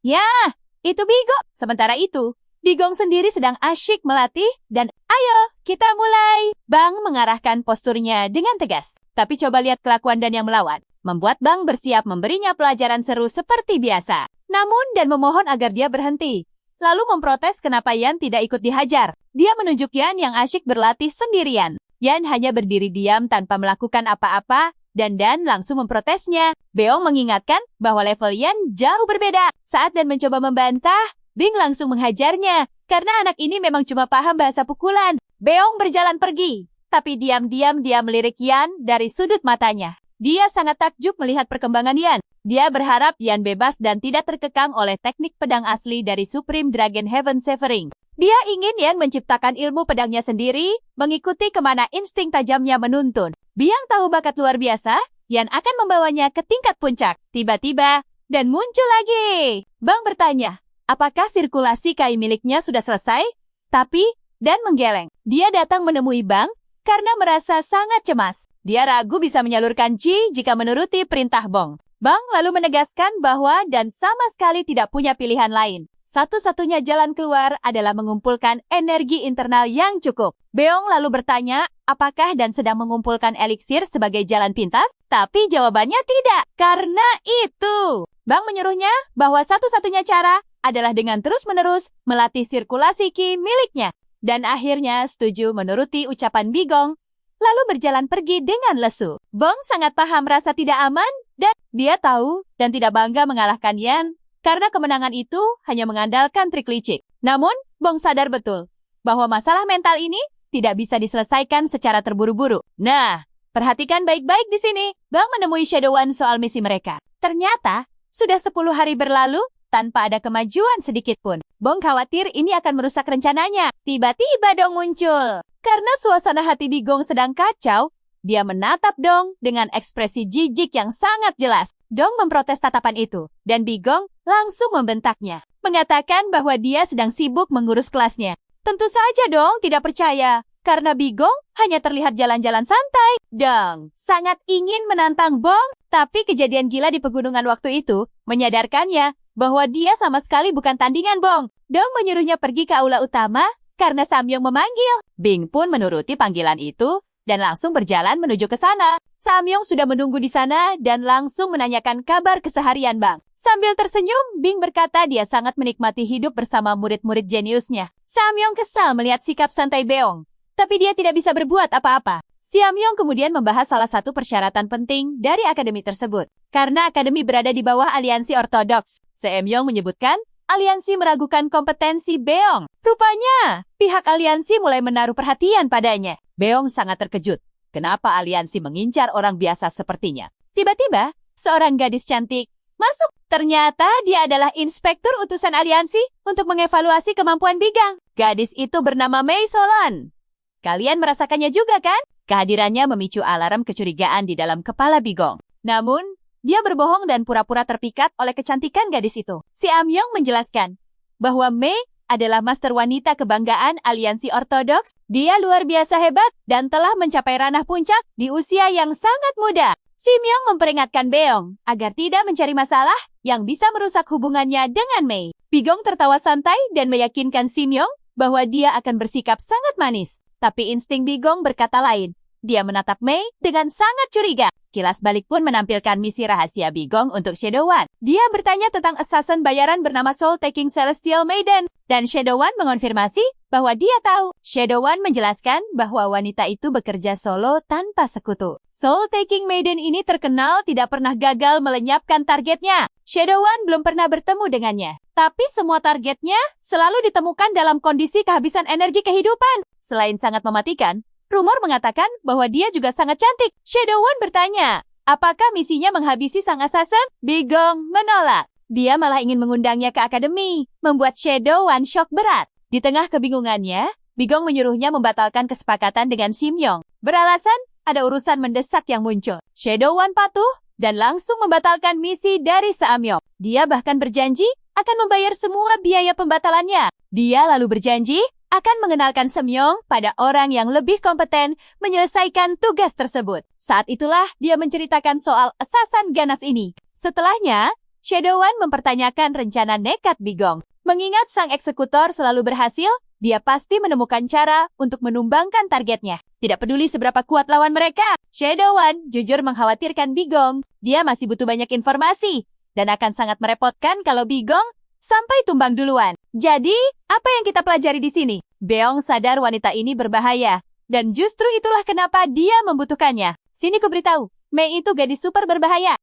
Ya, itu Bigong. Sementara itu, Bigong sendiri sedang asyik melatih dan ayo kita mulai. Bang mengarahkan posturnya dengan tegas. Tapi coba lihat kelakuan Dan yang melawan. Membuat Bang bersiap memberinya pelajaran seru seperti biasa. Namun Dan memohon agar dia berhenti. Lalu memprotes kenapa Yan tidak ikut dihajar. Dia menunjuk Yan yang asyik berlatih sendirian. Yan hanya berdiri diam tanpa melakukan apa-apa, dan Dan langsung memprotesnya. Beong mengingatkan bahwa level Yan jauh berbeda. Saat Dan mencoba membantah, Bing langsung menghajarnya, karena anak ini memang cuma paham bahasa pukulan. Beong berjalan pergi, tapi diam-diam dia melirik Yan dari sudut matanya. Dia sangat takjub melihat perkembangan Yan. Dia berharap Yan bebas dan tidak terkekang oleh teknik pedang asli dari Supreme Dragon Heaven Severing. Dia ingin Yan menciptakan ilmu pedangnya sendiri, mengikuti kemana insting tajamnya menuntun. Biang tahu bakat luar biasa, Yan akan membawanya ke tingkat puncak. Tiba-tiba, Dan muncul lagi. Bang bertanya, apakah sirkulasi kai miliknya sudah selesai? Tapi, Dan menggeleng. Dia datang menemui Bang karena merasa sangat cemas. Dia ragu bisa menyalurkan Ji jika menuruti perintah Bong. Bang lalu menegaskan bahwa Dan sama sekali tidak punya pilihan lain. Satu-satunya jalan keluar adalah mengumpulkan energi internal yang cukup. Beong lalu bertanya, apakah Dan sedang mengumpulkan eliksir sebagai jalan pintas? Tapi jawabannya tidak. Karena itu, Bang menyuruhnya bahwa satu-satunya cara adalah dengan terus-menerus melatih sirkulasi ki miliknya. Dan akhirnya setuju menuruti ucapan Bigong, lalu berjalan pergi dengan lesu. Bong sangat paham rasa tidak aman, dan dia tahu dan tidak bangga mengalahkan Yan, karena kemenangan itu hanya mengandalkan trik licik. Namun, Bong sadar betul bahwa masalah mental ini tidak bisa diselesaikan secara terburu-buru. Nah, perhatikan baik-baik di sini. Bang menemui Shadow One soal misi mereka. Ternyata, sudah 10 hari berlalu tanpa ada kemajuan sedikit pun. Bong khawatir ini akan merusak rencananya. Tiba-tiba Dong muncul. Karena suasana hati Bigong sedang kacau, dia menatap Dong dengan ekspresi jijik yang sangat jelas. Dong memprotes tatapan itu, dan Bigong langsung membentaknya. mengatakan bahwa dia sedang sibuk mengurus kelasnya. Tentu saja dong tidak percaya, karena Bigong hanya terlihat jalan-jalan santai. Dong sangat ingin menantang Bong, tapi kejadian gila di pegunungan waktu itu menyadarkannya bahwa dia sama sekali bukan tandingan Bong. Dong menyuruhnya pergi ke aula utama karena Samyong memanggil. Bing pun menuruti panggilan itu dan langsung berjalan menuju ke sana. Samyong sudah menunggu di sana dan langsung menanyakan kabar keseharian Bang. Sambil tersenyum, Bing berkata dia sangat menikmati hidup bersama murid-murid jeniusnya. Samyong kesal melihat sikap santai Beong, tapi dia tidak bisa berbuat apa-apa. Samyong kemudian membahas salah satu persyaratan penting dari akademi tersebut. Karena akademi berada di bawah aliansi ortodoks, Samyong menyebutkan aliansi meragukan kompetensi Beong. Rupanya, pihak aliansi mulai menaruh perhatian padanya. Beong sangat terkejut. Kenapa aliansi mengincar orang biasa sepertinya? Tiba-tiba, seorang gadis cantik masuk. Ternyata dia adalah inspektur utusan aliansi untuk mengevaluasi kemampuan Bigang. Gadis itu bernama Mei Solon. Kalian merasakannya juga kan? Kehadirannya memicu alarm kecurigaan di dalam kepala Bigong. Namun, dia berbohong dan pura-pura terpikat oleh kecantikan gadis itu. Si Amyong menjelaskan bahwa Mei adalah master wanita kebanggaan aliansi ortodoks. Dia luar biasa hebat dan telah mencapai ranah puncak di usia yang sangat muda. Simyong memperingatkan Beong agar tidak mencari masalah yang bisa merusak hubungannya dengan Mei. Bigong tertawa santai dan meyakinkan Simyong bahwa dia akan bersikap sangat manis. Tapi insting Bigong berkata lain. Dia menatap Mei dengan sangat curiga. Kilas balik pun menampilkan misi rahasia Bigong untuk Shadow One. Dia bertanya tentang assassin bayaran bernama Soul Taking Celestial Maiden. Dan Shadow One mengonfirmasi bahwa dia tahu. Shadow One menjelaskan bahwa wanita itu bekerja solo tanpa sekutu. Soul Taking Maiden ini terkenal tidak pernah gagal melenyapkan targetnya. Shadow One belum pernah bertemu dengannya. Tapi semua targetnya selalu ditemukan dalam kondisi kehabisan energi kehidupan. Selain sangat mematikan, rumor mengatakan bahwa dia juga sangat cantik. Shadow One bertanya, apakah misinya menghabisi sang assassin? Bigong menolak. Dia malah ingin mengundangnya ke akademi, membuat Shadow One shock berat. Di tengah kebingungannya, Bigong menyuruhnya membatalkan kesepakatan dengan Simyong. Beralasan, ada urusan mendesak yang muncul. Shadow One patuh dan langsung membatalkan misi dari Samyong. Dia bahkan berjanji akan membayar semua biaya pembatalannya. Dia lalu berjanji akan mengenalkan Samyong pada orang yang lebih kompeten menyelesaikan tugas tersebut. Saat itulah dia menceritakan soal assassin ganas ini. Setelahnya, Shadow One mempertanyakan rencana nekat Bigong. Mengingat sang eksekutor selalu berhasil, dia pasti menemukan cara untuk menumbangkan targetnya. Tidak peduli seberapa kuat lawan mereka, Shadow One jujur mengkhawatirkan Bigong. Dia masih butuh banyak informasi dan akan sangat merepotkan kalau Bigong sampai tumbang duluan. Jadi, apa yang kita pelajari di sini? Beong sadar wanita ini berbahaya, dan justru itulah kenapa dia membutuhkannya. Sini ku beritahu, Mei itu gadis super berbahaya.